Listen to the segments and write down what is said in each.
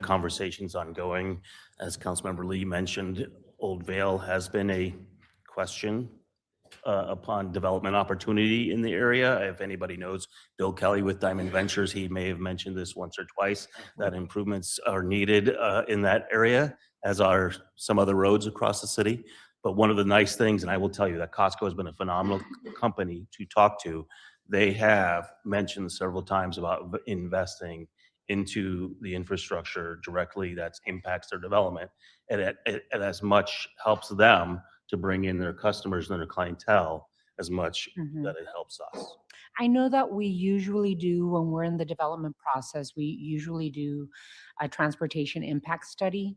conversations ongoing. As Councilmember Lee mentioned, Old Vale has been a question upon development opportunity in the area. If anybody knows Bill Kelly with Diamond Ventures, he may have mentioned this once or twice, that improvements are needed in that area, as are some other roads across the city. But one of the nice things, and I will tell you that Costco has been a phenomenal company to talk to. They have mentioned several times about investing into the infrastructure directly that impacts their development, and it as much helps them to bring in their customers and their clientele as much Mhm. that it helps us. I know that we usually do, when we're in the development process, we usually do a transportation impact study.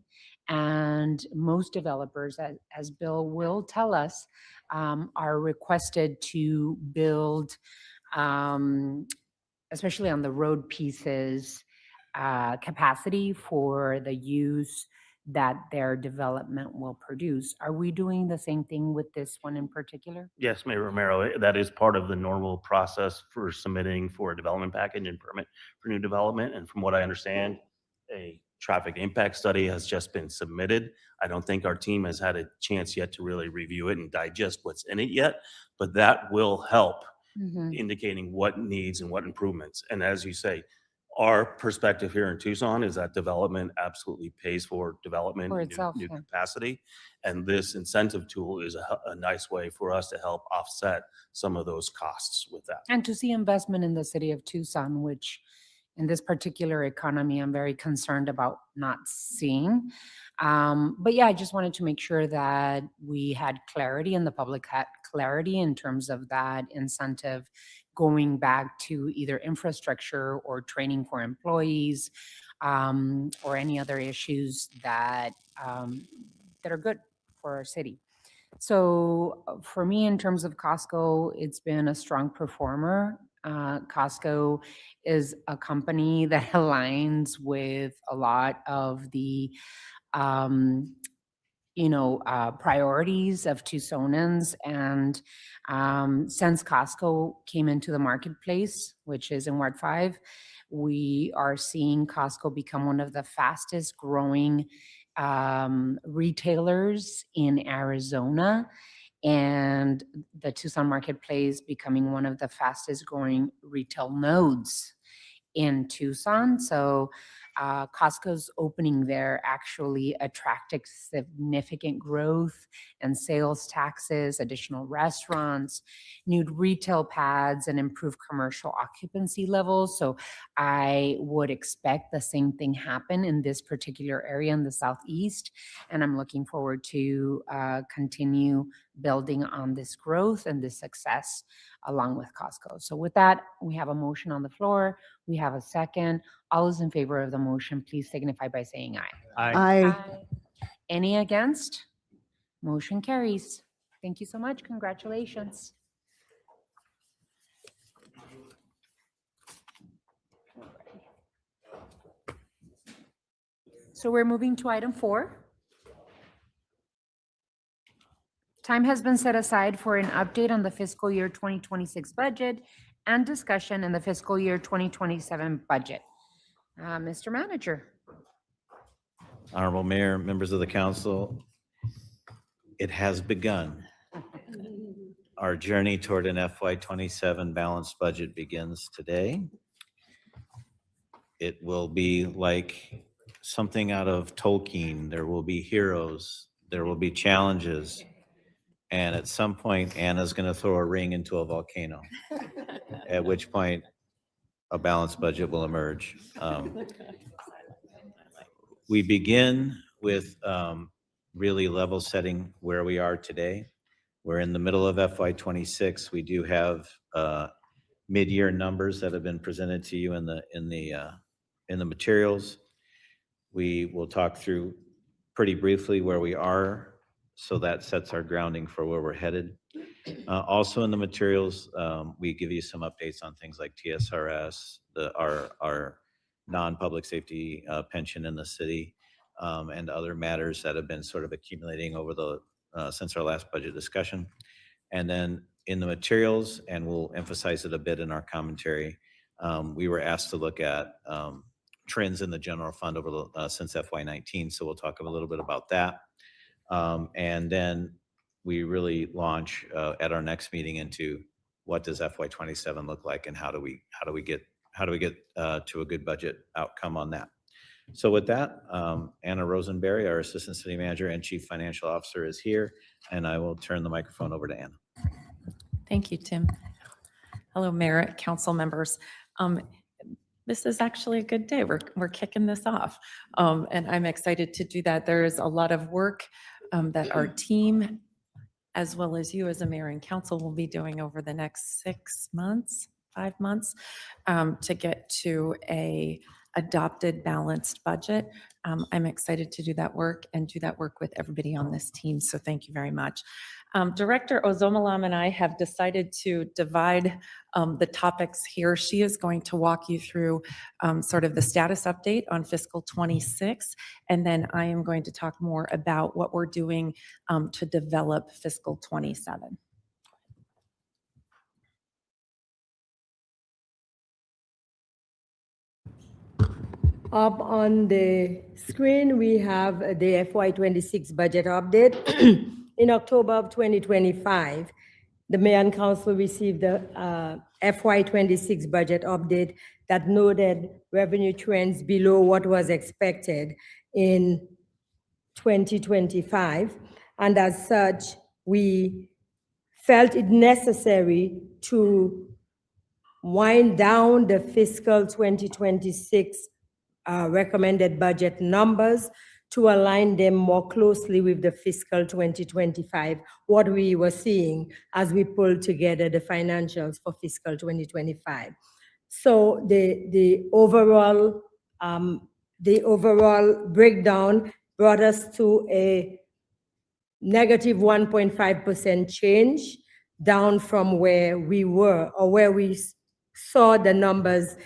And most developers, as Bill will tell us, are requested to build, um, especially on the road pieces, capacity for the use that their development will produce. Are we doing the same thing with this one in particular? Yes, Mayor Romero, that is part of the normal process for submitting for a development package and permit for new development. And from what I understand, a traffic impact study has just been submitted. I don't think our team has had a chance yet to really review it and digest what's in it yet, but that will help Mhm. indicating what needs and what improvements. And as you say, our perspective here in Tucson is that development absolutely pays for development For and new, itself, new yeah. capacity. And this incentive tool is a nice way for us to help offset some of those costs with that. And to see investment in the city of Tucson, which in this particular economy, I'm very concerned about not seeing. But yeah, I just wanted to make sure that we had clarity and the public had clarity in terms of that incentive going back to either infrastructure or training for employees, or any other issues that are good for our city. So for me, in terms of Costco, it's been a strong performer. Costco is a company that aligns with a lot of the, um, priorities of Tucsonans. And since Costco came into the marketplace, which is in Ward 5, we are seeing Costco become one of the fastest growing retailers in Arizona, and the Tucson marketplace becoming one of the fastest growing retail nodes in Tucson. So Costco's opening there actually attracted significant growth and sales taxes, additional restaurants, new retail pads, and improved commercial occupancy levels. So I would expect the same thing happen in this particular area in the southeast. And I'm looking forward to continue building on this growth and this success along with Costco. So with that, we have a motion on the floor. We have a second. All those in favor of the motion, please signify by saying aye. Aye. Any against? Motion carries. Thank you so much. Congratulations. So we're moving to item 4. Time has been set aside for an update on the fiscal year 2026 budget and discussion in the fiscal year 2027 budget. Mr. Manager. Honorable Mayor, members of the council, it has begun. Our journey toward an FY27 balanced budget begins today. It will be like something out of Tolkien. There will be heroes, there will be challenges, and at some point, Anna's going to throw a ring into a volcano, at which point a balanced budget will emerge. We begin with really level setting where we are today. We're in the middle of FY26. We do have mid-year numbers that have been presented to you in the materials. We will talk through pretty briefly where we are, so that sets our grounding for where we're headed. Also in the materials, we give you some updates on things like TSRS, our non-public safety pension in the city, and other matters that have been sort of accumulating over since our last budget discussion. And then in the materials, and we'll emphasize it a bit in our commentary, we were asked to look at trends in the general fund over since FY19. So we'll talk a little bit about that. And then we really launch at our next meeting into what does FY27 look like, and how do we get to a good budget outcome on that. So with that, Anna Rosenberry, our Assistant City Manager and Chief Financial Officer, is here, and I will turn the microphone over to Anna. Thank you, Tim. Hello, Mayor, council members. This is actually a good day. We're kicking this off, and I'm excited to do that. There is a lot of work that our team, as well as you as a mayor and council, will be doing over the next 6 months, 5 months, to get to a adopted balanced budget. I'm excited to do that work and do that work with everybody on this team. So thank you very much. Director Ozomalam and I have decided to divide the topics here. She is going to walk you through sort of the status update on fiscal 26, and then I am going to talk more about what we're doing to develop fiscal 27. Up on the screen, we have the FY26 budget update. In October of 2025, the Mayor and Council received the FY26 budget update that noted revenue trends below what was expected in 2025. And as such, we felt it necessary to wind down the fiscal 2026 recommended budget numbers to align them more closely with the fiscal 2025, what we were seeing as we pulled together the financials for fiscal 2025. So the overall breakdown brought us to a negative 1.5% change, down from where we were, or where we saw the numbers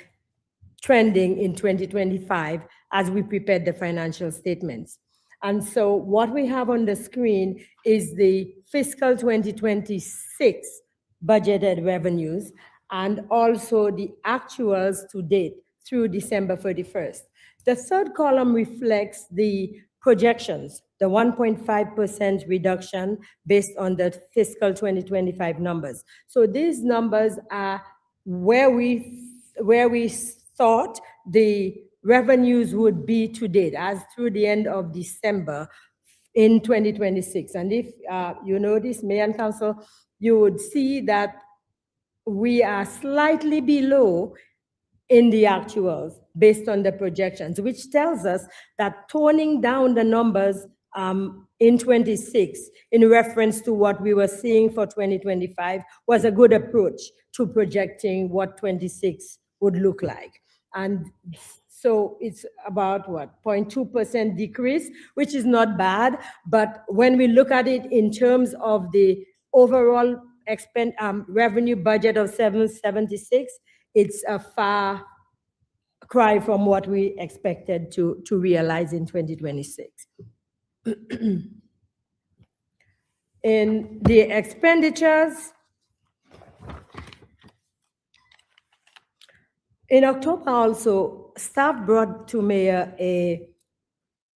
trending in 2025 as we prepared the financial statements. And so what we have on the screen is the fiscal 2026 budgeted revenues and also the actuals to date through December 31st. The third column reflects the projections, the 1.5% reduction based on the fiscal 2025 numbers. So these numbers are where we thought the revenues would be to date, as through the end of December in 2026. And if you notice, Mayor and Council, you would see that we are slightly below in the actuals based on the projections, which tells us that toning down the numbers in 26 in reference to what we were seeing for 2025 was a good approach to projecting what 26 would look like. And so it's about what, 0.2% decrease, which is not bad. But when we look at it in terms of the overall revenue budget of 776, it's a far cry from what we expected to realize in 2026. In the expenditures, in October also, staff brought to Mayor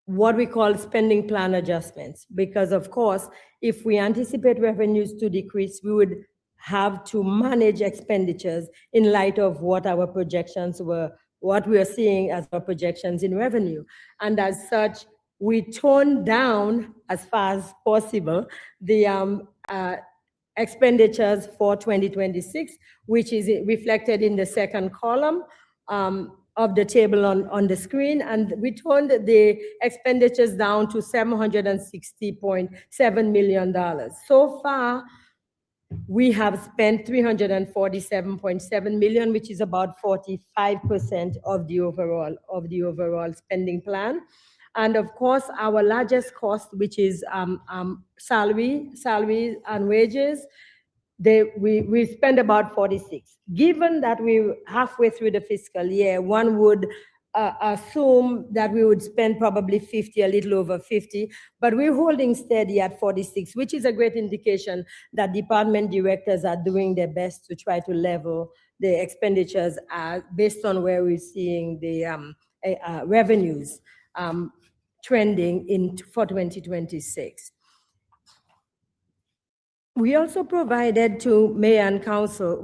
what we call spending plan adjustments, because of course, if we anticipate revenues to decrease, we would have to manage expenditures in light of what our projections were, what we are seeing as our projections in revenue. And as such, we toned down as far as possible the expenditures for 2026, which is reflected in the second column of the table on the screen. And we toned the expenditures down to $760.7 million. So far, we have spent $347.7 million, which is about 45% of the overall spending plan. And of course, our largest cost, which is salaries and wages, we spend about 46. Given that we're halfway through the fiscal year, one would assume that we would spend probably 50, a little over 50, but we're holding steady at 46, which is a great indication that department directors are doing their best to try to level the expenditures based on where we're seeing the revenues trending for 2026. We also provided to Mayor and Council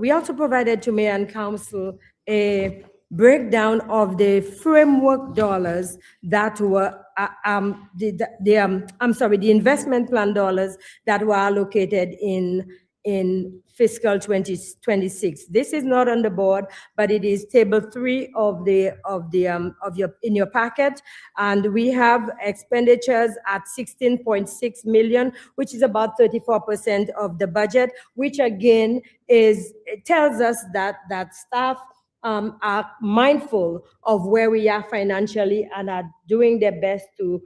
a breakdown of the framework dollars that were, the investment plan dollars that were allocated in fiscal 2026. This is not on the board, but it is table 3 in your packet, and we have expenditures at 16.6 million, which is about 34% of the budget, which again it tells us that staff are mindful of where we are financially and are doing their best to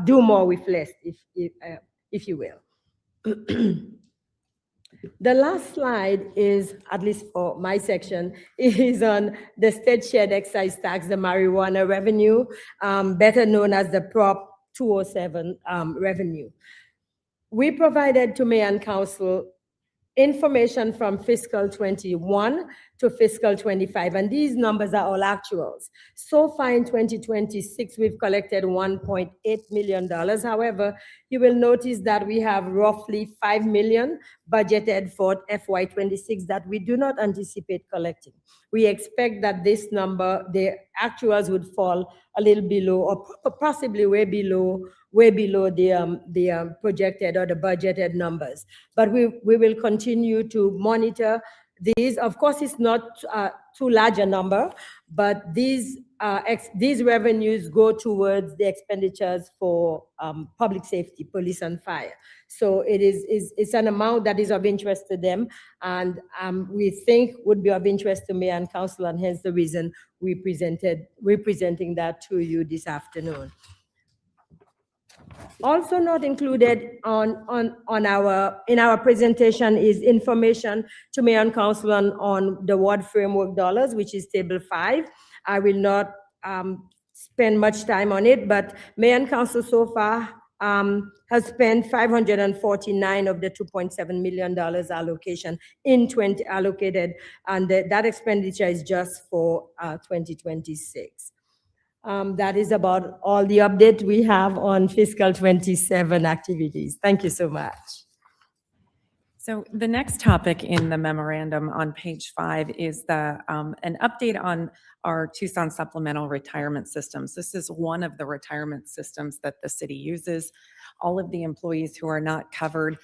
do more with less, if you will. The last slide is, at least for my section, is on the state shared excise tax, the marijuana revenue, better known as the Prop 207 revenue. We provided to Mayor and Council information from fiscal 21 to fiscal 25, and these numbers are all actuals. So far in 2026, we've collected $1.8 million. However, you will notice that we have roughly $5 million budgeted for FY26 that we do not anticipate collecting. We expect that this number, the actuals, would fall a little below, or possibly way below the projected or the budgeted numbers. But we will continue to monitor these. Of course, it's not too large a number, but these revenues go towards the expenditures for public safety, police and fire. So it's an amount that is of interest to them, and we think would be of interest to Mayor and Council, and hence the reason we're presenting that to you this afternoon. Also not included in our presentation is information to Mayor and Council on the ward framework dollars, which is table 5. I will not spend much time on it, but Mayor and Council so far has spent 549 of the $2.7 million allocation allocated, and that expenditure is just for 2026. That is about all the update we have on fiscal 27 activities. Thank you so much. So the next topic in the memorandum on page 5 is an update on our Tucson supplemental retirement systems. This is one of the retirement systems that the city uses. All of the employees who are not covered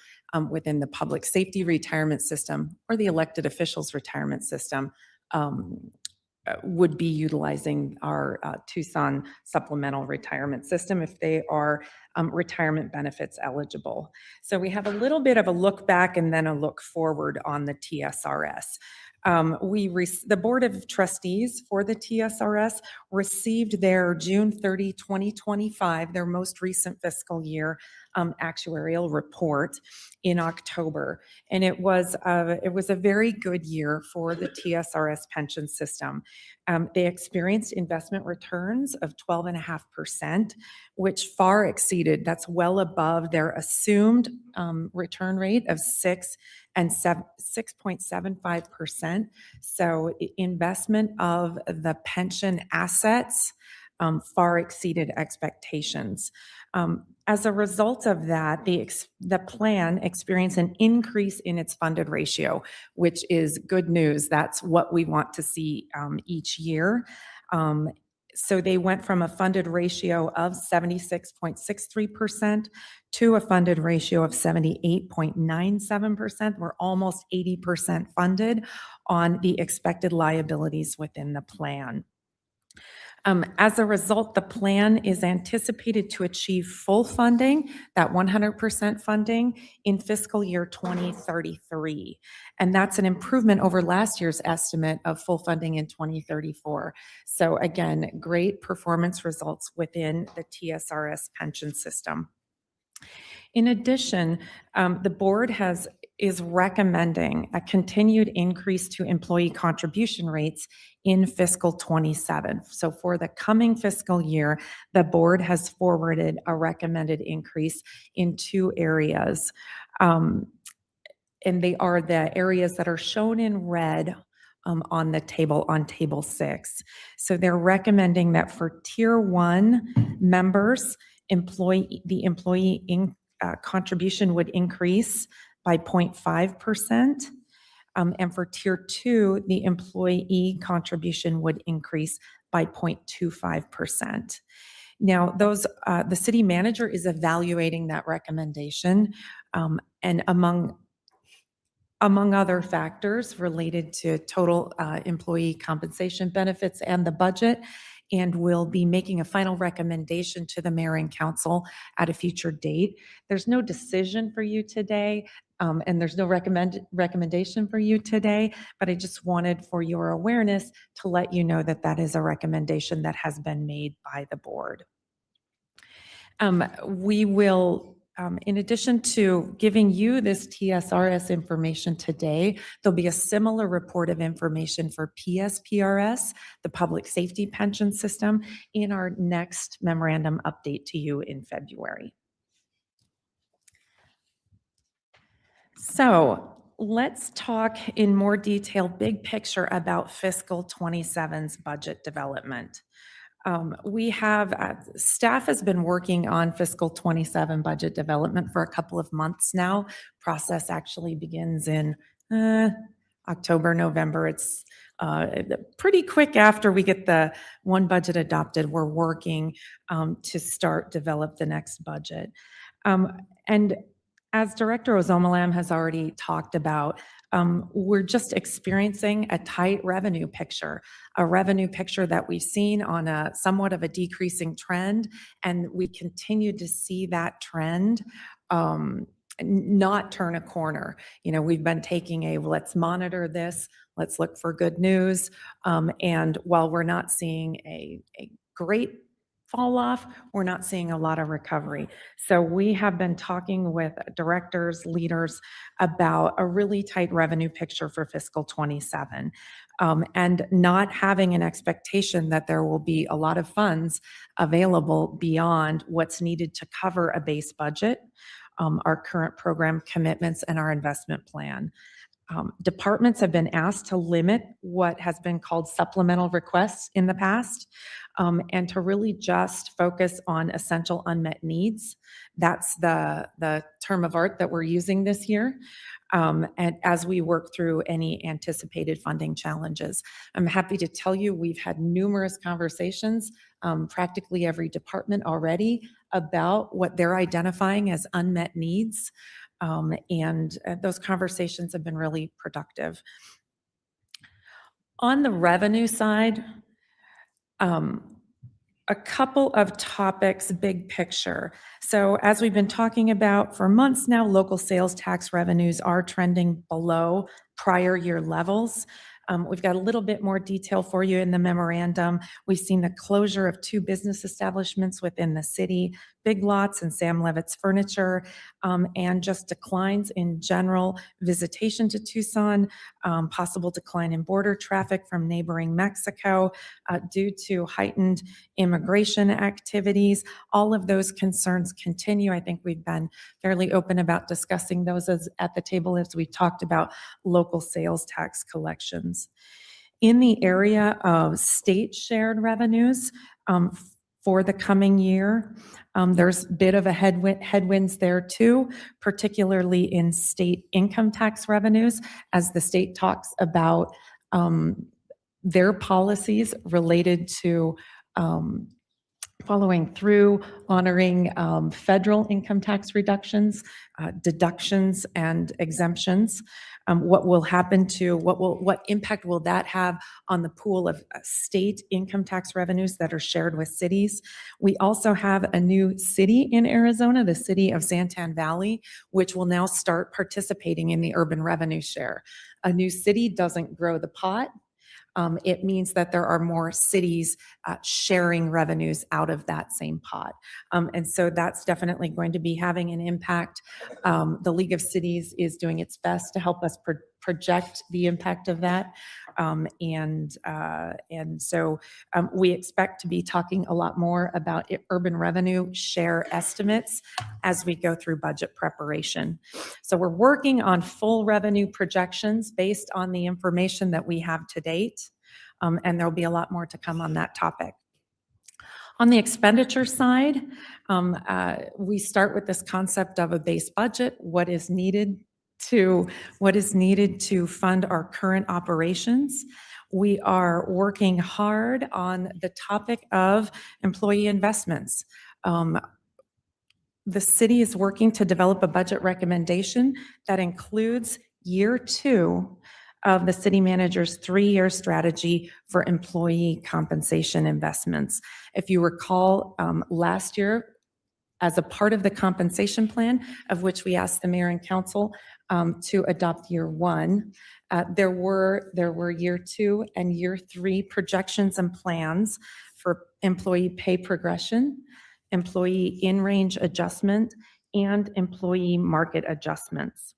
within the public safety retirement system or the elected officials retirement system would be utilizing our Tucson supplemental retirement system if they are retirement benefits eligible. So we have a little bit of a look back and then a look forward on the TSRS. The Board of Trustees for the TSRS received their June 30, 2025, their most recent fiscal year actuarial report in October. And it was a very good year for the TSRS pension system. They experienced investment returns of 12.5%, which far exceeded, that's well above their assumed return rate of 6.75%. So investment of the pension assets far exceeded expectations. As a result of that, the plan experienced an increase in its funded ratio, which is good news. That's what we want to see each year. So they went from a funded ratio of 76.63% to a funded ratio of 78.97%. We're almost 80% funded on the expected liabilities within the plan. As a result, the plan is anticipated to achieve full funding, that 100% funding, in fiscal year 2033. And that's an improvement over last year's estimate of full funding in 2034. So again, great performance results within the TSRS pension system. In addition, the board is recommending a continued increase to employee contribution rates in fiscal 27. So for the coming fiscal year, the board has forwarded a recommended increase in 2 areas. And they are the areas that are shown in red on the table, on table 6. So they're recommending that for tier 1 members, the employee contribution would increase by 0.5%. And for tier 2, the employee contribution would increase by 0.25%. Now, the city manager is evaluating that recommendation, and among other factors related to total employee compensation benefits and the budget, and will be making a final recommendation to the mayor and council at a future date. There's no decision for you today, and there's no recommendation for you today, but I just wanted for your awareness to let you know that that is a recommendation that has been made by the board. We will, in addition to giving you this TSRS information today, there'll be a similar report of information for PSPRS, the Public Safety Pension System, in our next memorandum update to you in February. So let's talk in more detail, big picture, about fiscal 27's budget development. Staff has been working on fiscal 27 budget development for a couple of months now. Process actually begins in October, November. It's pretty quick after we get the one budget adopted. We're working to start develop the next budget. And as Director Ozomalam has already talked about, we're just experiencing a tight revenue picture, a revenue picture that we've seen on a somewhat of a decreasing trend, and we continue to see that trend not turn a corner. You know, we've been taking let's monitor this, let's look for good news, and while we're not seeing a great fall off, we're not seeing a lot of recovery. So we have been talking with directors, leaders about a really tight revenue picture for fiscal 27, and not having an expectation that there will be a lot of funds available beyond what's needed to cover a base budget, our current program commitments, and our investment plan. Departments have been asked to limit what has been called supplemental requests in the past, and to really just focus on essential unmet needs. That's the term of art that we're using this year, and as we work through any anticipated funding challenges. I'm happy to tell you we've had numerous conversations, practically every department already, about what they're identifying as unmet needs. And those conversations have been really productive. On the revenue side, a couple of topics, big picture. So as we've been talking about for months now, local sales tax revenues are trending below prior year levels. We've got a little bit more detail for you in the memorandum. We've seen the closure of 2 business establishments within the city, Big Lots and Sam Levitt's Furniture, and just declines in general visitation to Tucson, possible decline in border traffic from neighboring Mexico due to heightened immigration activities. All of those concerns continue. I think we've been fairly open about discussing those at the table as we talked about local sales tax collections. In the area of state shared revenues, for the coming year, there's a bit of a headwinds there too, particularly in state income tax revenues, as the state talks about their policies related to following through, honoring federal income tax reductions, deductions, and exemptions. What will happen to, what impact will that have on the pool of state income tax revenues that are shared with cities? We also have a new city in Arizona, the city of Santan Valley, which will now start participating in the urban revenue share. A new city doesn't grow the pot. It means that there are more cities sharing revenues out of that same pot. And so that's definitely going to be having an impact. The League of Cities is doing its best to help us project the impact of that. So we expect to be talking a lot more about urban revenue share estimates as we go through budget preparation. So we're working on full revenue projections based on the information that we have to date. And there'll be a lot more to come on that topic. On the expenditure side, we start with this concept of a base budget, what is needed to fund our current operations. We are working hard on the topic of employee investments. The city is working to develop a budget recommendation that includes year 2 of the city manager's 3-year strategy for employee compensation investments. If you recall, last year, as a part of the compensation plan, of which we asked the mayor and council to adopt year 1, there were year 2 and year 3 projections and plans for employee pay progression, employee in-range adjustment, and employee market adjustments.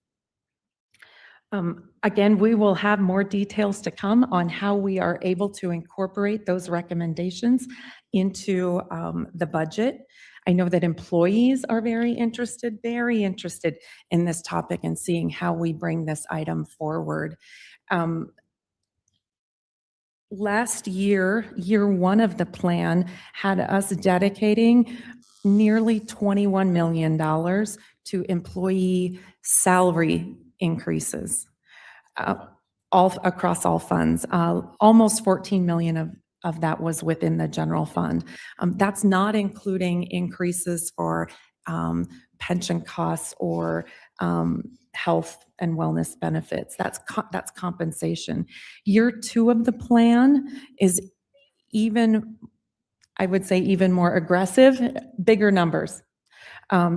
Again, we will have more details to come on how we are able to incorporate those recommendations into the budget. I know that employees are very interested in this topic and seeing how we bring this item forward. Last year, year 1 of the plan had us dedicating nearly $21 million to employee salary increases all across all funds. Almost 14 million of that was within the general fund. That's not including increases for pension costs or health and wellness benefits. That's compensation. Year 2 of the plan is I would say even more aggressive, bigger numbers.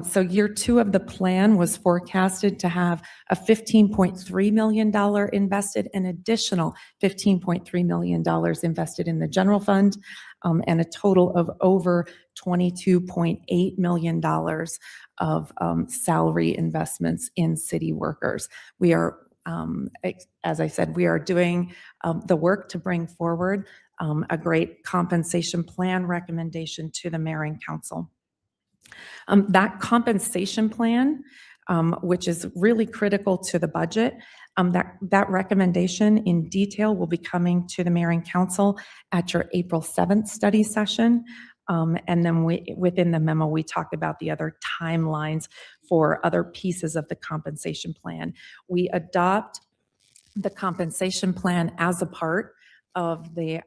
So year 2 of the plan was forecasted to have a $15.3 million invested, an additional $15.3 million invested in the general fund, and a total of over $22.8 million of salary investments in city workers. We are, as I said, we are doing the work to bring forward a great compensation plan recommendation to the mayor and council. That compensation plan, which is really critical to the budget, that recommendation in detail will be coming to the mayor and council at your April 7th study session. And then within the memo, we talk about the other timelines for other pieces of the compensation plan. We adopt the compensation plan as a part of the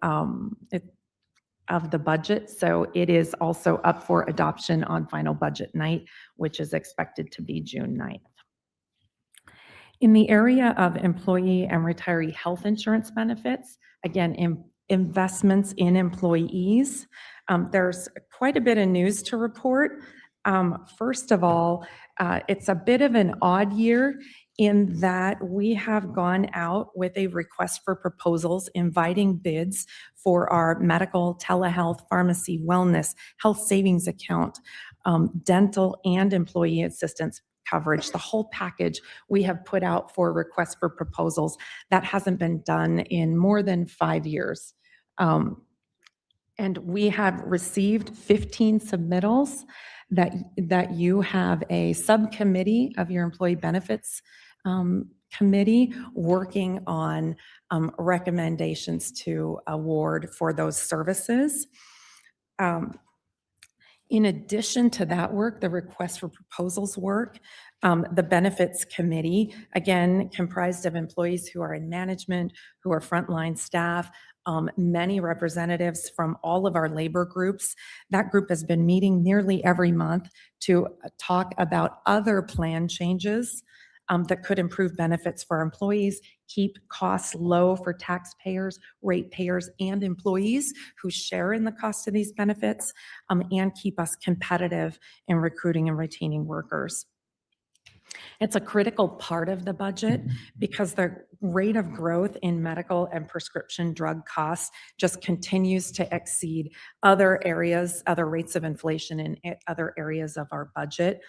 budget, so it is also up for adoption on final budget night, which is expected to be June 9th. In the area of employee and retiree health insurance benefits, again, investments in employees, there's quite a bit of news to report. First of all, it's a bit of an odd year in that we have gone out with a request for proposals inviting bids for our medical, telehealth, pharmacy, wellness, health savings account, dental, and employee assistance coverage. The whole package we have put out for requests for proposals. That hasn't been done in more than 5 years. And we have received 15 submittals that you have a subcommittee of your employee benefits committee working on recommendations to award for those services. In addition to that work, the request for proposals work, the benefits committee, again, comprised of employees who are in management, who are frontline staff, many representatives from all of our labor groups. That group has been meeting nearly every month to talk about other plan changes that could improve benefits for our employees, keep costs low for taxpayers, ratepayers, and employees who share in the cost of these benefits, and keep us competitive in recruiting and retaining workers. It's a critical part of the budget because the rate of growth in medical and prescription drug costs just continues to exceed other areas, other rates of inflation in other areas of our budget.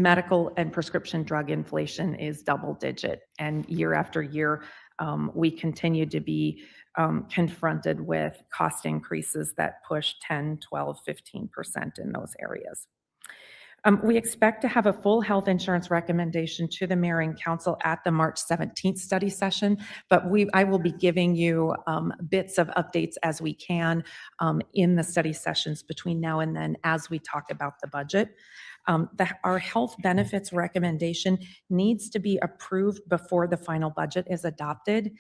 medical and prescription drug inflation is double digit, and year after year, we continue to be confronted with cost increases that push 10, 12, 15% in those areas. We expect to have a full health insurance recommendation to the mayor and council at the March 17th study session, but I will be giving you bits of updates as we can in the study sessions between now and then as we talk about the budget. Our health benefits recommendation needs to be approved before the final budget is adopted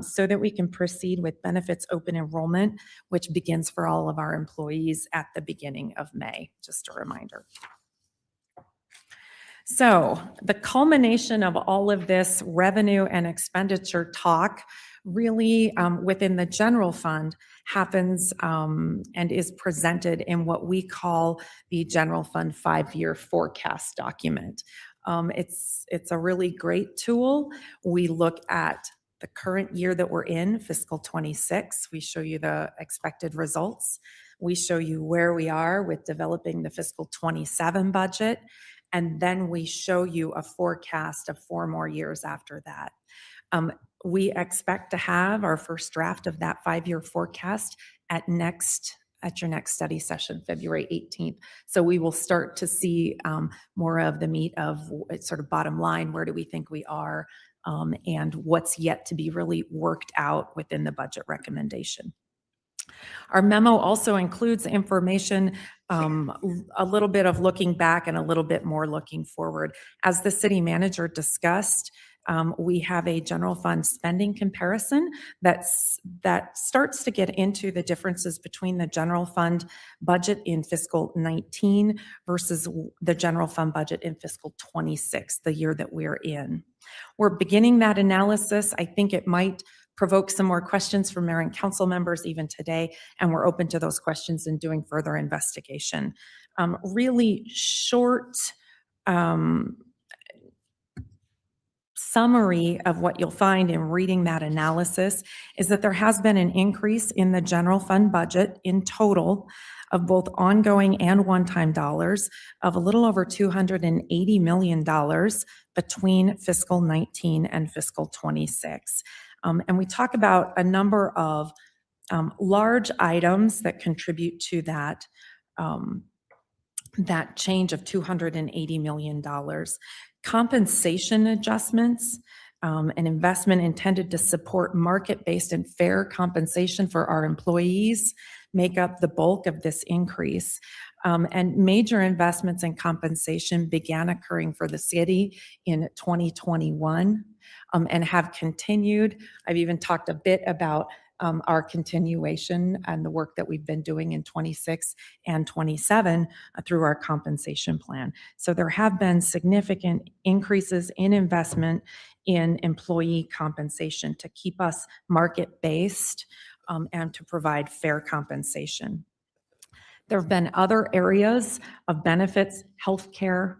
so that we can proceed with benefits open enrollment, which begins for all of our employees at the beginning of May, just a reminder. So the culmination of all of this revenue and expenditure talk really within the general fund happens and is presented in what we call the general fund 5-year forecast document. It's a really great tool. We look at the current year that we're in, fiscal 26. We show you the expected results. We show you where we are with developing the fiscal 27 budget. And then we show you a forecast of 4 more years after that. We expect to have our first draft of that 5-year forecast at your next study session, February 18th. So we will start to see more of the meat of sort of bottom line, where do we think we are, and what's yet to be really worked out within the budget recommendation. Our memo also includes information, a little bit of looking back and a little bit more looking forward. As the city manager discussed, we have a general fund spending comparison that starts to get into the differences between the general fund budget in fiscal 19 versus the general fund budget in fiscal 26, the year that we're in. We're beginning that analysis. I think it might provoke some more questions from mayor and council members even today, and we're open to those questions and doing further investigation. Really short summary of what you'll find in reading that analysis is that there has been an increase in the general fund budget in total of both ongoing and one-time dollars of a little over $280 million between fiscal 19 and fiscal 26. And we talk about a number of large items that contribute to that, that change of $280 million. Compensation adjustments, an investment intended to support market-based and fair compensation for our employees make up the bulk of this increase. And major investments in compensation began occurring for the city in 2021 and have continued. I've even talked a bit about our continuation and the work that we've been doing in 26 and 27 through our compensation plan. So there have been significant increases in investment in employee compensation to keep us market-based and to provide fair compensation. There have been other areas of benefits, healthcare,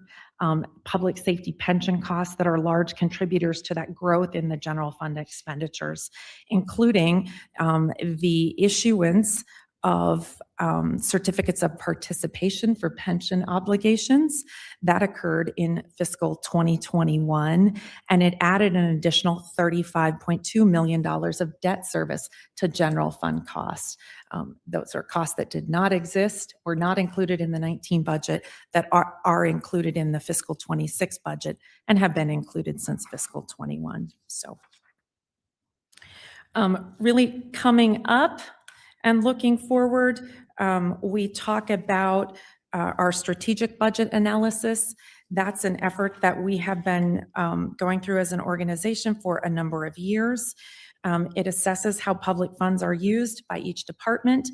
public safety pension costs that are large contributors to that growth in the general fund expenditures, including the issuance of certificates of participation for pension obligations. That occurred in fiscal 2021, and it added an additional $35.2 million of debt service to general fund costs. Those are costs that did not exist, were not included in the 19 budget, that are included in the fiscal 26 budget and have been included since fiscal 21. So really coming up and looking forward, we talk about our strategic budget analysis. That's an effort that we have been going through as an organization for a number of years. It assesses how public funds are used by each department,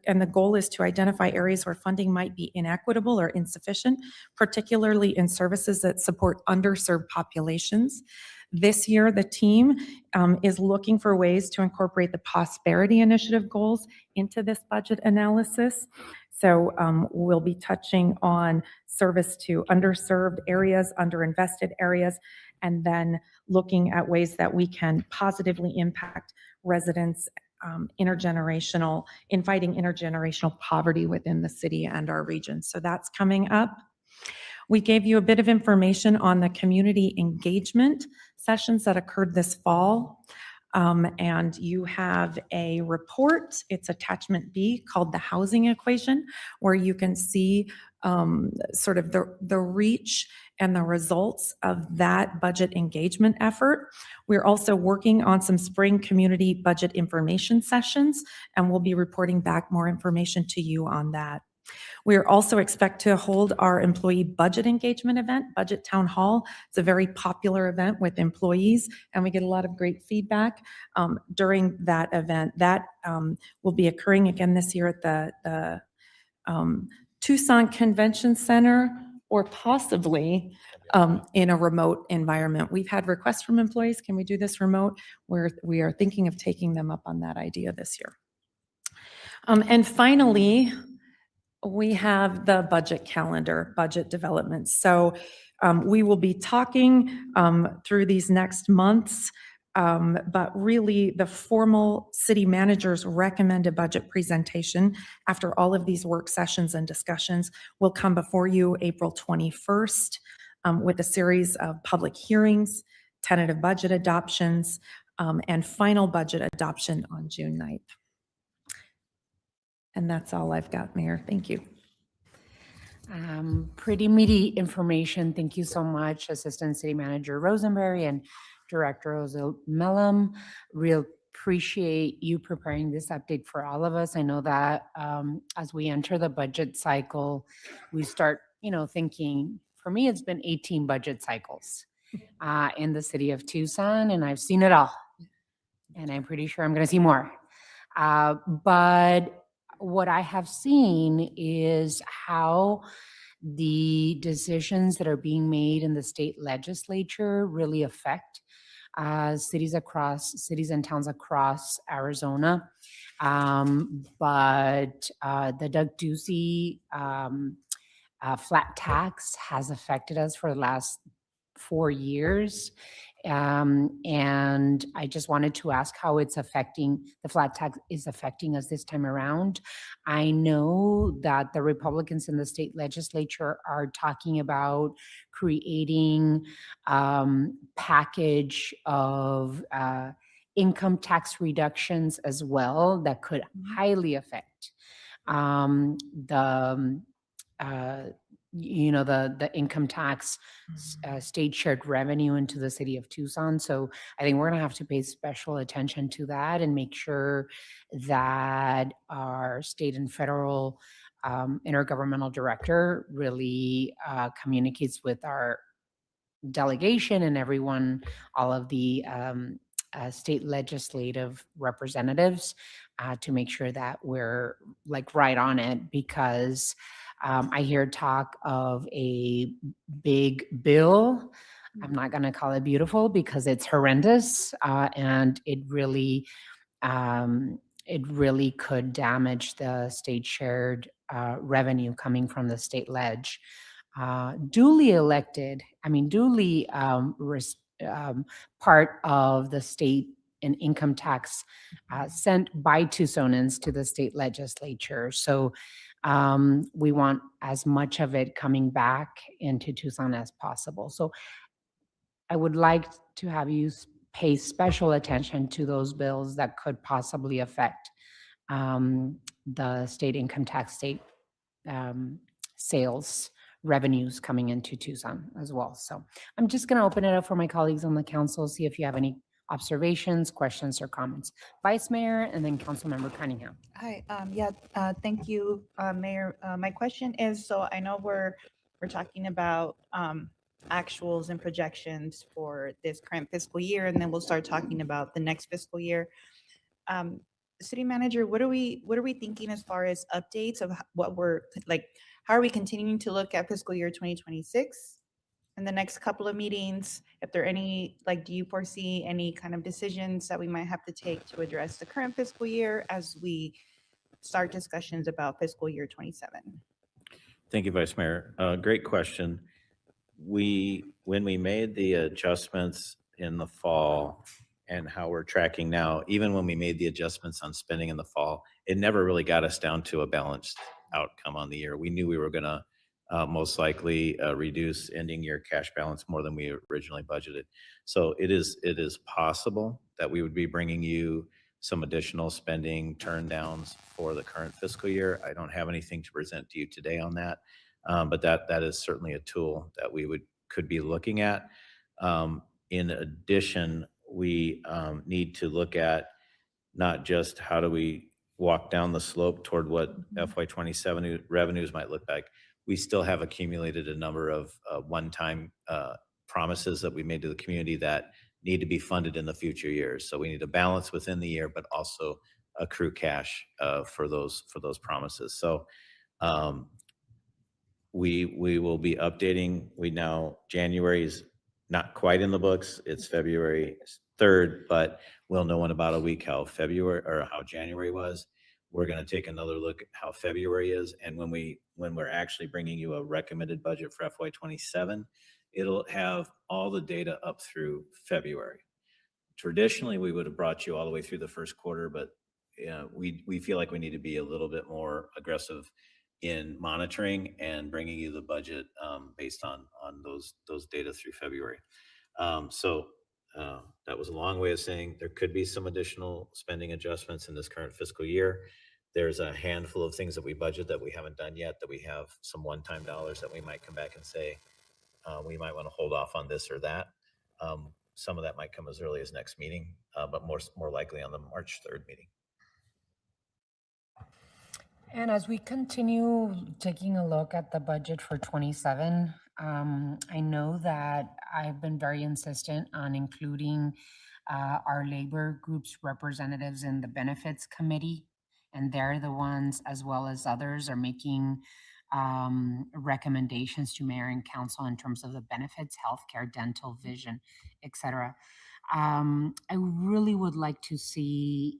and the goal is to identify areas where funding might be inequitable or insufficient, particularly in services that support underserved populations. This year, the team is looking for ways to incorporate the Prosperity Initiative goals into this budget analysis. So we'll be touching on service to underserved areas, underinvested areas, and then looking at ways that we can positively impact residents, in fighting intergenerational poverty within the city and our region. So that's coming up. We gave you a bit of information on the community engagement sessions that occurred this fall. And you have a report, it's attachment B, called the housing equation, where you can see sort of the reach and the results of that budget engagement effort. We're also working on some spring community budget information sessions, and we'll be reporting back more information to you on that. We also expect to hold our employee budget engagement event, Budget Town Hall. It's a very popular event with employees, and we get a lot of great feedback during that event. That will be occurring again this year at the Tucson Convention Center, or possibly in a remote environment. We've had requests from employees, can we do this remote? We are thinking of taking them up on that idea this year. And finally, we have the budget calendar, budget development. So we will be talking through these next months, but really the formal city manager's recommended budget presentation after all of these work sessions and discussions will come before you April 21st with a series of public hearings, tentative budget adoptions, and final budget adoption on June 9th. And that's all I've got, Mayor. Thank you. Pretty meaty information. Thank you so much, Assistant City Manager Rosenberry and Director Mellum. Real appreciate you preparing this update for all of us. I know that as we enter the budget cycle, we start, thinking, for me, it's been 18 budget cycles in the city of Tucson, and I've seen it all. And I'm pretty sure I'm going to see more. But what I have seen is how the decisions that are being made in the state legislature really affect cities and towns across Arizona. But the Doug Ducey flat tax has affected us for the last 4 years. And I just wanted to ask how it's affecting, the flat tax is affecting us this time around. I know that the Republicans in the state legislature are talking about creating package of income tax reductions as well that could highly affect the income tax state shared revenue into the city of Tucson. So I think we're going to have to pay special attention to that and make sure that our state and federal intergovernmental director really communicates with our delegation and everyone, all of the state legislative representatives to make sure that we're like right on it, because I hear talk of a big bill. I'm not going to call it beautiful because it's horrendous, and it really could damage the state shared revenue coming from the state ledge. Duly elected, part of the state and income tax sent by Tucsonans to the state legislature. So we want as much of it coming back into Tucson as possible. So I would like to have you pay special attention to those bills that could possibly affect the state income tax, state sales revenues coming into Tucson as well. So I'm just going to open it up for my colleagues on the council, see if you have any observations, questions, or comments. Vice Mayor, and then Councilmember Cunningham. Hi, thank you, Mayor. My question is, so I know we're talking about actuals and projections for this current fiscal year, and then we'll start talking about the next fiscal year. City Manager, what are we thinking as far as updates of what we're like? How are we continuing to look at fiscal year 2026 in the next couple of meetings? If there are any, do you foresee any kind of decisions that we might have to take to address the current fiscal year as we start discussions about fiscal year 27? Thank you, Vice Mayor. Great question. When we made the adjustments in the fall and how we're tracking now, even when we made the adjustments on spending in the fall, it never really got us down to a balanced outcome on the year. We knew we were going to most likely reduce ending year cash balance more than we originally budgeted. So it is possible that we would be bringing you some additional spending turn downs for the current fiscal year. I don't have anything to present to you today on that, but that is certainly a tool that we could be looking at. In addition, we need to look at not just how do we walk down the slope toward what FY27 revenues might look like. We still have accumulated a number of one-time promises that we made to the community that need to be funded in the future years. So we need to balance within the year, but also accrue cash for those promises. So we will be updating. January is not quite in the books. It's February 3rd, but we'll know in about a week how January was. We're going to take another look at how February is. And when we're actually bringing you a recommended budget for FY27, it'll have all the data up through February. Traditionally, we would have brought you all the way through the first quarter, but we feel like we need to be a little bit more aggressive in monitoring and bringing you the budget based on those data through February. That was a long way of saying there could be some additional spending adjustments in this current fiscal year. There's a handful of things that we budget that we haven't done yet, that we have some one-time dollars that we might come back and say, we might want to hold off on this or that. Some of that might come as early as next meeting, but more likely on the March 3rd meeting. And as we continue taking a look at the budget for 27, I know that I've been very insistent on including our labor group's representatives in the benefits committee. And they're the ones, as well as others, are making recommendations to mayor and council in terms of the benefits, healthcare, dental, vision, etc. I really would like to see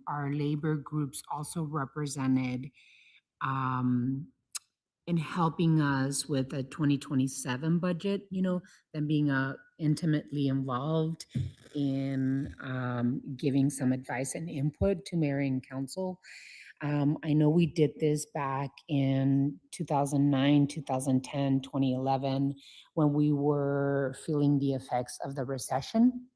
our labor groups also represented in helping us with a 2027 budget, them being intimately involved in giving some advice and input to mayor and council. I know we did this back in 2009, 2010, 2011, when we were feeling the effects of the recession.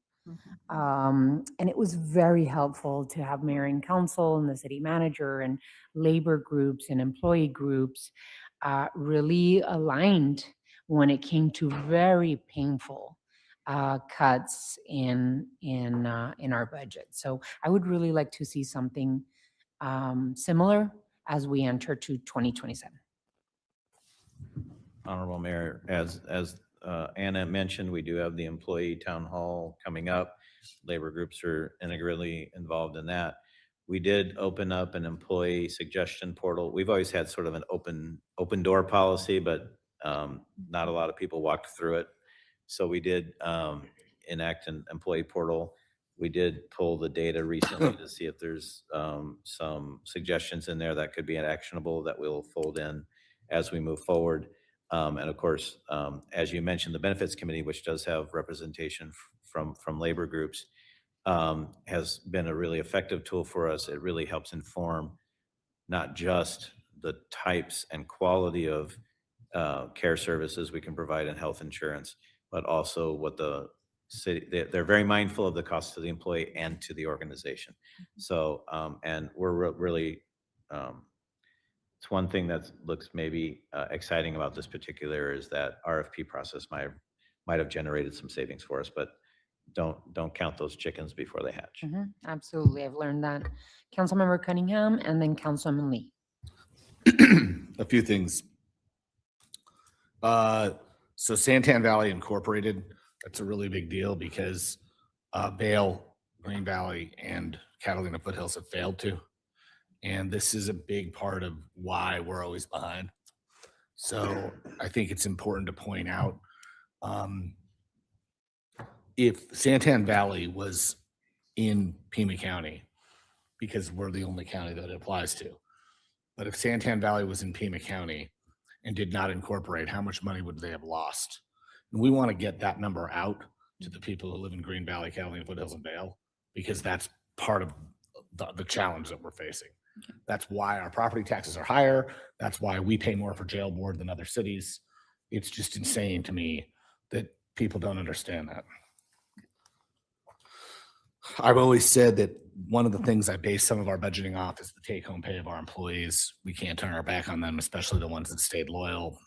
And it was very helpful to have mayor and council and the city manager and labor groups and employee groups really aligned when it came to very painful cuts in our budget. So I would really like to see something similar as we enter to 2027. Honorable Mayor, as Anna mentioned, we do have the employee town hall coming up. Labor groups are integrally involved in that. We did open up an employee suggestion portal. We've always had sort of an open door policy, but not a lot of people walked through it. So we did enact an employee portal. We did pull the data recently to see if there's some suggestions in there that could be actionable that we'll fold in as we move forward. And of course, as you mentioned, the benefits committee, which does have representation from labor groups, has been a really effective tool for us. It really helps inform not just the types and quality of care services we can provide in health insurance, but also what the city, they're very mindful of the cost to the employee and to the organization. So, and we're really, it's one thing that looks maybe exciting about this particular is that RFP process might have generated some savings for us, but don't count those chickens before they hatch. Absolutely. I've learned that. Councilmember Cunningham and then Councilman Lee. A few things. So Santan Valley Incorporated, that's a really big deal because Vail, Green Valley, and Catalina Foothills have failed to. And this is a big part of why we're always behind. So I think it's important to point out, if Santan Valley was in Pima County, because we're the only county that it applies to, but if Santan Valley was in Pima County and did not incorporate, how much money would they have lost? And we want to get that number out to the people who live in Green Valley, Catalina Foothills, and Vail, because that's part of the challenge that we're facing. That's why our property taxes are higher. That's why we pay more for jail board than other cities. It's just insane to me that people don't understand that. I've always said that one of the things I base some of our budgeting off is the take-home pay of our employees. We can't turn our back on them, especially the ones that stayed loyal.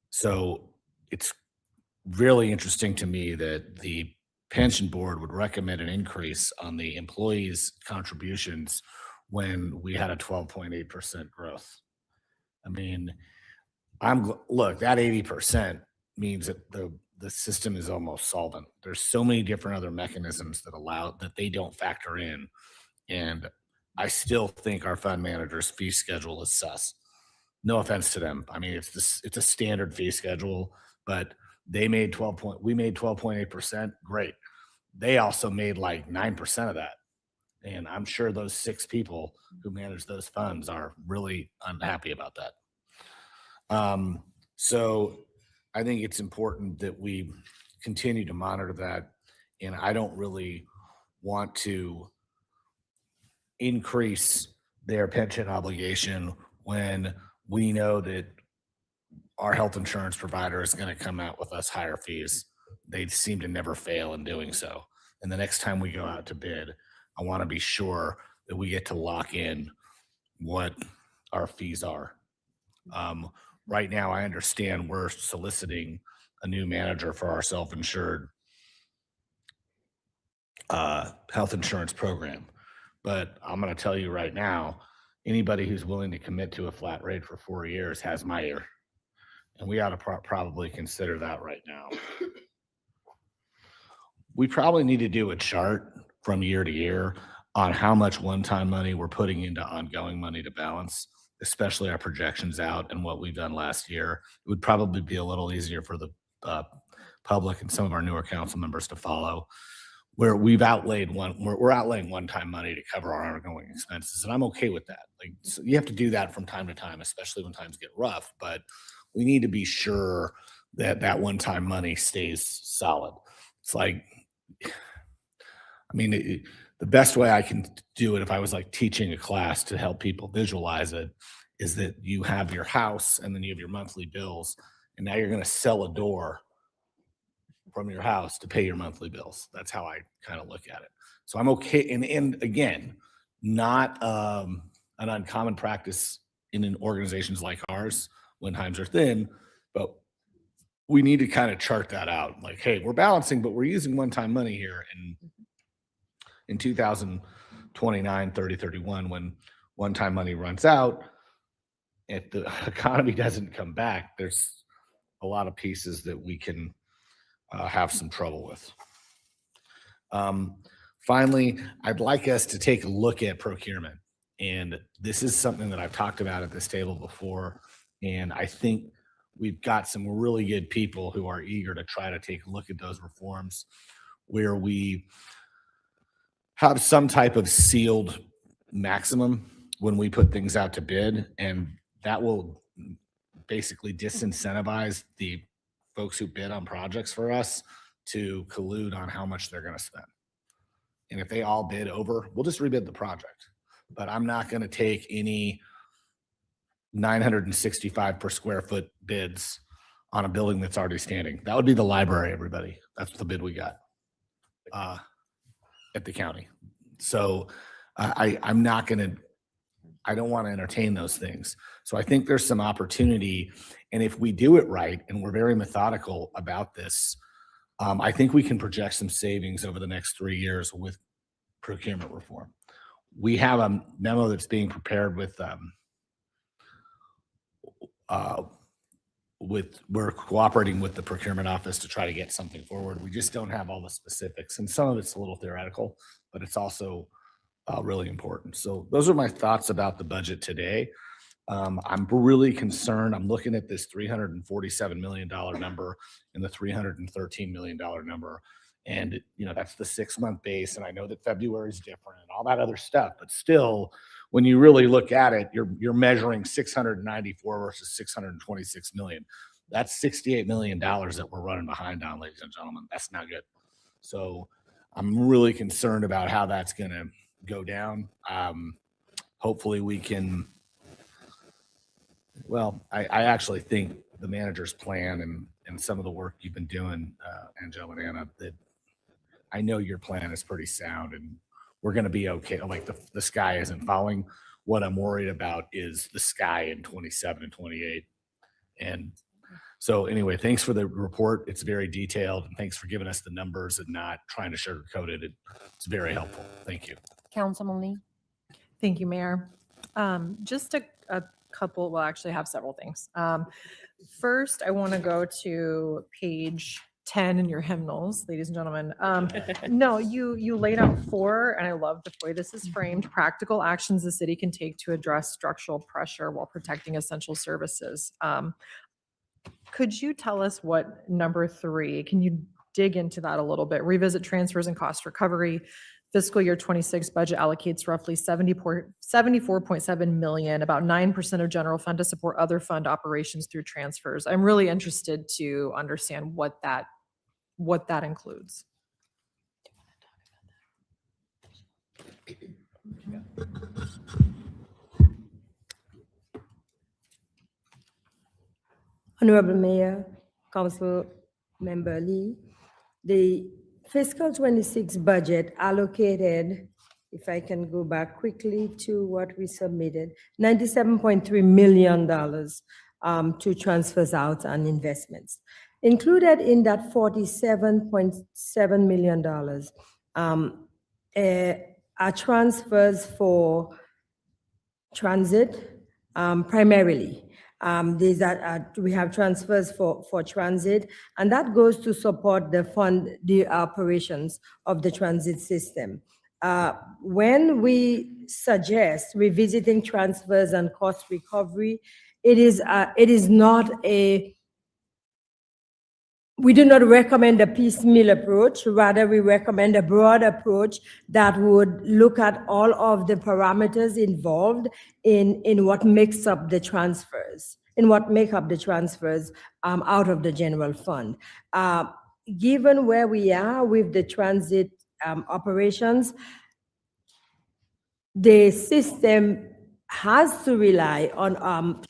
So it's really interesting to me that the pension board would recommend an increase on the employees' contributions when we had a 12.8% growth. I mean, look, that 80% means that the system is almost solvent. There's so many different other mechanisms that they don't factor in. And I still think our fund manager's fee schedule is sus. No offense to them. I mean, it's a standard fee schedule, but we made 12.8%. Great. They also made like 9% of that. And I'm sure those 6 people who manage those funds are really unhappy about that. So I think it's important that we continue to monitor that. And I don't really want to increase their pension obligation when we know that our health insurance provider is going to come out with us higher fees. They seem to never fail in doing so. And the next time we go out to bid, I want to be sure that we get to lock in what our fees are. Right now, I understand we're soliciting a new manager for our self-insured health insurance program. But I'm going to tell you right now, anybody who's willing to commit to a flat rate for 4 years has my ear. And we ought to probably consider that right now. We probably need to do a chart from year to year on how much one-time money we're putting into ongoing money to balance, especially our projections out and what we've done last year. It would probably be a little easier for the public and some of our newer council members to follow, where we're outlaying one-time money to cover our ongoing expenses. And I'm okay with that. Like, so you have to do that from time to time, especially when times get rough, but we need to be sure that that one-time money stays solid. It's like, I mean, the best way I can do it, if I was like teaching a class to help people visualize it, is that you have your house and then you have your monthly bills, and now you're going to sell a door from your house to pay your monthly bills. That's how I kind of look at it. So I'm okay. And again, not an uncommon practice in organizations like ours when times are thin, but we need to kind of chart that out. Like, hey, we're balancing, but we're using one-time money here. And in 2029, 30, 31, when one-time money runs out, if the economy doesn't come back, there's a lot of pieces that we can have some trouble with. Finally, I'd like us to take a look at procurement. And this is something that I've talked about at this table before. And I think we've got some really good people who are eager to try to take a look at those reforms where we have some type of sealed maximum when we put things out to bid. And that will basically disincentivize the folks who bid on projects for us to collude on how much they're going to spend. And if they all bid over, we'll just rebid the project. But I'm not going to take any 965 per square foot bids on a building that's already standing. That would be the library, everybody. That's the bid we got at the county. So I'm not going to, I don't want to entertain those things. So I think there's some opportunity. And if we do it right, and we're very methodical about this, I think we can project some savings over the next 3 years with procurement reform. We have a memo that's being prepared we're cooperating with the procurement office to try to get something forward. We just don't have all the specifics, and some of it's a little theoretical, but it's also really important. So those are my thoughts about the budget today. I'm really concerned. I'm looking at this $347 million number and the $313 million number. And, you know, that's the 6-month base. And I know that February is different and all that other stuff, but still, when you really look at it, you're measuring 694 versus 626 million. That's $68 million that we're running behind on, ladies and gentlemen. That's not good. So I'm really concerned about how that's going to go down. hopefully we can, well, I actually think the manager's plan and some of the work you've been doing, Angela and Anna, that I know your plan is pretty sound and we're going to be okay. Like the sky isn't falling. What I'm worried about is the sky in 27 and 28. And so anyway, thanks for the report. It's very detailed and thanks for giving us the numbers and not trying to sugarcoat it. It's very helpful. Thank you. Councilman Lee? Thank you, Mayor. Just a couple, well, actually I have several things. First, I want to go to page 10 in your hymnals, ladies and gentlemen. No, you laid out 4, and I love the way this is framed, practical actions the city can take to address structural pressure while protecting essential services. Could you tell us what number 3, can you dig into that a little bit? Revisit transfers and cost recovery. Fiscal year 26 budget allocates roughly 74.7 million, about 9% of general fund to support other fund operations through transfers. I'm really interested to understand what that includes. Honorable Mayor, Council Member Lee, the fiscal 26 budget allocated, if I can go back quickly to what we submitted, $97.3 million to transfers out and investments. Included in that $47.7 million are transfers for transit primarily. These are, we have transfers for transit, and that goes to support the operations of the transit system. When we suggest revisiting transfers and cost recovery, it is not we do not recommend a piecemeal approach. Rather, we recommend a broad approach that would look at all of the parameters involved in what makes up the transfers, out of the general fund. Given where we are with the transit operations, the system has to rely on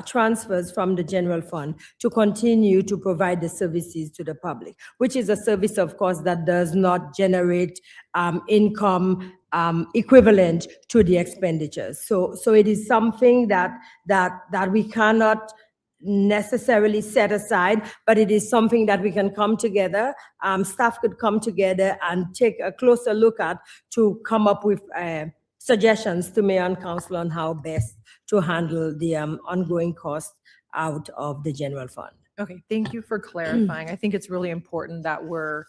transfers from the general fund to continue to provide the services to the public, which is a service, of course, that does not generate income equivalent to the expenditures. So it is something that we cannot necessarily set aside, but it is something that we can come together, staff could come together and take a closer look at to come up with suggestions to Mayor and Council on how best to handle the ongoing costs out of the general fund. Okay, thank you for clarifying. I think it's really important that we're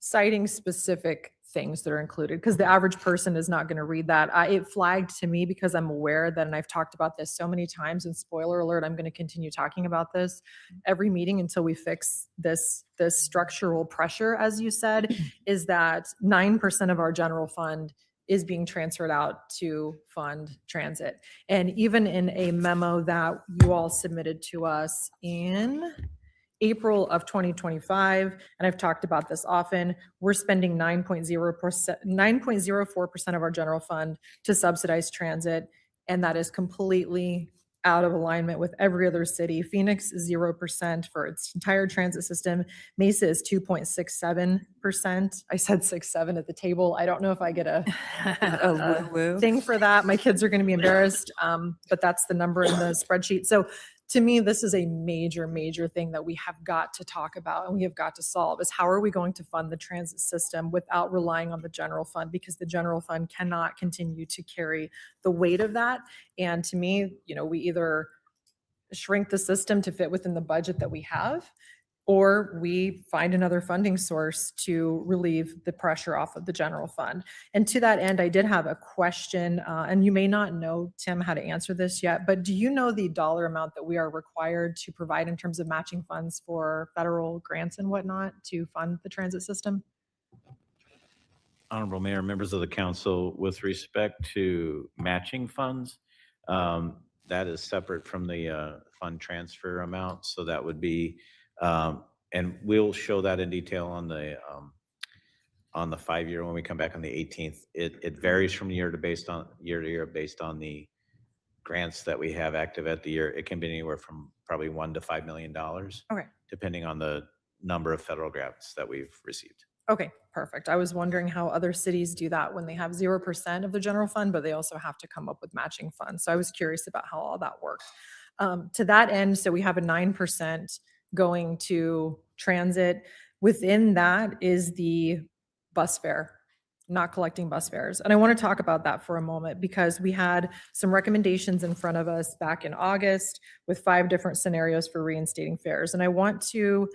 citing specific things that are included, because the average person is not going to read that. It flagged to me because I'm aware that, and I've talked about this so many times, and spoiler alert, I'm going to continue talking about this every meeting until we fix this structural pressure, as you said, is that 9% of our general fund is being transferred out to fund transit. And even in a memo that you all submitted to us in April of 2025, and I've talked about this often, we're spending 9.04% of our general fund to subsidize transit, and that is completely out of alignment with every other city. Phoenix is 0% for its entire transit system. Mesa is 2.67%. I said 6.7 at the table. I don't know if I get a thing for that. My kids are going to be embarrassed, but that's the number in the spreadsheet. So to me, this is a major, major thing that we have got to talk about and we have got to solve, is how are we going to fund the transit system without relying on the general fund, because the general fund cannot continue to carry the weight of that. And to me, we either shrink the system to fit within the budget that we have, or we find another funding source to relieve the pressure off of the general fund. And to that end, I did have a question, and you may not know, Tim, how to answer this yet, but do you know the dollar amount that we are required to provide in terms of matching funds for federal grants and whatnot to fund the transit system? Honorable Mayor, members of the council, with respect to matching funds, that is separate from the fund transfer amount. So that would be, and we'll show that in detail on on the 5-year when we come back on the 18th. It varies from year to year based on the grants that we have active at the year. It can be anywhere from probably $1 to $5 million, Okay. depending on the number of federal grants that we've received. Okay, perfect. I was wondering how other cities do that when they have 0% of the general fund, but they also have to come up with matching funds. So I was curious about how all that worked. To that end, so we have a 9% going to transit. Within that is the bus fare, not collecting bus fares. And I want to talk about that for a moment because we had some recommendations in front of us back in August with 5 different scenarios for reinstating fares. And I want to,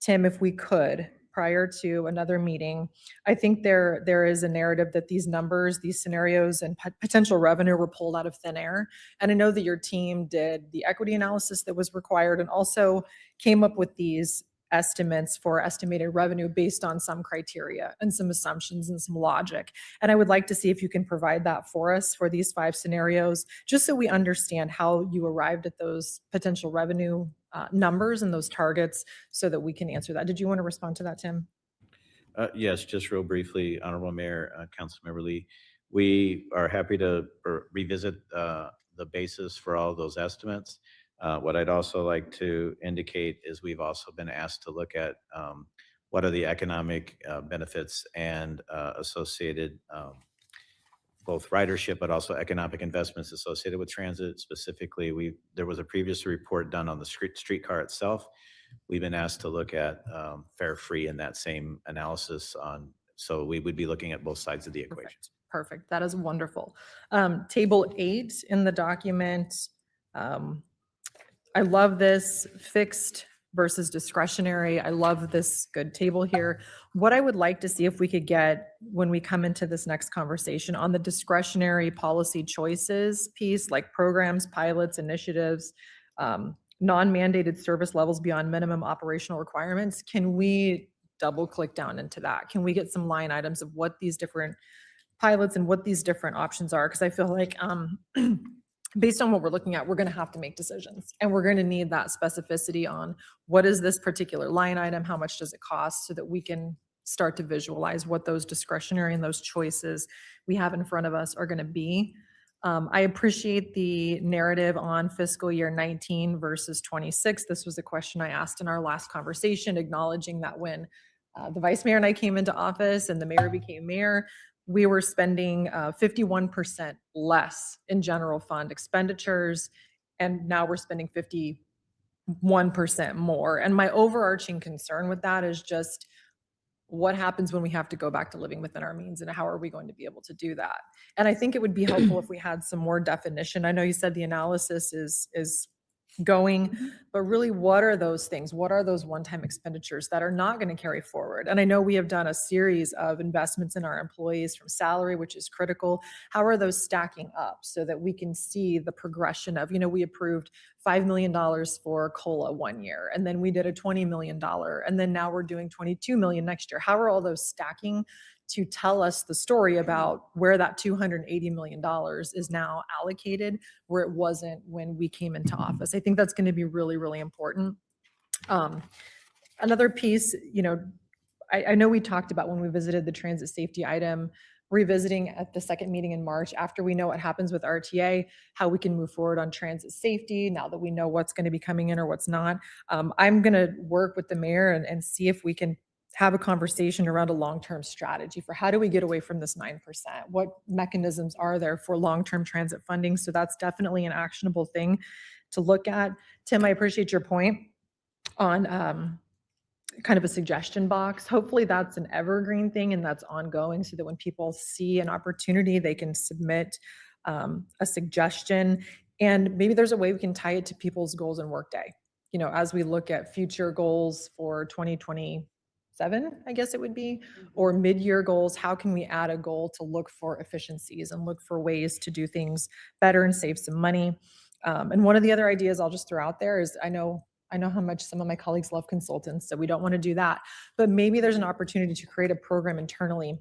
Tim, if we could, prior to another meeting, I think there is a narrative that these numbers, these scenarios, and potential revenue were pulled out of thin air. And I know that your team did the equity analysis that was required and also came up with these estimates for estimated revenue based on some criteria and some assumptions and some logic. And I would like to see if you can provide that for us for these 5 scenarios, just so we understand how you arrived at those potential revenue numbers and those targets so that we can answer that. Did you want to respond to that, Tim? Yes, just real briefly, Honorable Mayor, Councilmember Lee, we are happy to revisit the basis for all those estimates. What I'd also like to indicate is we've also been asked to look at what are the economic benefits and associated both ridership, but also economic investments associated with transit. Specifically, there was a previous report done on the streetcar itself. We've been asked to look at fare free in that same analysis so we would be looking at both sides of the equation. Perfect. That is wonderful. Table 8 in the document. I love this fixed versus discretionary. I love this good table here. What I would like to see if we could get when we come into this next conversation on the discretionary policy choices piece, like programs, pilots, initiatives, non-mandated service levels beyond minimum operational requirements. Can we double click down into that? Can we get some line items of what these different pilots and what these different options are? Because I feel like based on what we're looking at, we're going to have to make decisions and we're going to need that specificity on what is this particular line item, how much does it cost, so that we can start to visualize what those discretionary and those choices we have in front of us are going to be. I appreciate the narrative on fiscal year 19 versus 26. This was a question I asked in our last conversation, acknowledging that when the vice mayor and I came into office and the mayor became mayor, we were spending 51% less in general fund expenditures, and now we're spending 51% more. And my overarching concern with that is just what happens when we have to go back to living within our means, and how are we going to be able to do that? And I think it would be helpful if we had some more definition. I know you said the analysis is going, but really, what are those things? What are those one-time expenditures that are not going to carry forward? And I know we have done a series of investments in our employees from salary, which is critical. How are those stacking up so that we can see the progression of, we approved $5 million for COLA one year, and then we did a $20 million, and then now we're doing $22 million next year. How are all those stacking to tell us the story about where that $280 million is now allocated, where it wasn't when we came into office? I think that's going to be really, really important. Another piece, I know we talked about when we visited the transit safety item, revisiting at the second meeting in March, after we know what happens with RTA, how we can move forward on transit safety now that we know what's going to be coming in or what's not. I'm going to work with the mayor and see if we can have a conversation around a long-term strategy for how do we get away from this 9%? What mechanisms are there for long-term transit funding? So that's definitely an actionable thing to look at. Tim, I appreciate your point on kind of a suggestion box. Hopefully that's an evergreen thing and that's ongoing, so that when people see an opportunity, they can submit a suggestion. And maybe there's a way we can tie it to people's goals and workday. As we look at future goals for 2027, I guess it would be, or mid-year goals, how can we add a goal to look for efficiencies and look for ways to do things better and save some money? And one of the other ideas I'll just throw out there is, I know how much some of my colleagues love consultants, so we don't want to do that. But maybe there's an opportunity to create a program internally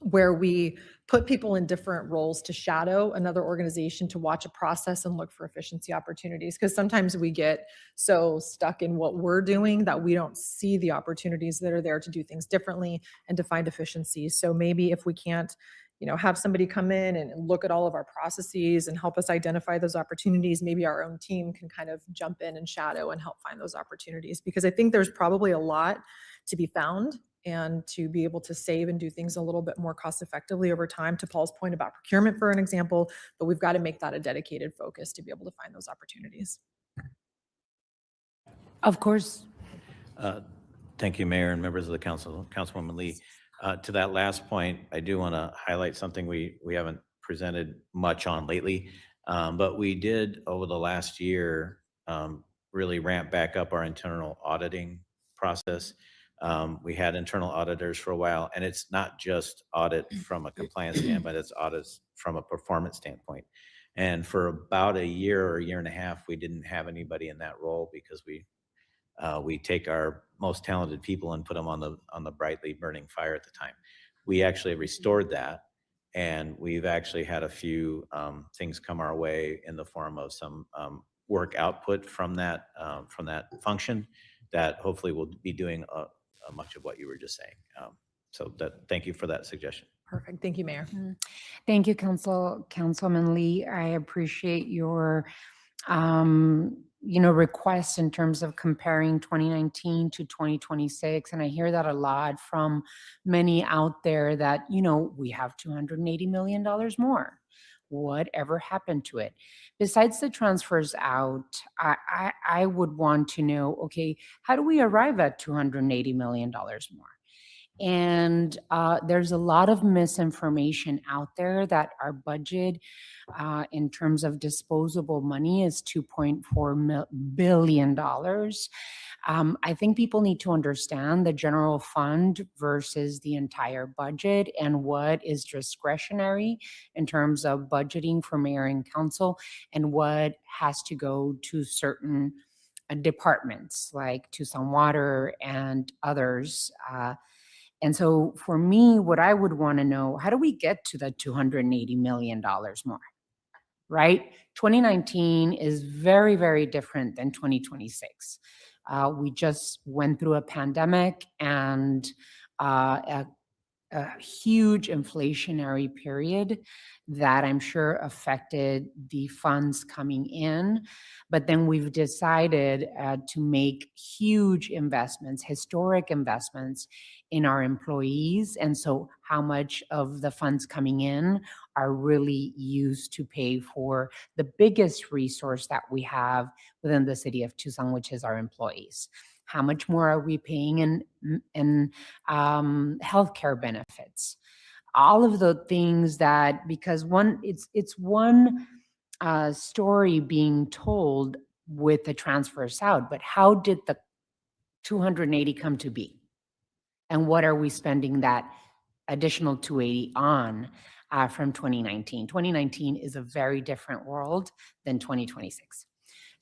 where we put people in different roles to shadow another organization to watch a process and look for efficiency opportunities. Because sometimes we get so stuck in what we're doing that we don't see the opportunities that are there to do things differently and to find efficiencies. So maybe if we can't, have somebody come in and look at all of our processes and help us identify those opportunities, maybe our own team can kind of jump in and shadow and help find those opportunities. Because I think there's probably a lot to be found and to be able to save and do things a little bit more cost effectively over time, to Paul's point about procurement, for an example, but we've got to make that a dedicated focus to be able to find those opportunities. Of course. Thank you, Mayor and members of the council, Councilwoman Lee. To that last point, I do want to highlight something we haven't presented much on lately, but we did over the last year really ramp back up our internal auditing process. We had internal auditors for a while, and it's not just audit from a compliance standpoint, it's audits from a performance standpoint. And for about a year or a year and a half, we didn't have anybody in that role because we take our most talented people and put them on the brightly burning fire at the time. We actually restored that, and we've actually had a few things come our way in the form of some work output from that function that hopefully will be doing much of what you were just saying. Thank you for that suggestion. Perfect. Thank you, Mayor. Thank you, Councilman Lee. I appreciate your requests in terms of comparing 2019 to 2026. And I hear that a lot from many out there that, we have $280 million more. Whatever happened to it? Besides the transfers out, I would want to know, okay, how do we arrive at $280 million more? And there's a lot of misinformation out there that our budget in terms of disposable money is $2.4 billion. I think people need to understand the general fund versus the entire budget and what is discretionary in terms of budgeting for mayor and council and what has to go to certain departments like Tucson Water and others. And so for me, what I would want to know, how do we get to the $280 million more, right? 2019 is very, very different than 2026. We just went through a pandemic and a huge inflationary period that I'm sure affected the funds coming in. But then we've decided to make huge investments, historic investments in our employees. And so how much of the funds coming in are really used to pay for the biggest resource that we have within the city of Tucson, which is our employees. How much more are we paying in healthcare benefits? All of the things that, because it's one story being told with the transfers out, but how did the 280 come to be? And what are we spending that additional 280 on from 2019? 2019 is a very different world than 2026.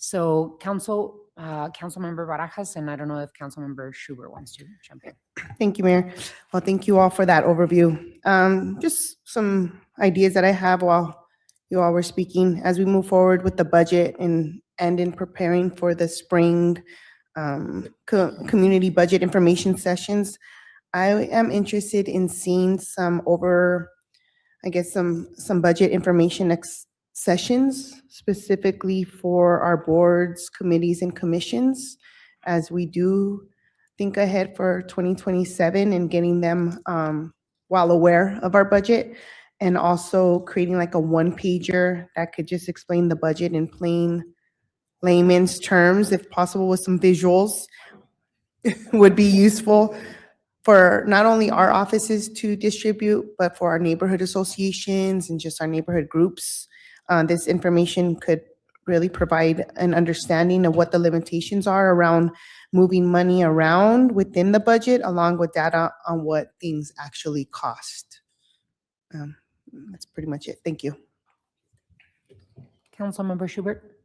So Councilmember Barajas, and I don't know if Councilmember Schubert wants to jump in. Thank you, Mayor. Well, thank you all for that overview. Just some ideas that I have while you all were speaking as we move forward with the budget and in preparing for the spring community budget information sessions. I am interested in seeing some budget information sessions specifically for our boards, committees, and commissions as we do think ahead for 2027 and getting them while aware of our budget, and also creating like a one-pager that could just explain the budget in plain layman's terms, if possible with some visuals, would be useful for not only our offices to distribute, but for our neighborhood associations and just our neighborhood groups. This information could really provide an understanding of what the limitations are around moving money around within the budget, along with data on what things actually cost. That's pretty much it. Thank you. Councilmember Schubert.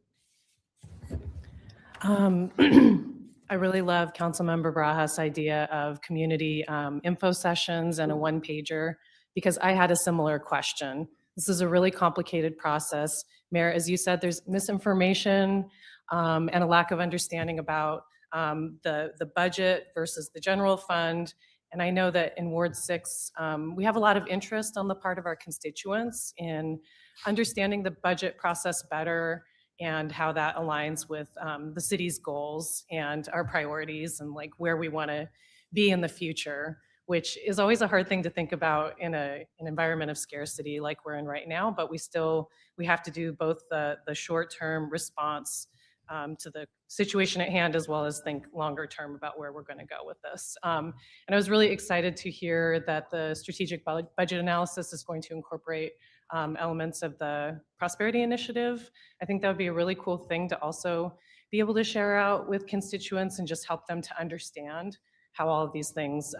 I really love Councilmember Barajas' idea of community info sessions and a one-pager, because I had a similar question. This is a really complicated process. Mayor, as you said, there's misinformation and a lack of understanding about the budget versus the general fund. And I know that in Ward 6, we have a lot of interest on the part of our constituents in understanding the budget process better and how that aligns with the city's goals and our priorities and like where we want to be in the future, which is always a hard thing to think about in an environment of scarcity like we're in right now. But we have to do both the short-term response to the situation at hand, as well as think longer term about where we're going to go with this. And I was really excited to hear that the strategic budget analysis is going to incorporate elements of the Prosperity Initiative. I think that would be a really cool thing to also be able to share out with constituents and just help them to understand how all of these things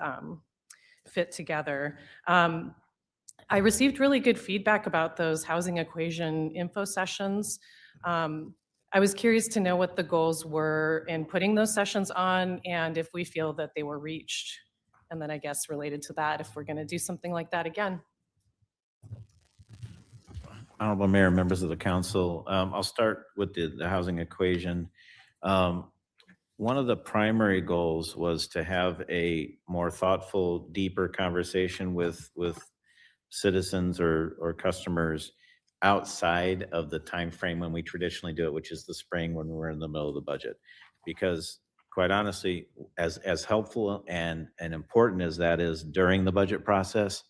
fit together. I received really good feedback about those housing equation info sessions. I was curious to know what the goals were in putting those sessions on and if we feel that they were reached. And then I guess related to that, if we're going to do something like that again. Honorable Mayor, members of the council, I'll start with the housing equation. One of the primary goals was to have a more thoughtful, deeper conversation with citizens or customers outside of the time frame when we traditionally do it, which is the spring when we're in the middle of the budget. Because quite honestly, as helpful and important as that is during the budget process,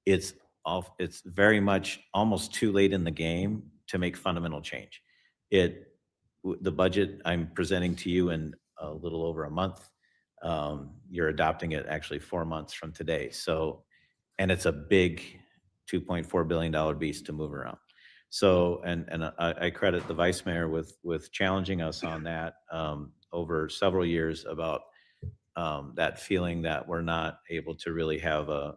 it's very much almost too late in the game to make fundamental change. The budget I'm presenting to you in a little over a month. You're adopting it actually 4 months from today. So, and it's a big $2.4 billion beast to move around. So, and I credit the vice mayor with challenging us on that over several years about that feeling that we're not able to really have a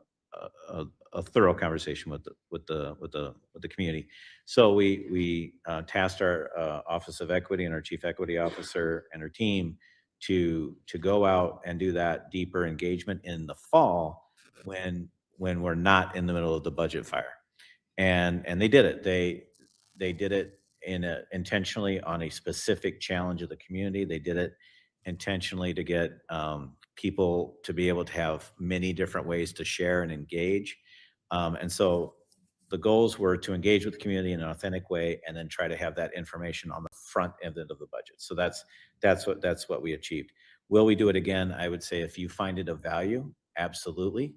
thorough conversation with the community. So we tasked our Office of Equity and our Chief Equity Officer and her team to go out and do that deeper engagement in the fall when we're not in the middle of the budget fire. And they did it. They did it intentionally on a specific challenge of the community. They did it intentionally to get people to be able to have many different ways to share and engage. And so the goals were to engage with the community in an authentic way and then try to have that information on the front end of the budget. So that's what we achieved. Will we do it again? I would say if you find it of value, absolutely.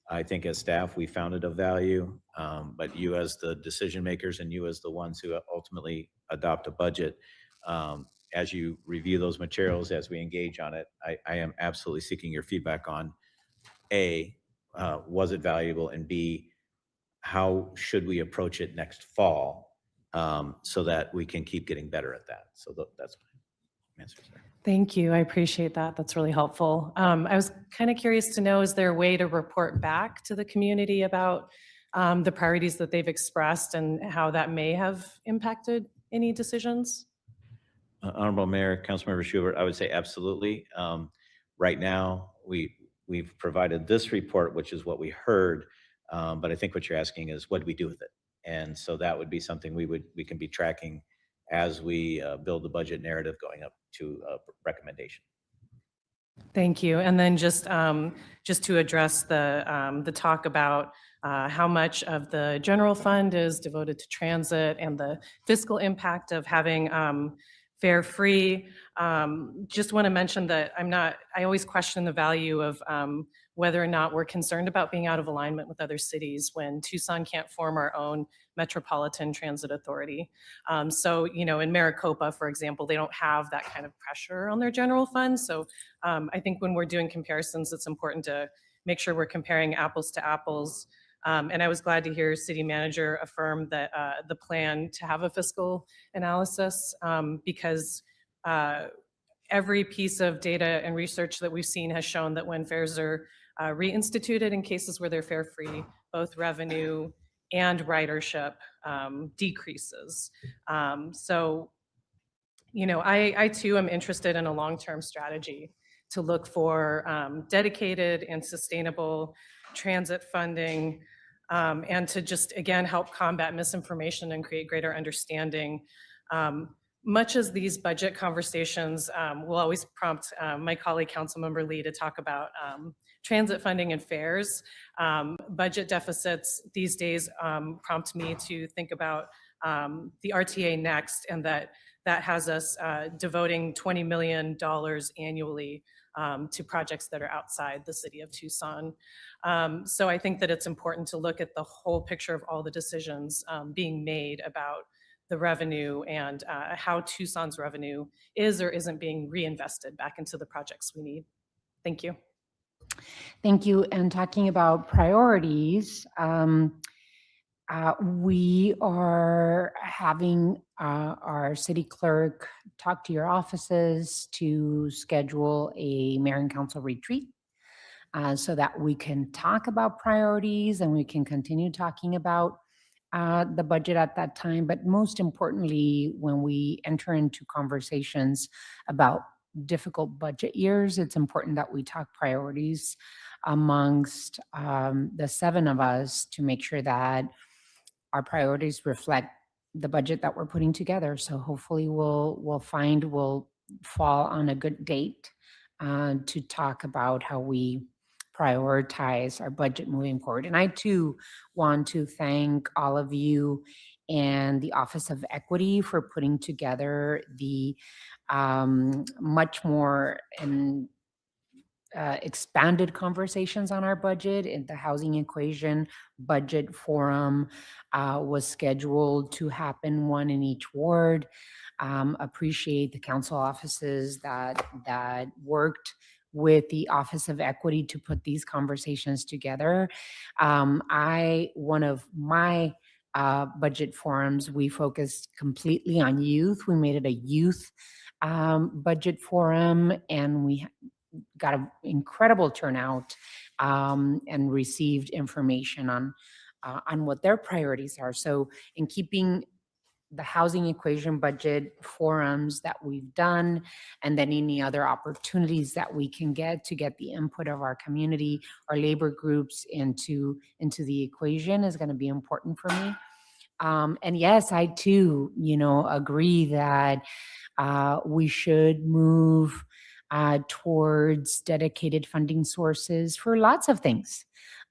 I think as staff, we found it of value, but you as the decision makers and you as the ones who ultimately adopt a budget, as you review those materials, as we engage on it, I am absolutely seeking your feedback on A, was it valuable, and B, how should we approach it next fall so that we can keep getting better at that. So that's my answer, sir. Thank you. I appreciate that. That's really helpful. I was kind of curious to know, is there a way to report back to the community about the priorities that they've expressed and how that may have impacted any decisions? Honorable Mayor, Councilmember Schubert, I would say absolutely. Right now, we've provided this report, which is what we heard, but I think what you're asking is what do we do with it? And so that would be something we can be tracking as we build the budget narrative going up to recommendation. Thank you. And then just to address the talk about how much of the general fund is devoted to transit and the fiscal impact of having fare free. Just want to mention that I always question the value of whether or not we're concerned about being out of alignment with other cities when Tucson can't form our own metropolitan transit authority. So, in Maricopa, for example, they don't have that kind of pressure on their general fund. So I think when we're doing comparisons, it's important to make sure we're comparing apples to apples. And I was glad to hear City Manager affirm that the plan to have a fiscal analysis because every piece of data and research that we've seen has shown that when fares are reinstituted in cases where they're fare free, both revenue and ridership decreases. So, I too am interested in a long-term strategy to look for dedicated and sustainable transit funding and to just, again, help combat misinformation and create greater understanding. Much as these budget conversations will always prompt my colleague, Councilmember Lee, to talk about transit funding and fares. Budget deficits these days prompt me to think about the RTA next, and that has us devoting $20 million annually to projects that are outside the city of Tucson. So I think that it's important to look at the whole picture of all the decisions being made about the revenue and how Tucson's revenue is or isn't being reinvested back into the projects we need. Thank you. Thank you. And talking about priorities, we are having our city clerk talk to your offices to schedule a mayor and council retreat so that we can talk about priorities and we can continue talking about the budget at that time. But most importantly, when we enter into conversations about difficult budget years, it's important that we talk priorities amongst the 7 of us to make sure that our priorities reflect the budget that we're putting together. So hopefully we'll fall on a good date to talk about how we prioritize our budget moving forward. And I too want to thank all of you and the Office of Equity for putting together the much more and expanded conversations on our budget. And the Housing Equation Budget Forum was scheduled to happen, one in each ward. Appreciate the council offices that worked with the Office of Equity to put these conversations together. One of my budget forums, we focused completely on youth. We made it a youth budget forum, and we got an incredible turnout and received information on what their priorities are. So in keeping the Housing Equation Budget forums that we've done, and then any other opportunities that we can get to get the input of our community, our labor groups into the equation is going to be important for me. And yes, I too, agree that we should move towards dedicated funding sources for lots of things.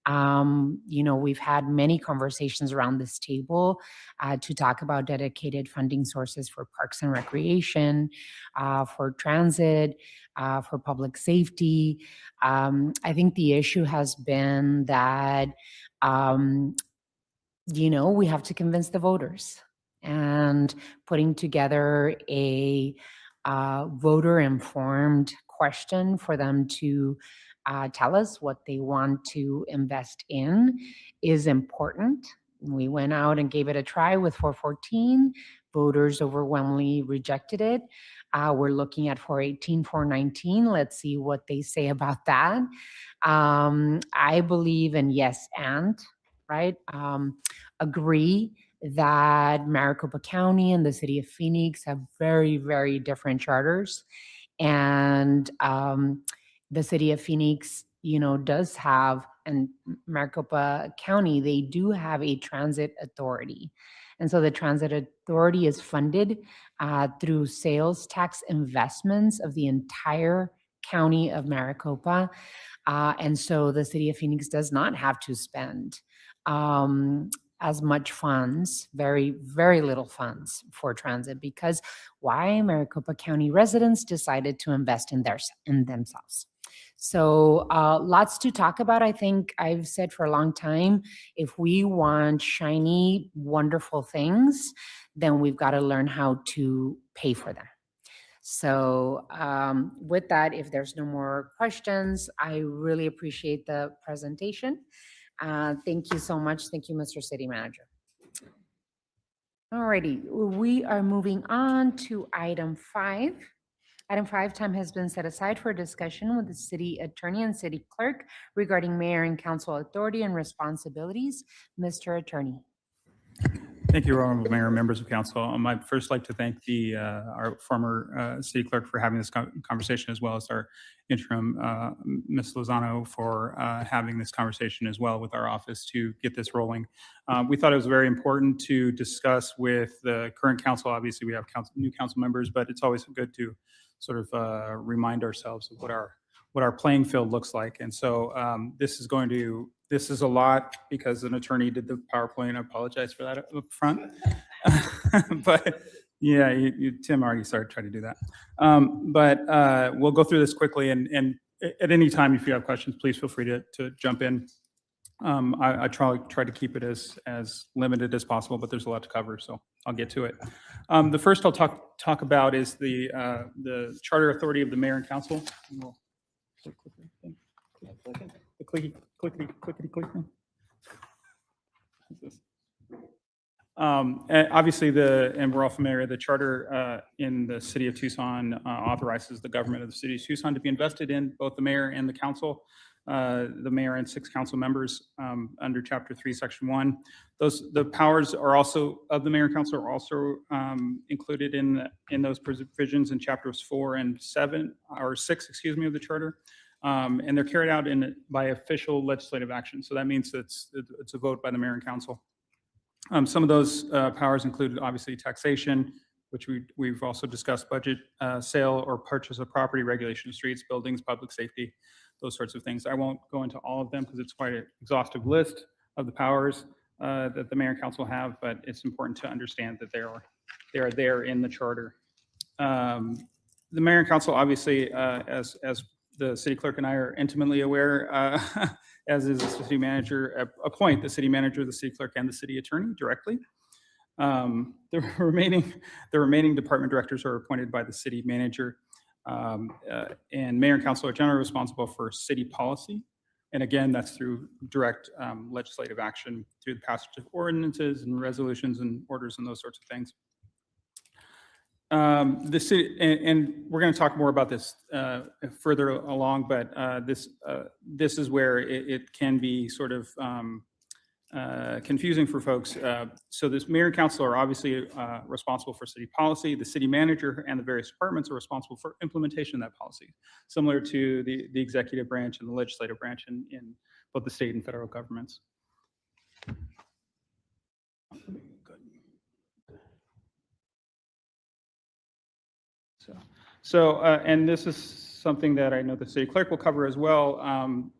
We've had many conversations around this table to talk about dedicated funding sources for parks and recreation, for transit, for public safety. I think the issue has been that, we have to convince the voters, and putting together a voter-informed question for them to tell us what they want to invest in is important. We went out and gave it a try with 414. Voters overwhelmingly rejected it. We're looking at 418, 419. Let's see what they say about that. I believe in yes and, right? Agree that Maricopa County and the city of Phoenix have very, very different charters. And the city of Phoenix, does have, and Maricopa County, they do have a transit authority. And so the transit authority is funded through sales tax investments of the entire county of Maricopa. And so the city of Phoenix does not have to spend as much funds, very, very little funds for transit, because why? Maricopa County residents decided to invest in themselves. So lots to talk about. I think I've said for a long time, if we want shiny, wonderful things, then we've got to learn how to pay for them. So with that, if there's no more questions, I really appreciate the presentation. Thank you so much. Thank you, Mr. City Manager. All righty, we are moving on to item 5. Item 5, time has been set aside for discussion with the city attorney and city clerk regarding mayor and council authority and responsibilities. Mr. Attorney. Thank you, Honorable Mayor, and members of council. I'd first like to thank our former city clerk for having this conversation, as well as our interim, Ms. Lozano, for having this conversation as well with our office to get this rolling. We thought it was very important to discuss with the current council. Obviously, we have new council members, but it's always good to sort of remind ourselves of what our playing field looks like. And so this is a lot because an attorney did the PowerPoint. I apologize for that up front. But yeah, Tim already started trying to do that. But we'll go through this quickly, and at any time, if you have questions, please feel free to jump in. I try to keep it as limited as possible, but there's a lot to cover, so I'll get to it. The first I'll talk about is the charter authority of the mayor and council. The clickety thing. And obviously, and we're all familiar, the charter in the city of Tucson authorizes the government of the city of Tucson to be invested in both the mayor and the council, the mayor and 6 council members under Chapter 3, Section 1. The powers are also of the mayor and council are also included in those provisions in Chapters 4 and 7 or 6, excuse me, of the charter. And they're carried out by official legislative action. So that means it's a vote by the mayor and council. Some of those powers include obviously taxation, which we've also discussed, budget, sale or purchase of property, regulation of streets, buildings, public safety, those sorts of things. I won't go into all of them because it's quite an exhaustive list of the powers that the mayor and council have, but it's important to understand that they are there in the charter. The mayor and council, obviously, as the city clerk and I are intimately aware, as is the city manager, appoint the city manager, the city clerk, and the city attorney directly. The remaining department directors are appointed by the city manager, and mayor and council are generally responsible for city policy. And again, that's through direct legislative action through the passage of ordinances and resolutions and orders and those sorts of things. The city, and we're going to talk more about this further along, but this is where it can be sort of confusing for folks. So this mayor and council are obviously responsible for city policy. The city manager and the various departments are responsible for implementation of that policy, similar to the executive branch and the legislative branch in both the state and federal governments. And this is something that I know the city clerk will cover as well,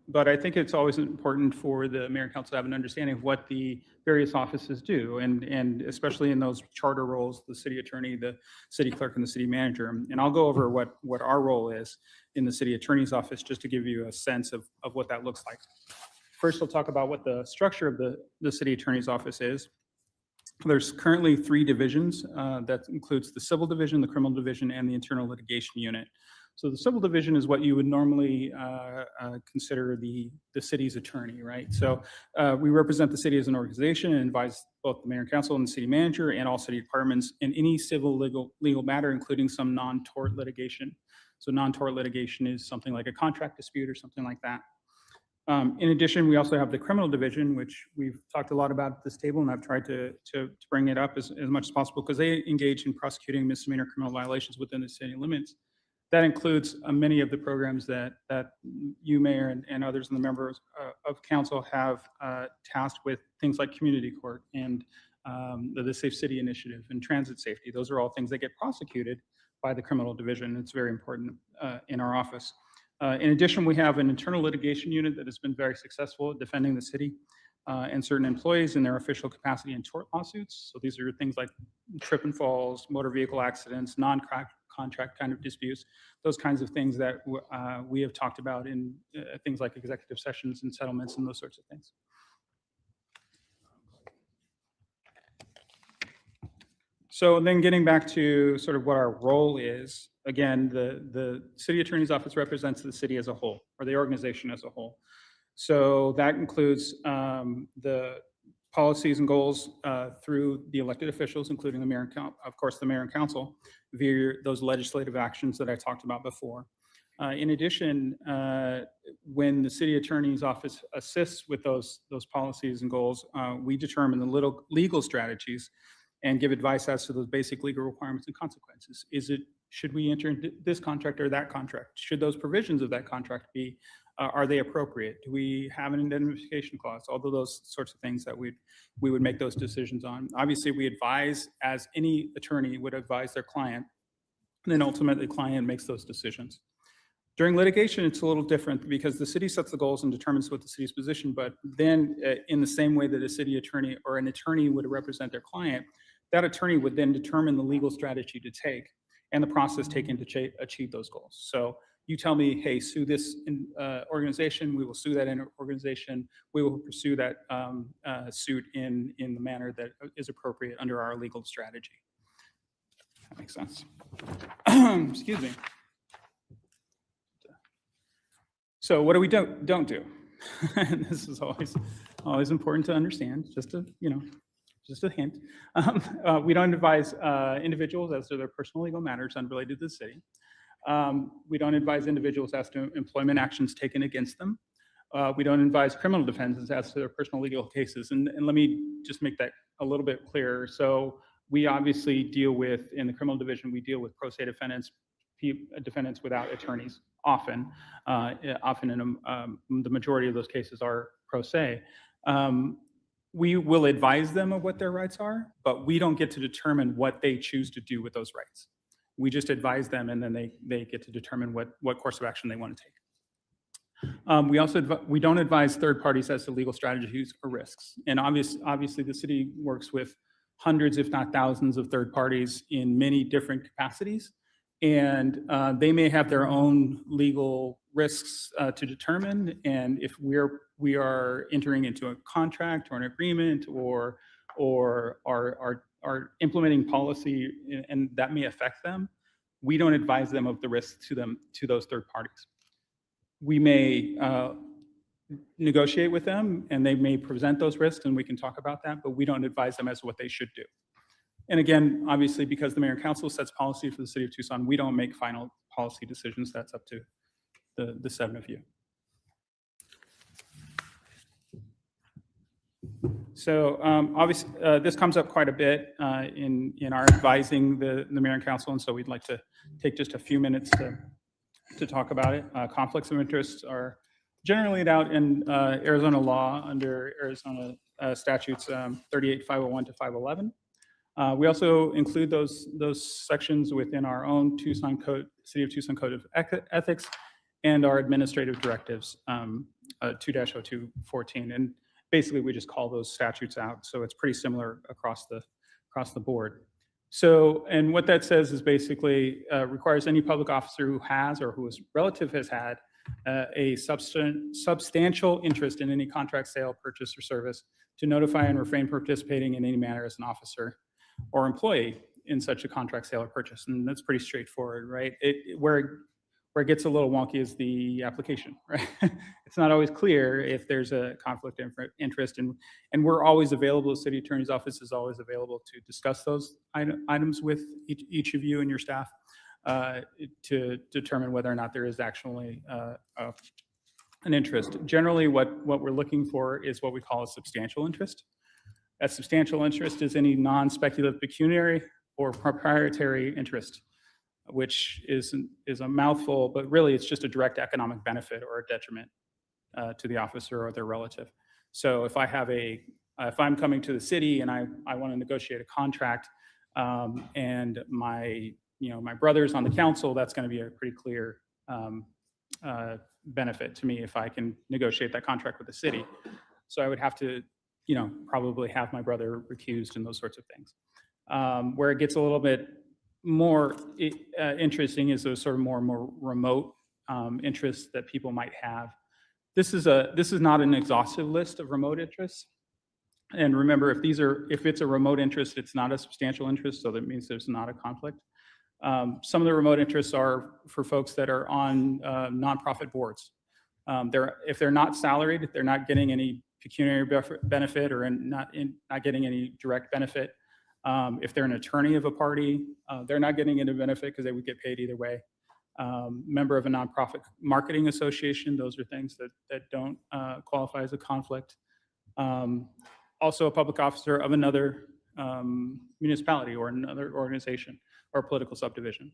but I think it's always important for the mayor and council to have an understanding of what the various offices do, and especially in those charter roles, the city attorney, the city clerk, and the city manager. And I'll go over what our role is in the city attorney's office, just to give you a sense of what that looks like. First, I'll talk about what the structure of the city attorney's office is. There's currently 3 divisions. That includes the civil division, the criminal division, and the internal litigation unit. So the civil division is what you would normally consider the city's attorney, right? So we represent the city as an organization and advise both the mayor and council and the city manager and all city departments in any civil legal matter, including some non-tort litigation. So non-tort litigation is something like a contract dispute or something like that. In addition, we also have the criminal division, which we've talked a lot about at this table, and I've tried to bring it up as much as possible because they engage in prosecuting misdemeanor criminal violations within the city limits. That includes many of the programs that you, Mayor, and others in the members of council have tasked with, things like community court and the Safe City Initiative and transit safety. Those are all things that get prosecuted by the criminal division. It's very important in our office. In addition, we have an internal litigation unit that has been very successful at defending the city and certain employees in their official capacity in tort lawsuits. So these are things like trip and falls, motor vehicle accidents, non-contract kind of disputes, those kinds of things that we have talked about in things like executive sessions and settlements and those sorts of things. So then getting back to sort of what our role is, again, the city attorney's office represents the city as a whole, or the organization as a whole. So that includes the policies and goals through the elected officials, including the mayor and of course the mayor and council, via those legislative actions that I talked about before. In addition, when the city attorney's office assists with those policies and goals, we determine the legal strategies and give advice as to those basic legal requirements and consequences. Should we enter into this contract or that contract? Should those provisions of that contract be, are they appropriate? Do we have an indemnification clause? All of those sorts of things that we would make those decisions on. Obviously, we advise, as any attorney would advise their client, and then ultimately the client makes those decisions. During litigation, it's a little different because the city sets the goals and determines what the city's position, but then in the same way that a city attorney or an attorney would represent their client, that attorney would then determine the legal strategy to take and the process taken to achieve those goals. So you tell me, hey, sue this organization, we will sue that organization, we will pursue that suit in the manner that is appropriate under our legal strategy. That makes sense. Excuse me. So what do we don't do? And this is always important to understand, just a hint. We don't advise individuals as to their personal legal matters unrelated to the city. We don't advise individuals as to employment actions taken against them. We don't advise criminal defendants as to their personal legal cases. And let me just make that a little bit clearer. So we obviously deal with, in the criminal division, we deal with pro se defendants, defendants without attorneys, often in the majority of those cases are pro se. We will advise them of what their rights are, but we don't get to determine what they choose to do with those rights. We just advise them, and then they get to determine what course of action they want to take. We don't advise third parties as to legal strategies or risks. And obviously the city works with hundreds, if not thousands, of third parties in many different capacities. And they may have their own legal risks to determine. And if we are entering into a contract or an agreement or are implementing policy and that may affect them, we don't advise them of the risks to those third parties. We may negotiate with them and they may present those risks and we can talk about that, but we don't advise them as to what they should do. And again, obviously, because the mayor and council sets policy for the city of Tucson, we don't make final policy decisions. That's up to the 7 of you. So obviously, this comes up quite a bit in our advising the mayor and council, and so we'd like to take just a few minutes to talk about it. Conflicts of interest are generally laid out in Arizona law under Arizona statutes 38-501 to 511. We also include those sections within our own Tucson Code, City of Tucson Code of Ethics, and our administrative directives 2-0214. And basically, we just call those statutes out. So it's pretty similar across the board. So, and what that says is basically requires any public officer who has or whose relative has had a substantial interest in any contract, sale, purchase, or service to notify and refrain from participating in any manner as an officer or employee in such a contract, sale, or purchase. And that's pretty straightforward, right? Where it gets a little wonky is the application, right? It's not always clear if there's a conflict of interest, and we're always available, the city attorney's office is always available to discuss those items with each of you and your staff to determine whether or not there is actually an interest. Generally, what we're looking for is what we call a substantial interest. That substantial interest is any non-speculative pecuniary or proprietary interest, which is a mouthful, but really it's just a direct economic benefit or a detriment to the officer or their relative. So if I'm coming to the city and I want to negotiate a contract and my brother's on the council, that's going to be a pretty clear benefit to me if I can negotiate that contract with the city. So I would have to probably have my brother recused and those sorts of things. Where it gets a little bit more interesting is those sort of more remote interests that people might have. This is not an exhaustive list of remote interests. And remember, if it's a remote interest, it's not a substantial interest, so that means there's not a conflict. Some of the remote interests are for folks that are on nonprofit boards. If they're not salaried, if they're not getting any pecuniary benefit or not getting any direct benefit. If they're an attorney of a party, they're not getting any benefit because they would get paid either way. member of a nonprofit marketing association. Those are things that don't qualify as a conflict. Also a public officer of another municipality or another organization or political subdivision.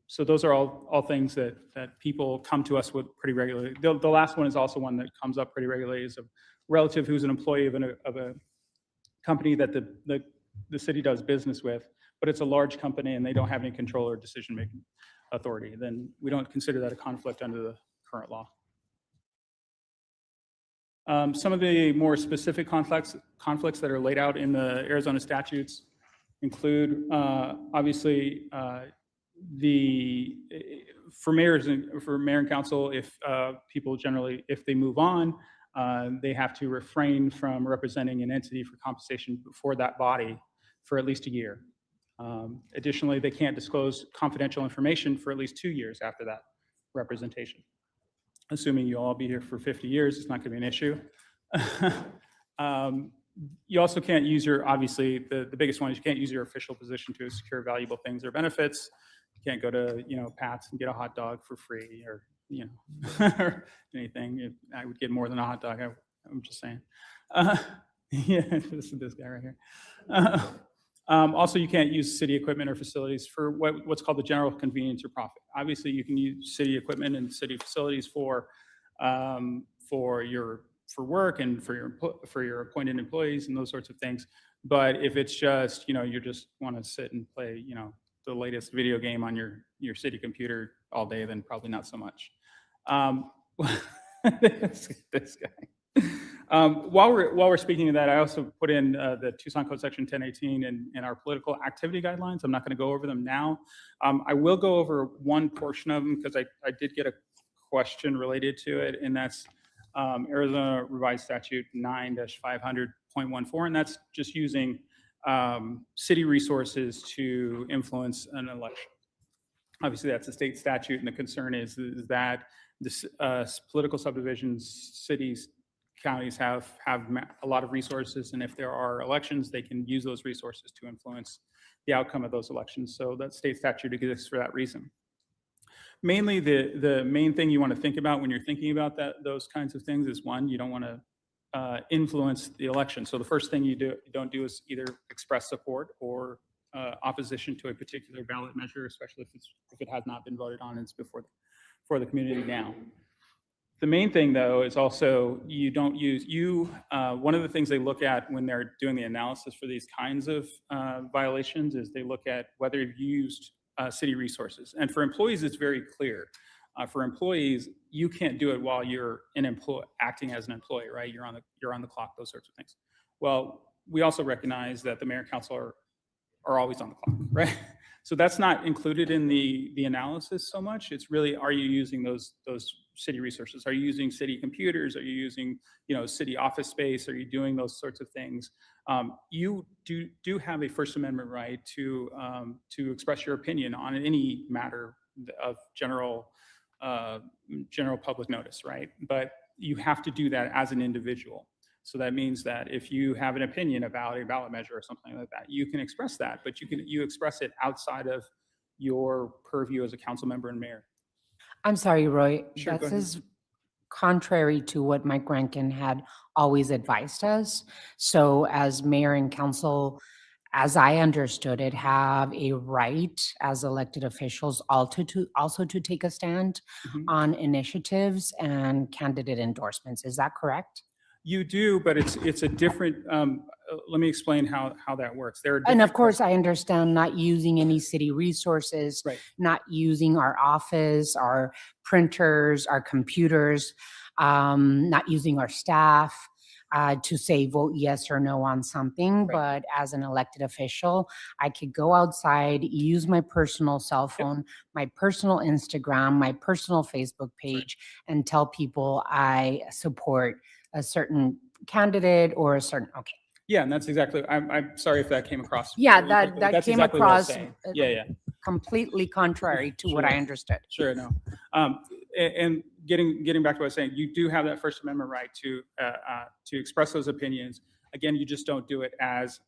So those are all things that people come to us with pretty regularly. The last one is also one that comes up pretty regularly, is a relative who's an employee of a company that the city does business with, but it's a large company and they don't have any control or decision-making authority. Then we don't consider that a conflict under the current law. Some of the more specific conflicts that are laid out in the Arizona statutes include, obviously, for mayor and council, if people generally, if they move on, they have to refrain from representing an entity for compensation before that body for at least a year. Additionally, they can't disclose confidential information for at least 2 years after that representation. Assuming you'll all be here for 50 years, it's not going to be an issue. You also can't use obviously, the biggest one is you can't use your official position to secure valuable things or benefits. You can't go to, Pat's and get a hot dog for free, or, or anything. I would get more than a hot dog. I'm just saying. Yeah, this is this guy right here. Also, you can't use city equipment or facilities for what's called the general convenience or profit. Obviously, you can use city equipment and city facilities for work and for your appointed employees and those sorts of things. But if it's just, you just want to sit and play, the latest video game on your city computer all day, then probably not so much. This guy. While we're speaking of that, I also put in the Tucson Code Section 1018 in our political activity guidelines. I'm not going to go over them now. I will go over one portion of them because I did get a question related to it, and that's Arizona Revised Statute 9-500.14, and that's just using city resources to influence an election. Obviously, that's a state statute, and the concern is that this political subdivisions, cities, counties have a lot of resources, and if there are elections, they can use those resources to influence the outcome of those elections. So that state statute exists for that reason. Mainly, the main thing you want to think about when you're thinking about those kinds of things is, one, you don't want to influence the election. So the first thing you don't do is either express support or opposition to a particular ballot measure, especially if it has not been voted on and it's before the community now. The main thing, though, is also you don't use one of the things they look at when they're doing the analysis for these kinds of violations is they look at whether you've used city resources. And for employees, it's very clear. For employees, you can't do it while you're acting as an employee, right? You're on the clock, those sorts of things. Well, we also recognize that the mayor and council are always on the clock, right? So that's not included in the analysis so much. It's really, are you using those city resources? Are you using city computers? Are you using city office space? Are you doing those sorts of things? You do have a First Amendment right to express your opinion on any matter of general public notice, right? But you have to do that as an individual. So that means that if you have an opinion about a ballot measure or something like that, you can express that, but you express it outside of your purview as a council member and mayor. I'm sorry, Roy. Sure, go This ahead. is contrary to what Mike Rankin had always advised us. So as mayor and council, as I understood it, have a right as elected officials also to take a stand Mhm. on initiatives and candidate endorsements. Is that correct? You do, but it's a different, let me explain how that works. There are And different of course, I understand not using any city resources, Right. not using our office, our printers, our computers, not using our staff to say vote yes or no on something. Right. But as an elected official, I could go outside, use my personal cell phone, my personal Instagram, my personal Facebook page, and tell people I support a certain candidate or a certain, okay. Yeah, and that's exactly, I'm sorry if that came across. Yeah, incorrectly. that That's came exactly what I was across, saying. Yeah. completely contrary to what I Sure. understood. Sure, no. And getting back to what I was saying, you do have that First Amendment right to express those opinions. Again, you just don't do it as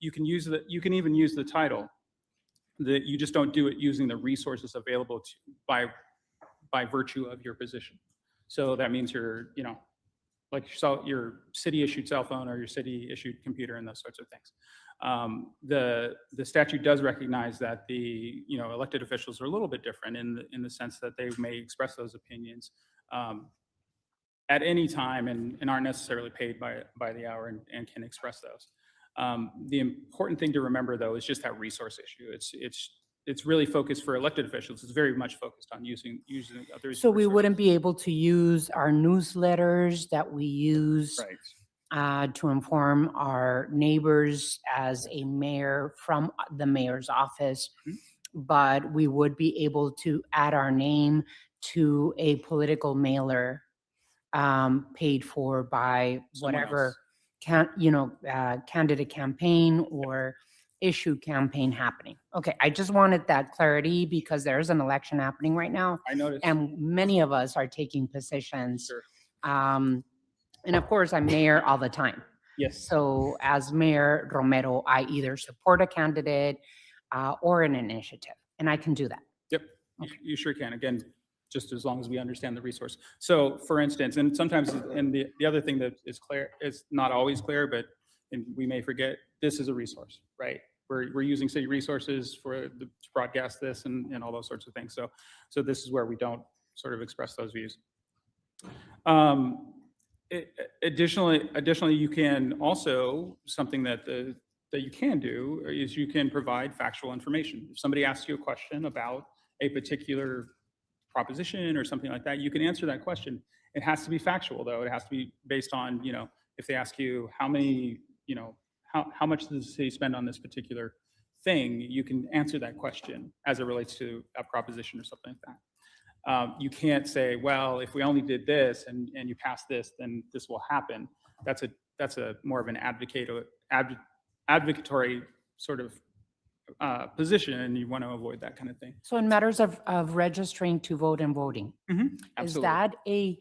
you can even use the title that you just don't do it using the resources available to by virtue of your position. So that means you're, you know, like your city issued cell phone or your city issued computer and those sorts of things. The statute does recognize that the, you know, elected officials are a little bit different in the sense that they may express those opinions at any time and aren't necessarily paid by the hour and can express those. The important thing to remember though is just that resource issue. It's really focused for elected officials. It's very much focused on using others. So we wouldn't be able to use our newsletters that we use Right. to inform our neighbors as a mayor from the mayor's office, but we would be able to add our name to a political mailer paid for by Someone whatever else. candidate campaign or issue campaign happening. Okay, I just wanted that clarity because there's an election happening right now, I noticed. and many of us are taking positions. Sure. And of course, I'm mayor all the time. Yes. So as Mayor Romero, I either support a candidate or an initiative, and I can do that. Yep, you sure can. Again, just as long as we understand the resource. So for instance, and sometimes, and the other thing that is clear, is not always clear, but and we may forget, this is a resource, right? We're using city resources to broadcast this and all those sorts of things. So this is where we don't sort of express those views. Additionally, you can also, something that you can do is you can provide factual information. If somebody asks you a question about a particular proposition or something like that, you can answer that question. It has to be factual though. It has to be based on, you know, if they ask you how many, you know, how much does the city spend on this particular thing, you can answer that question as it relates to a proposition or something like that. You can't say, well, if we only did this and you pass this, then this will happen. That's a more of an advocatory sort of position, and you want to avoid that kind of thing. So in matters of registering to vote and voting, is Absolutely. that a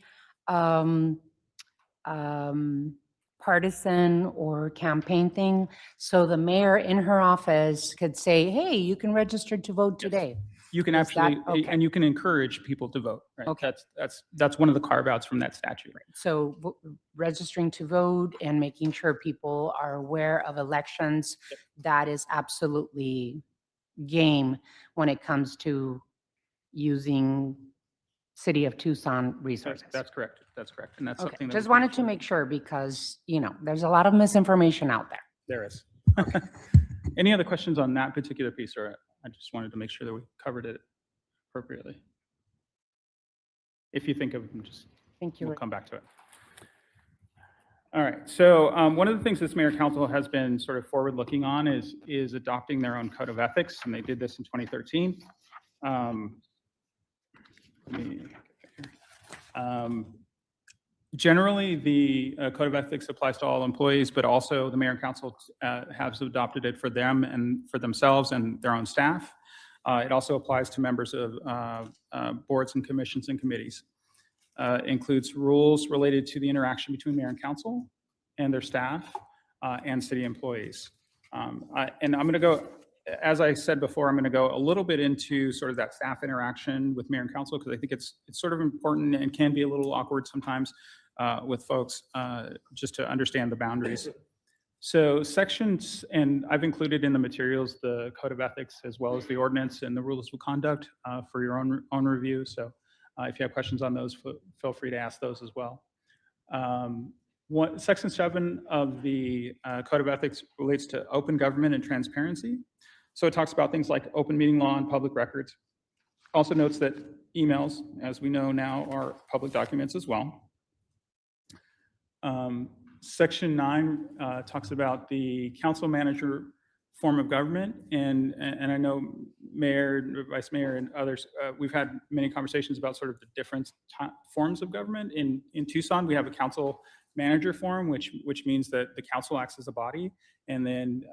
partisan or campaign thing? So the mayor in her office could say, hey, you can register to vote today. You can Is that- actually, okay. and you can encourage people to vote, right? Okay. That's one of the carve outs from that statute. So registering to vote and making sure people are aware of elections, that is absolutely game when it comes to using City of Tucson resources. That's correct. That's correct. And that's Okay, something that. just we can wanted to ensure. make sure because, you know, there's a lot of misinformation out there. There is. Any other questions on that particular piece, or I just wanted to make sure that we covered it appropriately? If you think of them, just Thank you. we'll come back to it. All right. So one of the things this mayor council has been sort of forward-looking on is adopting their own code of ethics, and they did this in 2013. Let me get here. Generally, the code of ethics applies to all employees, but also the mayor and council has adopted it for them and for themselves and their own staff. It also applies to members of boards and commissions and committees. Includes rules related to the interaction between mayor and council and their staff and city employees. And I'm going to go, as I said before, I'm going to go a little bit into sort of that staff interaction with mayor and council because I think it's sort of important and can be a little awkward sometimes with folks just to understand the boundaries. So sections, and I've included in the materials the code of ethics as well as the ordinance and the rules of conduct for your own review. So if you have questions on those, feel free to ask those as well. Section 7 of the Code of Ethics relates to open government and transparency. So it talks about things like open meeting law and public records. Also notes that emails, as we know now, are public documents as well. Section 9 talks about the council manager form of government, and I know mayor, vice mayor, and others, we've had many conversations about sort of the different forms of government. In Tucson, we have a council manager form, which means that the council acts as a body, and then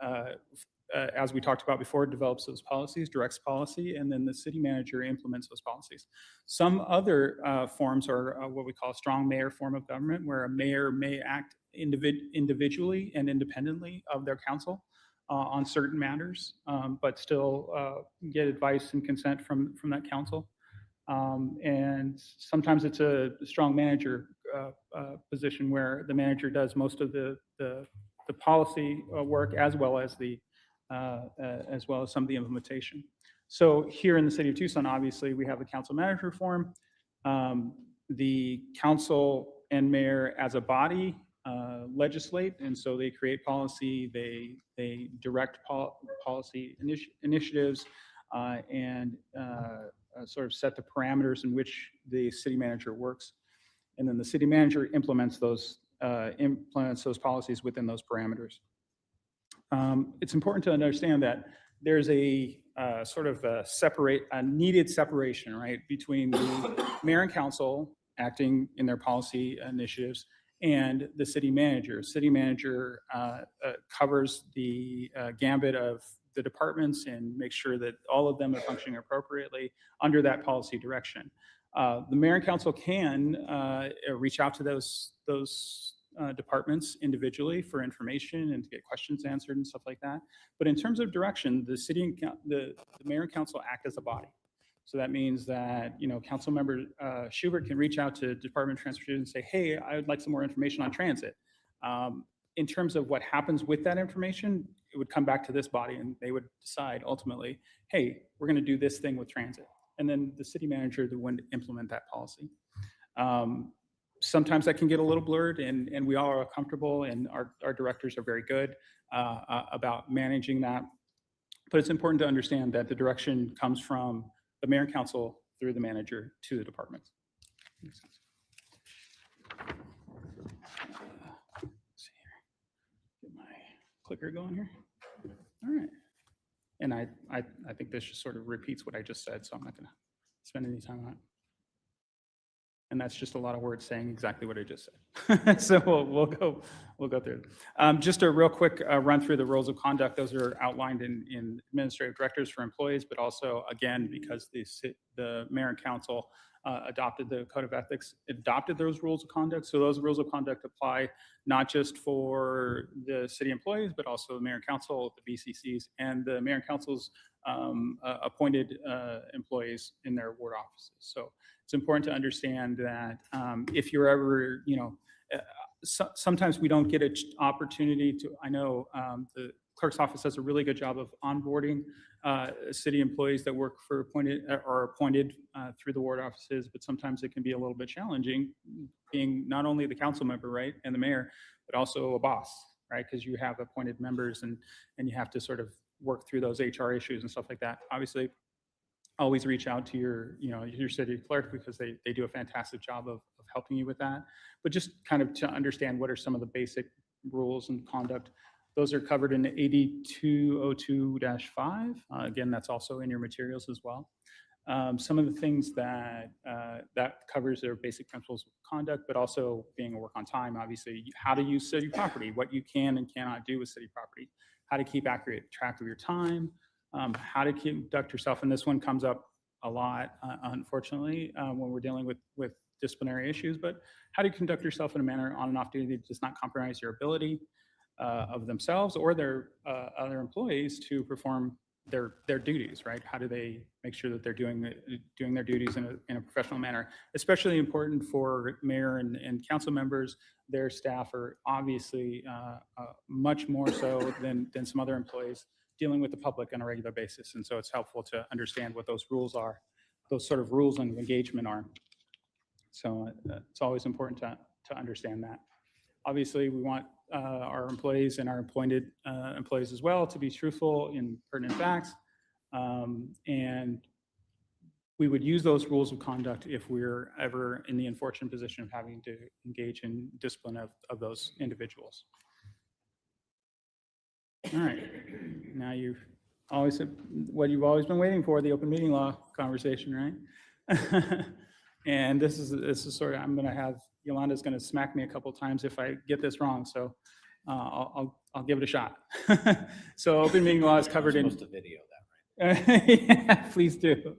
as we talked about before, develops those policies, directs policy, and then the city manager implements those policies. Some other forms are what we call a strong mayor form of government, where a mayor may act individually and independently of their council. on certain matters, but still get advice and consent from that council. And sometimes it's a strong manager position where the manager does most of the policy work as well as some of the implementation. So here in the city of Tucson, obviously, we have the council manager form. The council and mayor as a body legislate, and so they create policy, they direct policy initiatives, and sort of set the parameters in which the city manager works. And then the city manager implements those policies within those parameters. It's important to understand that there's a sort of a needed separation, right, between the mayor and council acting in their policy initiatives and the city manager. City manager covers the gambit of the departments and makes sure that all of them are functioning appropriately under that policy direction. The mayor and council can reach out to those departments individually for information and to get questions answered and stuff like that. But in terms of direction, the mayor and council act as a body. So that means that, council member Schubert can reach out to Department of Transportation and say, hey, I would like some more information on transit. In terms of what happens with that information, it would come back to this body and they would decide ultimately, hey, we're going to do this thing with transit. And then the city manager would implement that policy. Sometimes that can get a little blurred, and we all are comfortable, and our directors are very good about managing that. But it's important to understand that the direction comes from the mayor and council through the manager to the departments. Makes sense. Let's see here. Get my clicker going here. All right. And I think this just sort of repeats what I just said, so I'm not going to spend any time on it. And that's just a lot of words saying exactly what I just said. So we'll go through it. Just a real quick run through the rules of conduct. Those are outlined in administrative directives for employees, but also, again, because the mayor and council adopted the code of ethics, adopted those rules of conduct. So those rules of conduct apply not just for the city employees, but also the mayor and council, the BCCs, and the mayor and council's appointed employees in their ward offices. So it's important to understand that if you're ever, sometimes we don't get an opportunity to, I know the clerk's office does a really good job of onboarding city employees that work for appointed through the ward offices, but sometimes it can be a little bit challenging being not only the council member, right, and the mayor, but also a boss, right, because you have appointed members and you have to sort of work through those HR issues and stuff like that. Obviously, always reach out to your city clerk because they do a fantastic job of helping you with that. But just kind of to understand what are some of the basic rules and conduct. Those are covered in 8202-5. Again, that's also in your materials as well. Some of the things that covers are basic principles of conduct, but also being a work on time, obviously, how to use city property, what you can and cannot do with city property, how to keep accurate track of your time, how to conduct yourself. And this one comes up a lot, unfortunately, when we're dealing with disciplinary issues, but how to conduct yourself in a manner on and off duty that does not compromise your ability of themselves or their other employees to perform their duties, right? How do they make sure that they're doing their duties in a professional manner? Especially important for mayor and council members. Their staff are obviously much more so than some other employees dealing with the public on a regular basis. And so it's helpful to understand what those rules are, those sort of rules of engagement are. So it's always important to understand that. Obviously, we want our employees and our appointed employees as well to be truthful in pertinent facts. And we would use those rules of conduct if we're ever in the unfortunate position of having to engage in discipline of those individuals. All right, now what you've always been waiting for, the open meeting law conversation, right? And this is sort of, I'm going to have, Yolanda's going to smack me a couple times if I get this wrong, so I'll give it a shot. So open meeting law is covered in. Supposed to video that, right? Yeah, please do.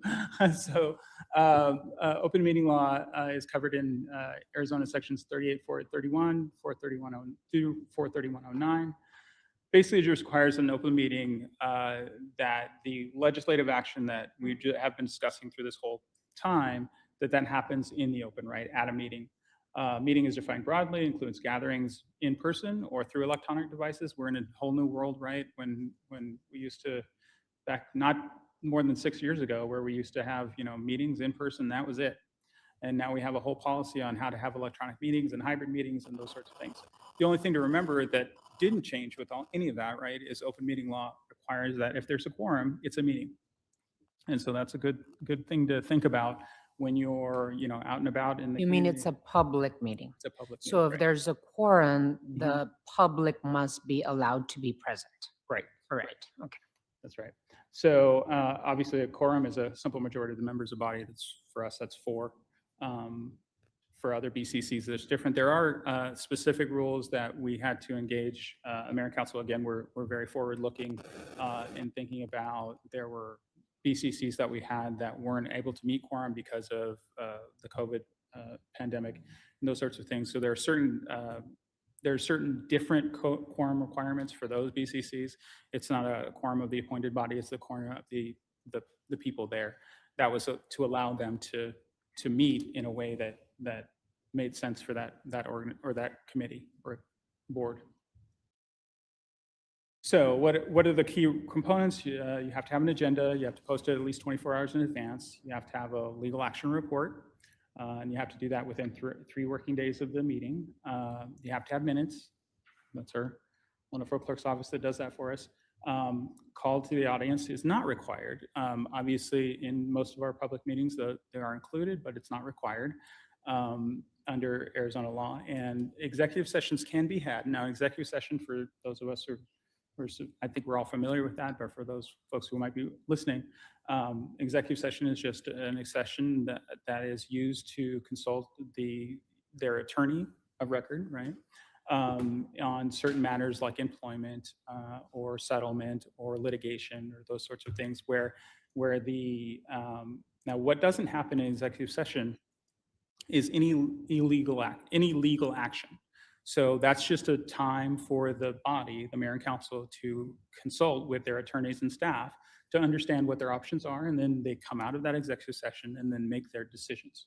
So open meeting law is covered in Arizona sections 38.431, 431.02, 431.09. basically, it just requires an open meeting that the legislative action that we have been discussing through this whole time, that happens in the open, right, at a meeting. Meeting is defined broadly, includes gatherings in person or through electronic devices. We're in a whole new world, right? When we used to, back not more than 6 years ago, where we used to have, meetings in person, that was it. And now we have a whole policy on how to have electronic meetings and hybrid meetings and those sorts of things. The only thing to remember that didn't change with any of that, right, is open meeting law requires that if there's a quorum, it's a meeting. And so that's a good thing to think about when you're, out and about in the You mean community. it's a public meeting? It's a public So meeting, if right. there's a quorum, the public must be allowed to be present. Right. Correct. Okay. That's right. So obviously, a quorum is a simple majority of the members of the body. That's for us, that's 4. For other BCCs, that's different. There are specific rules that we had to engage. Mayor and Council, again, we're very forward-looking in thinking about, there were BCCs that we had that weren't able to meet quorum because of the COVID pandemic and those sorts of things. So there are certain different quorum requirements for those BCCs. It's not a quorum of the appointed body, it's the quorum of the people there. That was to allow them to meet in a way that made sense for that organ or that committee or board. So what are the key components? You have to have an agenda, you have to post it at least 24 hours in advance, you have to have a legal action report, and you have to do that within 3 working days of the meeting. You have to have minutes. That's our wonderful clerk's office that does that for us. Call to the audience is not required. Obviously, in most of our public meetings, they are included, but it's not required under Arizona law. And executive sessions can be had. Now, executive session, for those of us who I think we're all familiar with that, but for those folks who might be listening, executive session is just an session that is used to consult their attorney of record, right, on certain matters like employment or settlement or litigation or those sorts of things where now what doesn't happen in executive session is any legal action. So that's just a time for the body, the mayor and council, to consult with their attorneys and staff to understand what their options are, and then they come out of that executive session and then make their decisions.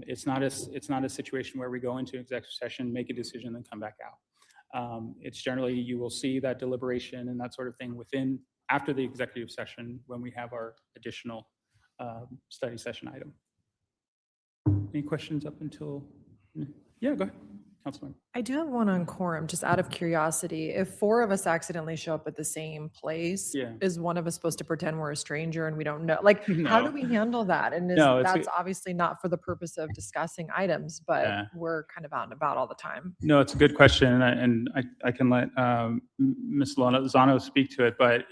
It's not a situation where we go into executive session, make a decision, then come back out. It's generally, you will see that deliberation and that sort of thing after the executive session when we have our additional study session item. Any questions up until? Yeah, go ahead. Councilman. I do have one on quorum, just out of curiosity. If 4 of us accidentally show up at the same place, Yeah. is one of us supposed to pretend we're a stranger and we don't know? Like, how do No. we handle that? And No, it's that's a- obviously not for the purpose of discussing items, but Yeah. we're kind of out and about all the time. No, it's a good question, and I can let Ms. Lozano speak to it, but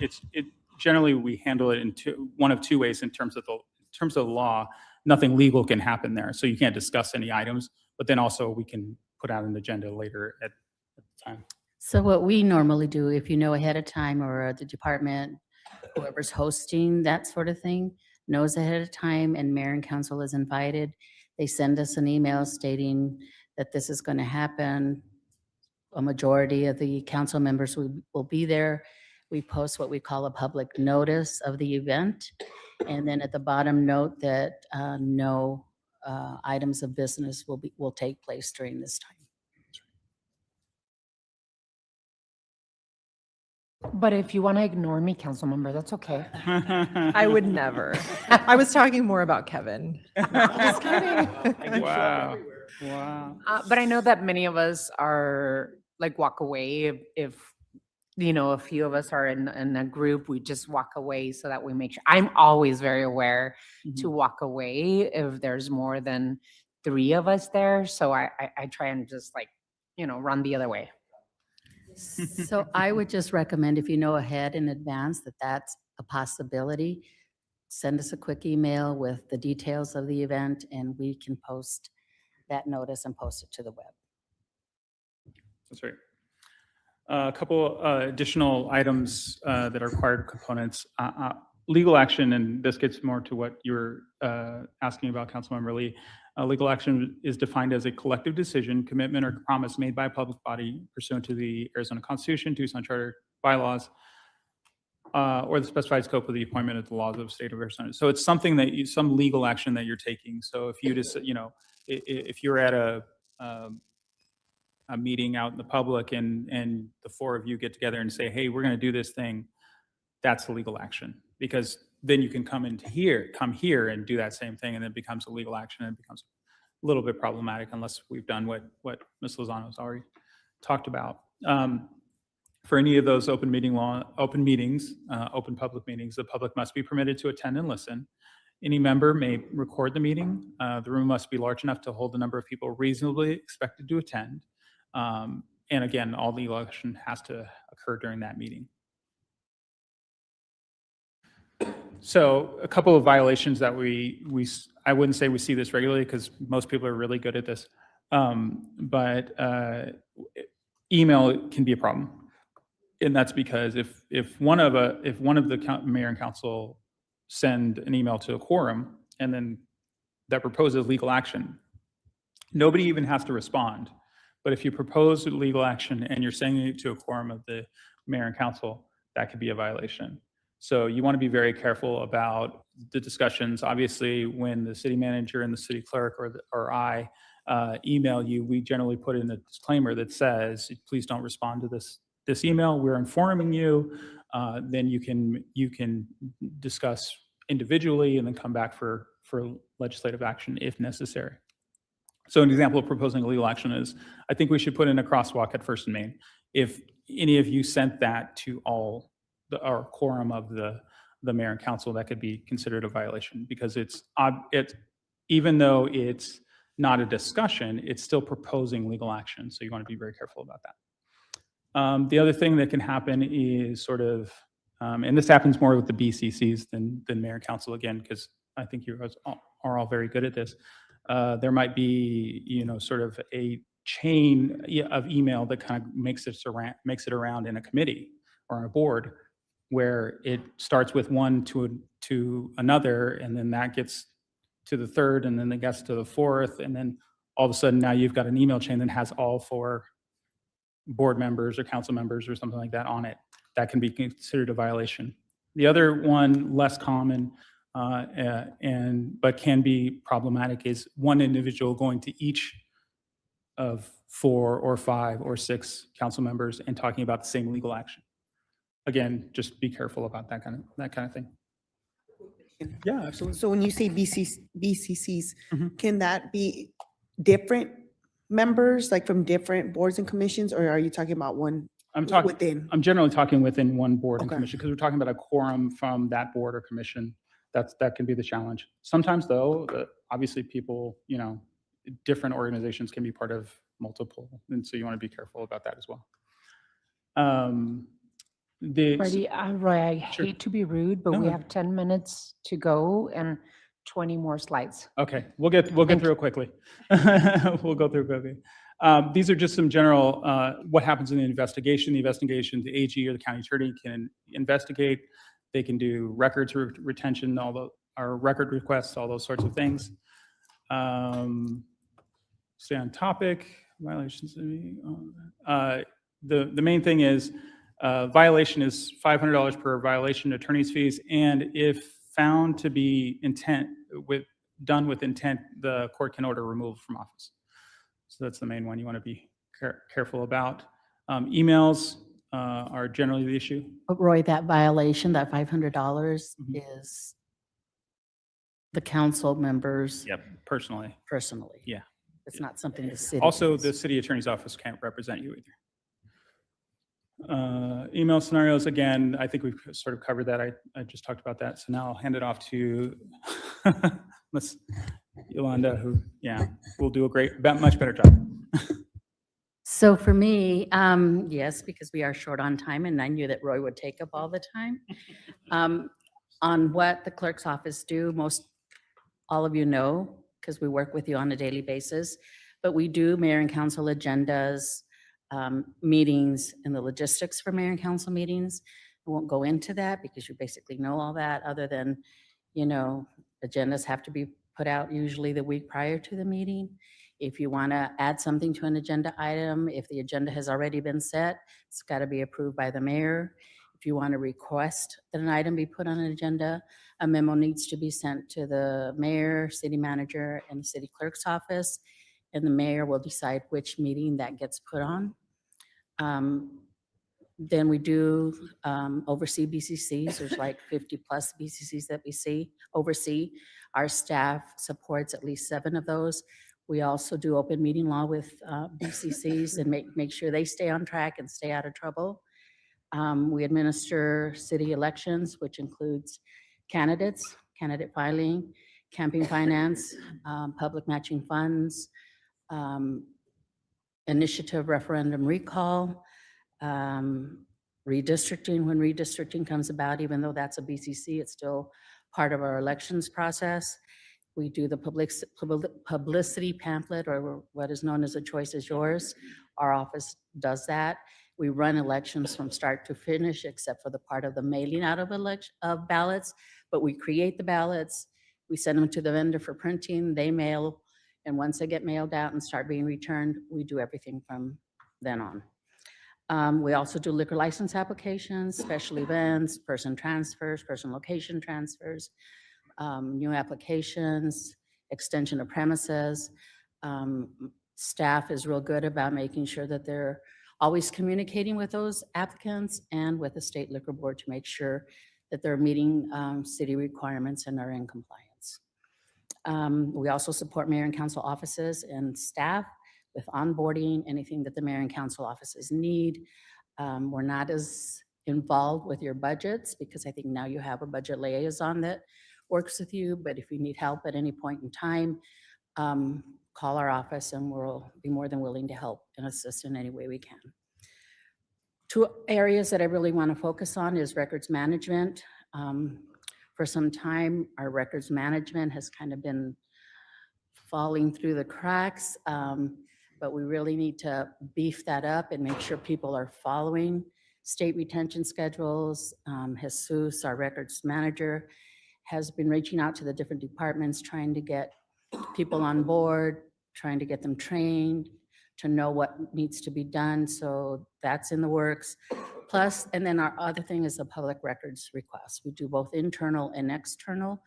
generally we handle it in one of 2 ways in terms of the law. Nothing legal can happen there, so you can't discuss any items, but then also we can put out an agenda later at the time. So what we normally do, if you know ahead of time, or the department, whoever's hosting that sort of thing, knows ahead of time and mayor and council is invited, they send us an email stating that this is going to happen. A majority of the council members will be there. We post what we call a public notice of the event. And then at the bottom, note that no items of business will take place during this time. But if you want to ignore me, council member, that's okay. I would never. I was talking more about Kevin. Just kidding. Wow. Wow. But I know that many of us are like walk away if a few of us are in a group, we just walk away so that we make sure. I'm always very aware to walk away if there's more than 3 of us there. So I try and just run the other way. So I would just recommend, if you know ahead in advance that that's a possibility, send us a quick email with the details of the event and we can post that notice and post it to the web. That's right. A couple additional items that are required components. Legal action, and this gets more to what you were asking about, Councilmember Lee. Legal action is defined as a collective decision, commitment, or promise made by a public body pursuant to the Arizona Constitution, Tucson Charter bylaws, or the specified scope of the appointment of the laws of the state of Arizona. So it's something that you, some legal action that you're taking. So if you just, you know, if you're at a meeting out in the public and the four of you get together and say, hey, we're going to do this thing, that's a legal action, because then you can come here and do that same thing, and it becomes a legal action, and it becomes a little bit problematic unless we've done what Ms. Lozano's already talked about. For any of those open public meetings, the public must be permitted to attend and listen. Any member may record the meeting. The room must be large enough to hold the number of people reasonably expected to attend. And again, all the election has to occur during that meeting. So a couple of violations that I wouldn't say we see this regularly because most people are really good at this, but email can be a problem. And that's because if one of the mayor and council send an email to a quorum and then that proposes legal action, nobody even has to respond. But if you propose legal action and you're sending it to a quorum of the mayor and council, that could be a violation. So you want to be very careful about the discussions. Obviously, when the city manager and the city clerk or I email you, we generally put in a disclaimer that says, please don't respond to this email. We're informing you. Then you can discuss individually and then come back for legislative action if necessary. So an example of proposing a legal action is, I think we should put in a crosswalk at First and Main. If any of you sent that to our quorum of the mayor and council, that could be considered a violation, because it's even though it's not a discussion, it's still proposing legal action. So you want to be very careful about that. The other thing that can happen is sort of, and this happens more with the BCCs than mayor and council, again, because I think you guys are all very good at this. There might be, sort of a chain of email that kind of makes it around in a committee or on a board, where it starts with one to another, and then that gets to the third, and then it gets to the fourth, and then all of a sudden now you've got an email chain that has all 4 board members or council members or something like that on it. That can be considered a violation. The other one, less common, but can be problematic, is one individual going to each of 4 or 5 or 6 council members and talking about the same legal action. Again, just be careful about that kind of thing. Yeah, absolutely. So when you say BCCs, Mhm. can that be different members, like from different boards and commissions, or are you talking about one within? I'm generally talking within one board and Okay. commission, because we're talking about a quorum from that board or commission. That can be the challenge. Sometimes though, obviously people, different organizations can be part of multiple, and so you want to be careful about that as well. Roy, I Sure. hate to be rude, but we No. have 10 minutes to go and 20 more slides. Okay, we'll get through it quickly. We'll go through it quickly. These are just some general, what happens in the investigation. The investigation, the AG or the county attorney can investigate. They can do records retention, our record requests, all those sorts of things. Stay on topic, violations. The main thing is, violation is $500 per violation, attorney's fees, and if found to be done with intent, the court can order removal from office. So that's the main one you want to be careful about. Emails are generally the issue. But Roy, that violation, that $500 is the council members Yep, personally. personally. Yeah. It's not something the city. Also, does. the city attorney's office can't represent you either. Email scenarios, again, I think we've sort of covered that. I just talked about that. So now I'll hand it off to Ms. Yolanda, who, will do much better job. So for me, yes, because we are short on time, and I knew that Roy would take up all the time. On what the clerk's office do, all of you know, because we work with you on a daily basis, but we do mayor and council agendas, meetings, and the logistics for mayor and council meetings. I won't go into that because you basically know all that, other than, agendas have to be put out usually the week prior to the meeting. If you want to add something to an agenda item, if the agenda has already been set, it's got to be approved by the mayor. If you want to request that an item be put on an agenda, a memo needs to be sent to the mayor, city manager, and the city clerk's office, and the mayor will decide which meeting that gets put on. Then we do oversee BCCs. There's like 50+ BCCs that we oversee. Our staff supports at least 7 of those. We also do open meeting law with BCCs and make sure they stay on track and stay out of trouble. We administer city elections, which includes candidates, candidate filing, campaign finance, public matching funds, initiative referendum recall, redistricting when redistricting comes about. Even though that's a BCC, it's still part of our elections process. We do the publicity pamphlet, or what is known as A Choice Is Yours. Our office does that. We run elections from start to finish, except for the part of the mailing out of ballots, but we create the ballots, we send them to the vendor for printing, they mail, and once they get mailed out and start being returned, we do everything from then on. We also do liquor license applications, special events, person transfers, person location transfers, new applications, extension of premises. Staff is real good about making sure that they're always communicating with those applicants and with the state liquor board to make sure that they're meeting city requirements and are in compliance. We also support mayor and council offices and staff with onboarding, anything that the mayor and council offices need. We're not as involved with your budgets because I think now you have a budget liaison that works with you, but if you need help at any point in time, call our office and we'll be more than willing to help and assist in any way we can. 2 areas that I really want to focus on is records management. For some time, our records management has kind of been falling through the cracks, but we really need to beef that up and make sure people are following state retention schedules. Jesus, our records manager, has been reaching out to the different departments, trying to get people on board, trying to get them trained to know what needs to be done. So that's in the works. Plus, and then our other thing is the public records request. We do both internal and external.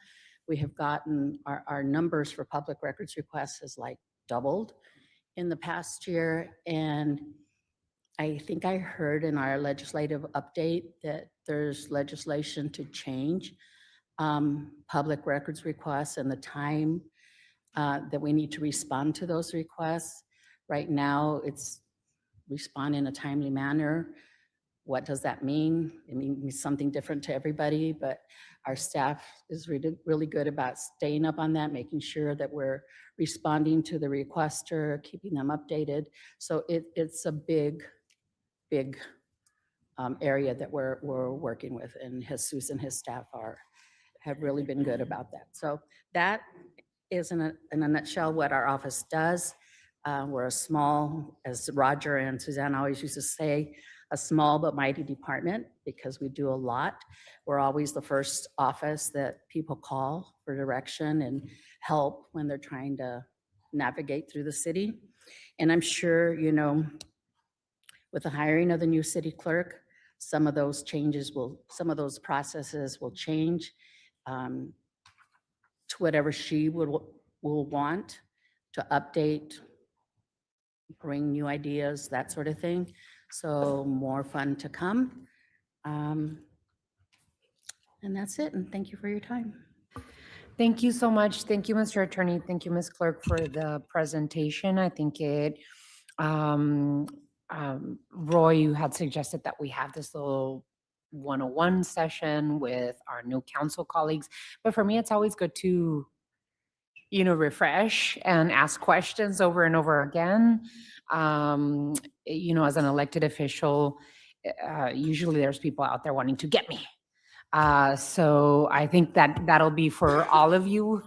We have gotten our numbers for public records requests has like doubled in the past year. And I think I heard in our legislative update that there's legislation to change public records requests and the time that we need to respond to those requests. Right now, it's respond in a timely manner. What does that mean? It means something different to everybody, but our staff is really good about staying up on that, making sure that we're responding to the requester, keeping them updated. So it's a big area that we're working with, and Jesus and his staff have really been good about that. So that is in a nutshell what our office does. We're a small, as Roger and Suzanne always used to say, a small but mighty department because we do a lot. We're always the first office that people call for direction and help when they're trying to navigate through the city. And I'm sure, you know, with the hiring of the new city clerk, some of those processes will change to whatever she will want to update, bring new ideas, that sort of thing. So more fun to come. And that's it. And thank you for your time. Thank you so much. Thank you, Mr. Attorney. Thank you, Ms. Clerk, for the presentation. I think Roy, you had suggested that we have this little 101 session with our new council colleagues. But for me, it's always good to, you know, refresh and ask questions over and over again. You know, as an elected official, usually there's people out there wanting to get me. So I think that that'll be for all of you,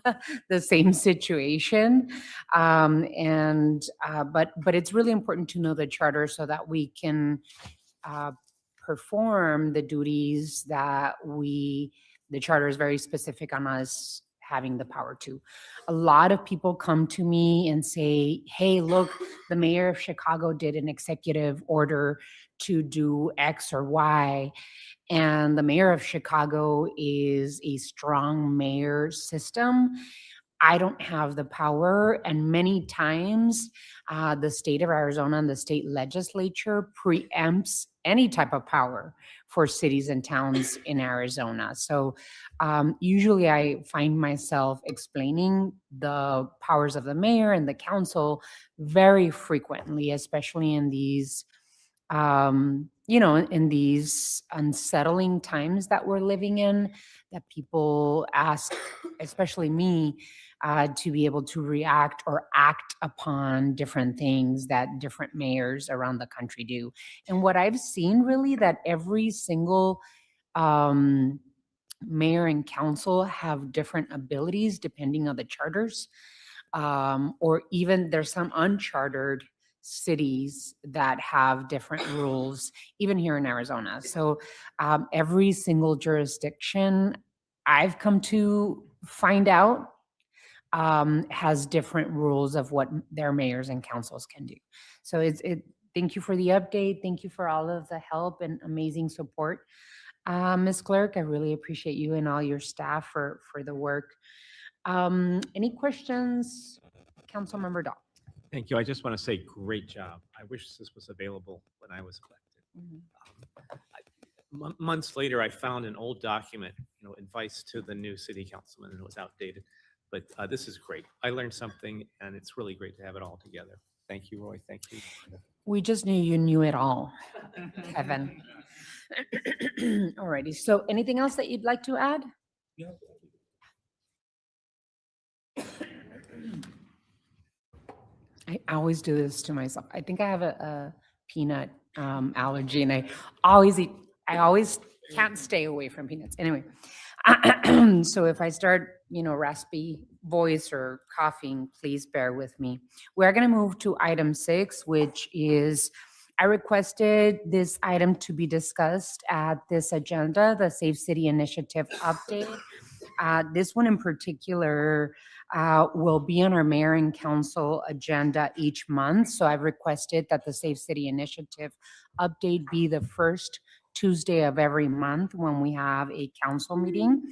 the same situation. But it's really important to know the charter so that we can perform the duties that the charter is very specific on us having the power to. A lot of people come to me and say, hey, look, the mayor of Chicago did an executive order to do X or Y. And the mayor of Chicago is a strong mayor system. I don't have the power, and many times the state of Arizona and the state legislature preempts any type of power for cities and towns in Arizona. So usually I find myself explaining the powers of the mayor and the council very frequently, especially in these in these unsettling times that we're living in, that people ask, especially me, to be able to react or act upon different things that different mayors around the country do. And what I've seen really that every single um, mayor and council have different abilities depending on the charters, or even there's some unchartered cities that have different rules, even here in Arizona. So every single jurisdiction I've come to find out has different rules of what their mayors and councils can do. So thank you for the update. Thank you for all of the help and amazing support. Ms. Clerk, I really appreciate you and all your staff for the work. Any questions? Councilmember Dahl. Thank you. I just want to say great job. I wish this was available when I was elected. Months later, I found an old document, advice to the new city councilman, and it was outdated. But this is great. I learned something, and it's really great to have it all together. Thank you, Roy. Thank you. We just knew you knew it all, Kevin. Alrighty, so anything else that you'd like to add? I always do this to myself. I think I have a peanut allergy, and I always can't stay away from peanuts. Anyway, so if I start, raspy voice or coughing, please bear with me. We're going to move to item 6, which is I requested this item to be discussed at this agenda, the Safe City Initiative update. This one in particular will be on our mayor and council agenda each month. So I've requested that the Safe City Initiative update be the first Tuesday of every month when we have a council meeting.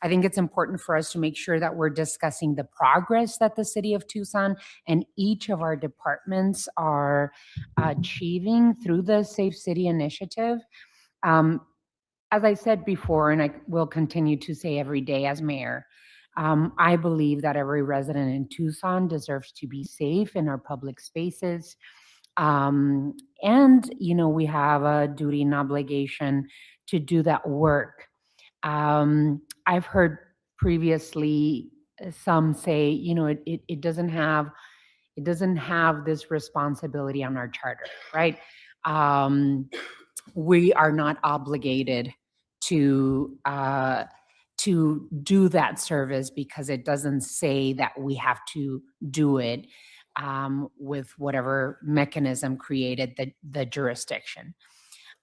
I think it's important for us to make sure that we're discussing the progress that the city of Tucson and each of our departments are achieving through the Safe City Initiative. As I said before, and I will continue to say every day as mayor, I believe that every resident in Tucson deserves to be safe in our public spaces. And, we have a duty and obligation to do that work. I've heard previously some say, it doesn't have this responsibility on our charter, right? We are not obligated to do that service because it doesn't say that we have to do it with whatever mechanism created the jurisdiction.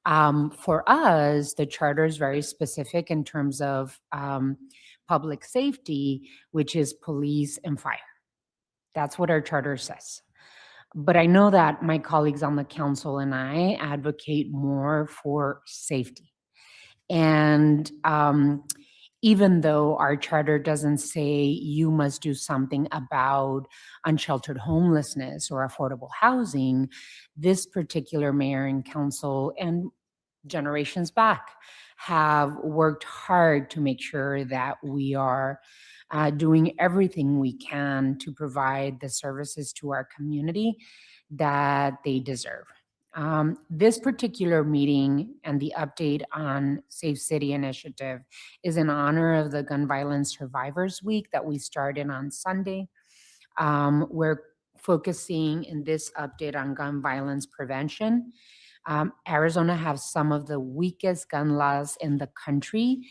For us, the charter is very specific in terms of public safety, which is police and fire. That's what our charter says. But I know that my colleagues on the council and I advocate more for safety. And even though our charter doesn't say you must do something about unsheltered homelessness or affordable housing, this particular mayor and council and generations back have worked hard to make sure that we are doing everything we can to provide the services to our community that they deserve. This particular meeting and the update on Safe City Initiative is in honor of the Gun Violence Survivors Week that we started on Sunday. We're focusing in this update on gun violence prevention. Arizona has some of the weakest gun laws in the country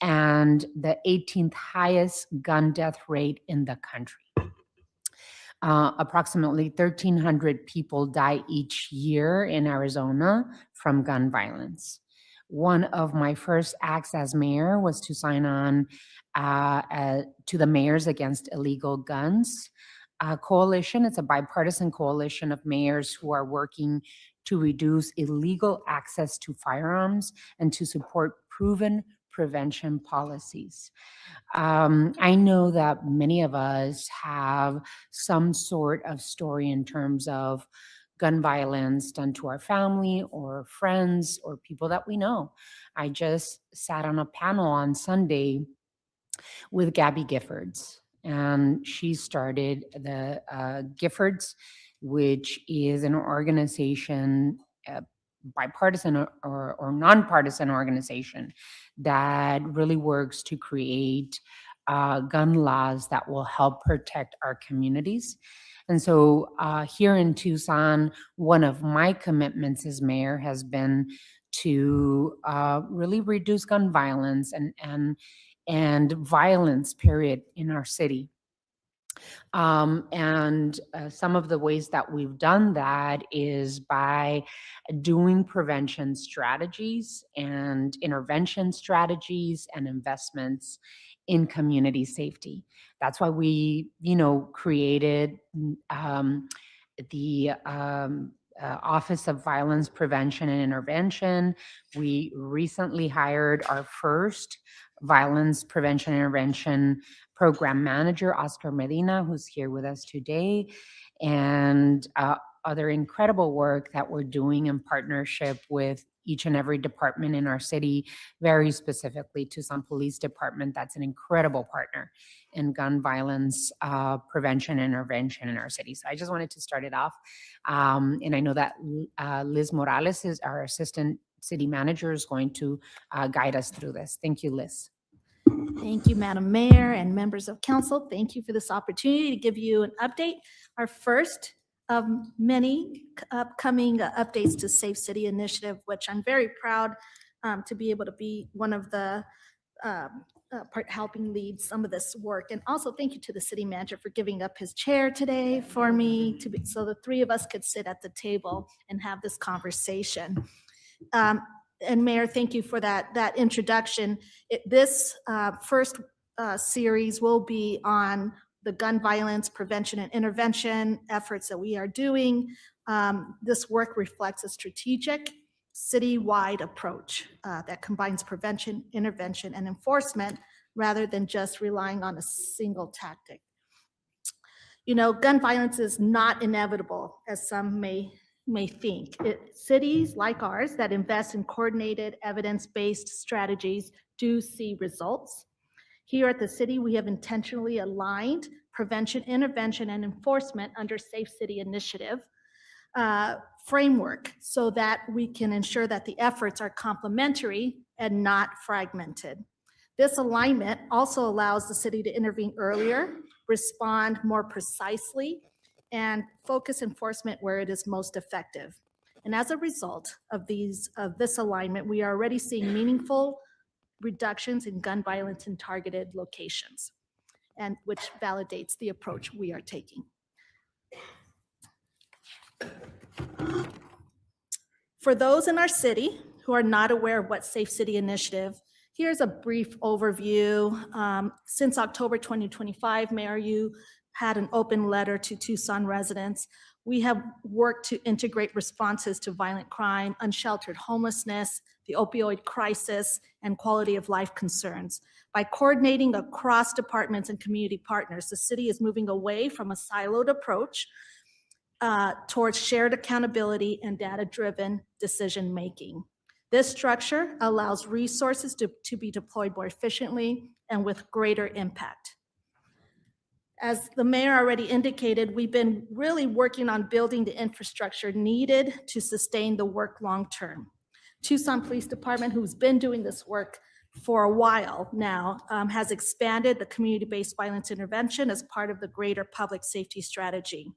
and the 18th highest gun death rate in the country. Approximately 1,300 people die each year in Arizona from gun violence. one of my first acts as mayor was to sign on to the Mayors Against Illegal Guns coalition. It's a bipartisan coalition of mayors who are working to reduce illegal access to firearms and to support proven prevention policies. I know that many of us have some sort of story in terms of gun violence done to our family or friends or people that we know. I just sat on a panel on Sunday with Gabby Giffords, and she started the Giffords, which is an organization, bipartisan or nonpartisan organization that really works to create gun laws that will help protect our communities. And so here in Tucson, one of my commitments as mayor has been to really reduce gun violence and violence, period, in our city. Some of the ways that we've done that is by doing prevention strategies and intervention strategies and investments in community safety. That's why we, created the Office of Violence Prevention and Intervention. We recently hired our first violence prevention intervention program manager, Oscar Medina, who's here with us today, and other incredible work that we're doing in partnership with each and every department in our city, very specifically Tucson Police Department. That's an incredible partner in gun violence prevention and intervention in our city. So I just wanted to start it off. And I know that Liz Morales, is our assistant city manager, is going to guide us through this. Thank you, Liz. Thank you, Madam Mayor and members of council. Thank you for this opportunity to give you an update. Our first of many upcoming updates to Safe City Initiative, which I'm very proud to be able to be one of the helping lead some of this work. And also thank you to the city manager for giving up his chair today for me so the three of us could sit at the table and have this conversation. And Mayor, thank you for that introduction. This first series will be on the gun violence prevention and intervention efforts that we are doing. This work reflects a strategic citywide approach that combines prevention, intervention, and enforcement rather than just relying on a single tactic. Gun violence is not inevitable, as some may think. Cities like ours that invest in coordinated evidence-based strategies do see results. Here at the city, we have intentionally aligned prevention, intervention, and enforcement under Safe City Initiative framework so that we can ensure that the efforts are complementary and not fragmented. This alignment also allows the city to intervene earlier, respond more precisely, and focus enforcement where it is most effective. And as a result of this alignment, we are already seeing meaningful reductions in gun violence in targeted locations, and which validates the approach we are taking. For those in our city who are not aware of what Safe City Initiative, here's a brief overview. Since October 2025, Mayor, you had an open letter to Tucson residents. We have worked to integrate responses to violent crime, unsheltered homelessness, the opioid crisis, and quality of life concerns. By coordinating across departments and community partners, the city is moving away from a siloed approach towards shared accountability and data-driven decision-making. This structure allows resources to be deployed more efficiently and with greater impact. As the mayor already indicated, we've been really working on building the infrastructure needed to sustain the work long-term. Tucson Police Department, who's been doing this work for a while now, has expanded the community-based violence intervention as part of the greater public safety strategy.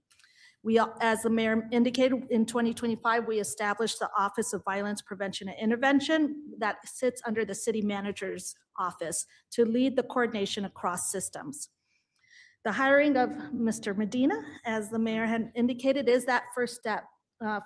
As the mayor indicated, in 2025, we established the Office of Violence Prevention and Intervention that sits under the city manager's office to lead the coordination across systems. The hiring of Mr. Medina, as the mayor had indicated, is that first step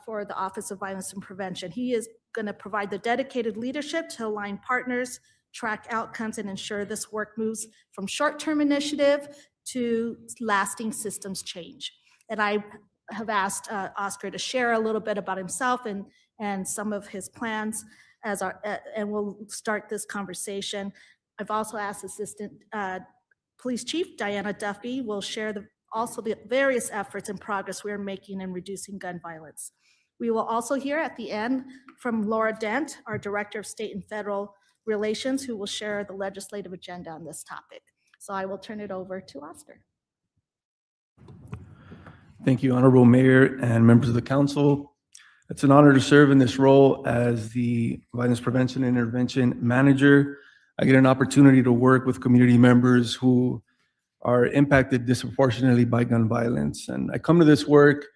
for the Office of Violence and Prevention. He is going to provide the dedicated leadership to align partners, track outcomes, and ensure this work moves from short-term initiative to lasting systems change. And I have asked Oscar to share a little bit about himself and some of his plans and we'll start this conversation. I've also asked Assistant Police Chief Diana Duffy will share also the various efforts and progress we are making in reducing gun violence. We will also hear at the end from Laura Dent, our Director of State and Federal Relations, who will share the legislative agenda on this topic. So I will turn it over to Oscar. Thank you, Honorable Mayor and members of the council. It's an honor to serve in this role as the Violence Prevention and Intervention Manager. I get an opportunity to work with community members who are impacted disproportionately by gun violence. And I come to this work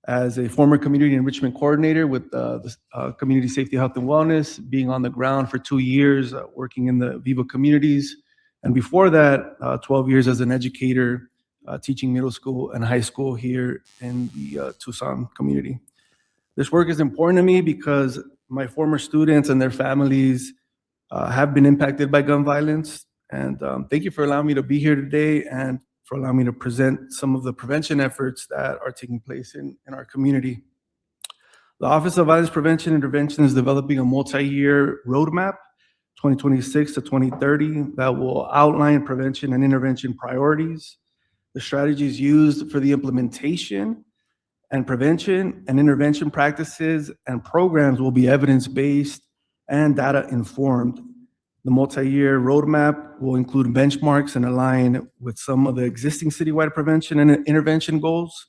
as a former community enrichment coordinator with the Community Safety, Health, and Wellness, being on the ground for 2 years, working in the Viva communities. And before that, 12 years as an educator, teaching middle school and high school here in the Tucson community. This work is important to me because my former students and their families have been impacted by gun violence. And thank you for allowing me to be here today and for allowing me to present some of the prevention efforts that are taking place in our community. The Office of Violence Prevention and Intervention is developing a multi-year roadmap, 2026 to 2030, that will outline prevention and intervention priorities, the strategies used for the implementation and prevention and intervention practices and programs will be evidence-based and data-informed. The multi-year roadmap will include benchmarks and align with some of the existing citywide prevention and intervention goals,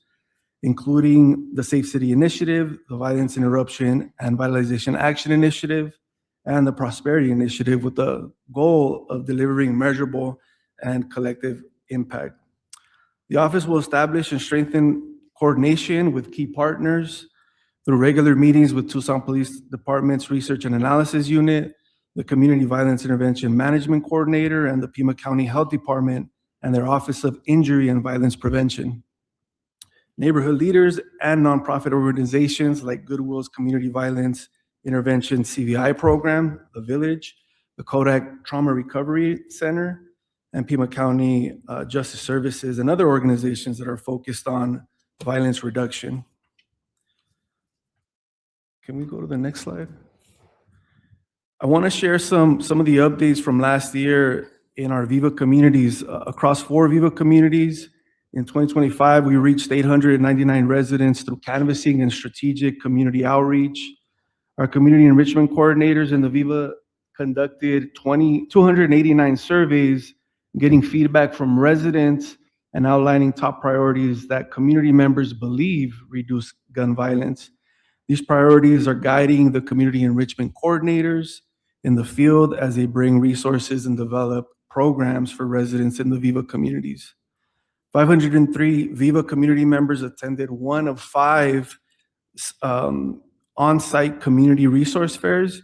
including the Safe City Initiative, the Violence Interruption and Vitalization Action Initiative, and the Prosperity Initiative, with the goal of delivering measurable and collective impact. The office will establish and strengthen coordination with key partners through regular meetings with Tucson Police Department's Research and Analysis Unit, the Community Violence Intervention Management Coordinator, and the Pima County Health Department and their Office of Injury and Violence Prevention. Neighborhood leaders and nonprofit organizations like Goodwill's Community Violence Intervention CVI program, The Village, the Kodak Trauma Recovery Center, and Pima County Justice Services, and other organizations that are focused on violence reduction. Can we go to the next slide? I want to share some of the updates from last year in our Viva communities. Across 4 Viva communities, in 2025, we reached 899 residents through canvassing and strategic community outreach. Our community enrichment coordinators in the Viva conducted 289 surveys, getting feedback from residents and outlining top priorities that community members believe reduce gun violence. These priorities are guiding the community enrichment coordinators in the field as they bring resources and develop programs for residents in the Viva communities. 503 Viva community members attended one of 5 on-site community resource fairs.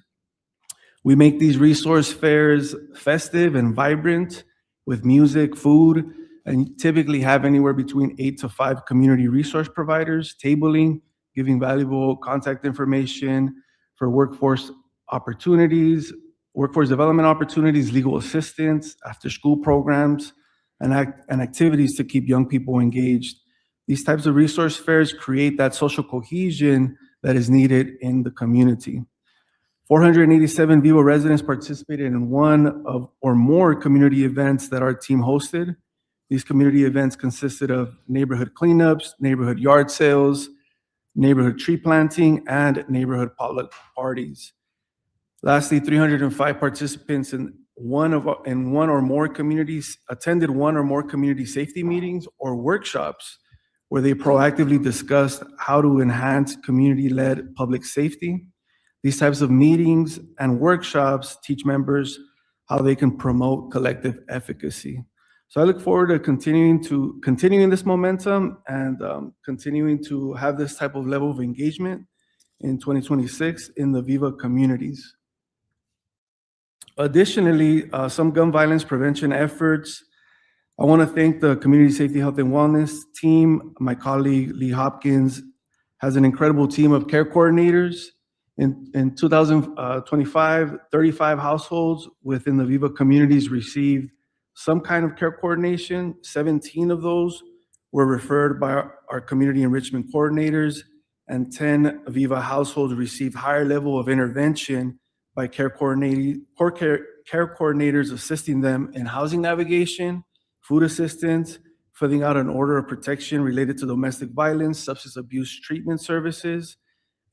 We make these resource fairs festive and vibrant with music, food, and typically have anywhere between 8 to 5 community resource providers tabling, giving valuable contact information for workforce opportunities, workforce development opportunities, legal assistance, after-school programs, and activities to keep young people engaged. These types of resource fairs create that social cohesion that is needed in the community. 487 Viva residents participated in one of or more community events that our team hosted. These community events consisted of neighborhood cleanups, neighborhood yard sales, neighborhood tree planting, and neighborhood potluck parties. Lastly, 305 participants attended one or more community safety meetings or workshops where they proactively discussed how to enhance community-led public safety. These types of meetings and workshops teach members how they can promote collective efficacy. So I look forward to continuing this momentum and continuing to have this type of level of engagement in 2026 in the Viva communities. Additionally, some gun violence prevention efforts. I want to thank the Community Safety, Health, and Wellness team, my colleague Lee Hopkins, has an incredible team of care coordinators. In 2025, 35 households within the Viva communities received some kind of care coordination. 17 of those were referred by our community enrichment coordinators, and 10 Viva households received higher level of intervention by care coordinators assisting them in housing navigation, food assistance, filling out an order of protection related to domestic violence, substance abuse treatment services,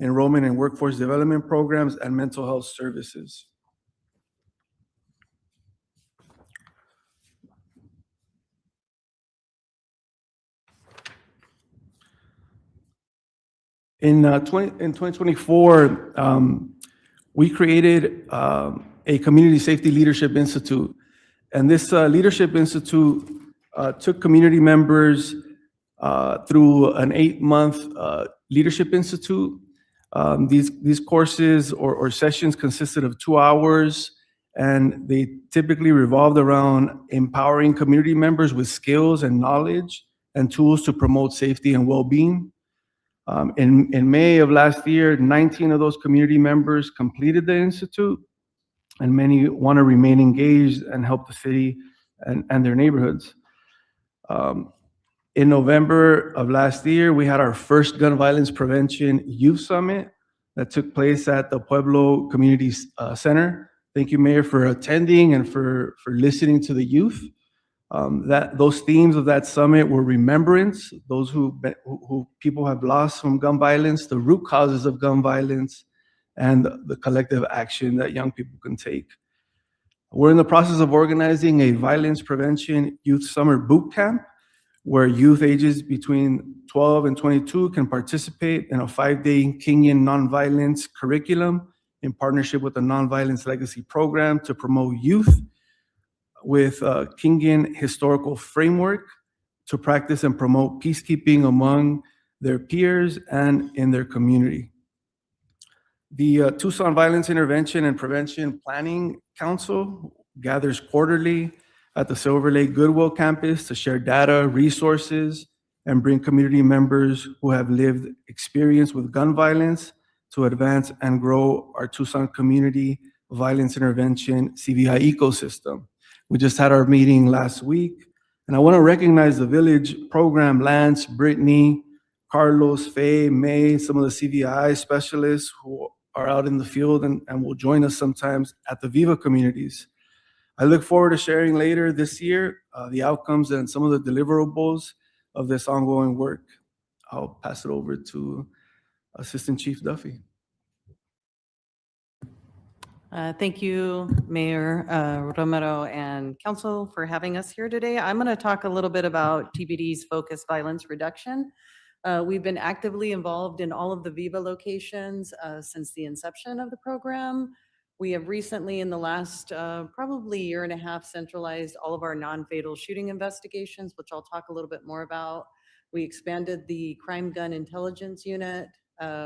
enrollment in workforce development programs, and mental health services. In 2024, we created a Community Safety Leadership Institute. And this Leadership Institute took community members through an 8-month Leadership Institute. These courses or sessions consisted of 2 hours, and they typically revolved around empowering community members with skills and knowledge and tools to promote safety and well-being. In May of last year, 19 of those community members completed the institute, and many want to remain engaged and help the city and their neighborhoods. In November of last year, we had our first gun violence prevention youth summit that took place at the Pueblo Community Center. Thank you, Mayor, for attending and for listening to the youth. Those themes of that summit were remembrance, those who people have lost from gun violence, the root causes of gun violence, and the collective action that young people can take. We're in the process of organizing a violence prevention youth summer boot camp where youth ages between 12 and 22 can participate in a 5-day Kingian nonviolence curriculum in partnership with the Nonviolence Legacy Program to promote youth with a Kingian historical framework to practice and promote peacekeeping among their peers and in their community. The Tucson Violence Intervention and Prevention Planning Council gathers quarterly at the Silver Lake Goodwill campus to share data, resources, and bring community members who have lived experience with gun violence to advance and grow our Tucson community violence intervention CVI ecosystem. We just had our meeting last week, and I want to recognize the village program, Lance, Brittany, Carlos, Faye, May, some of the CVI specialists who are out in the field and will join us sometimes at the Viva communities. I look forward to sharing later this year the outcomes and some of the deliverables of this ongoing work. I'll pass it over to Assistant Chief Duffy. Thank you, Mayor Romero and Council, for having us here today. I'm going to talk a little bit about TBD's focused violence reduction. We've been actively involved in all of the Viva locations since the inception of the program. We have recently, in the last probably year and a half, centralized all of our non-fatal shooting investigations, which I'll talk a little bit more about. We expanded the Crime Gun Intelligence Unit.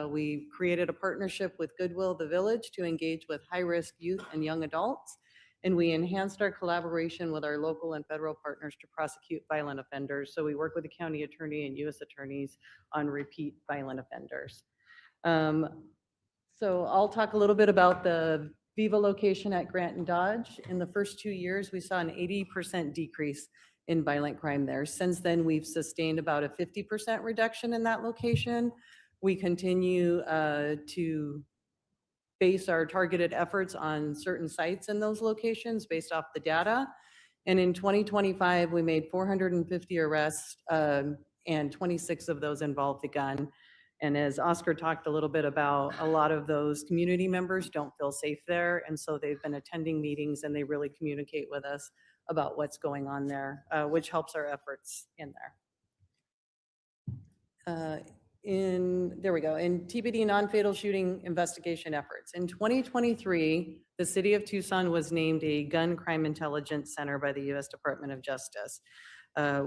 We created a partnership with Goodwill the Village to engage with high-risk youth and young adults. And we enhanced our collaboration with our local and federal partners to prosecute violent offenders. So we work with the county attorney and U.S. attorneys on repeat violent offenders. So I'll talk a little bit about the Viva location at Grant and Dodge. In the first 2 years, we saw an 80% decrease in violent crime there. Since then, we've sustained about a 50% reduction in that location. We continue to base our targeted efforts on certain sites in those locations based off the data. And in 2025, we made 450 arrests and 26 of those involved a gun. And as Oscar talked a little bit about, a lot of those community members don't feel safe there. And so they've been attending meetings and they really communicate with us about what's going on there, which helps our efforts in there. There we go, in TBD non-fatal shooting investigation efforts. In 2023, the city of Tucson was named a Gun Crime Intelligence Center by the U.S. Department of Justice.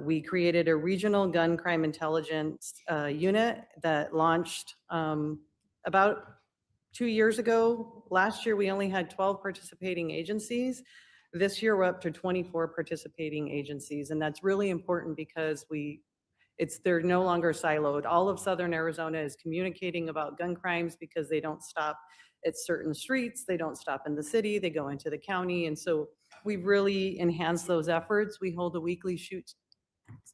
We created a regional gun crime intelligence unit that launched about 2 years ago. Last year, we only had 12 participating agencies. This year, we're up to 24 participating agencies, and that's really important because we they're no longer siloed. All of Southern Arizona is communicating about gun crimes because they don't stop at certain streets, they don't stop in the city, they go into the county. And so we've really enhanced those efforts. We hold a weekly shoot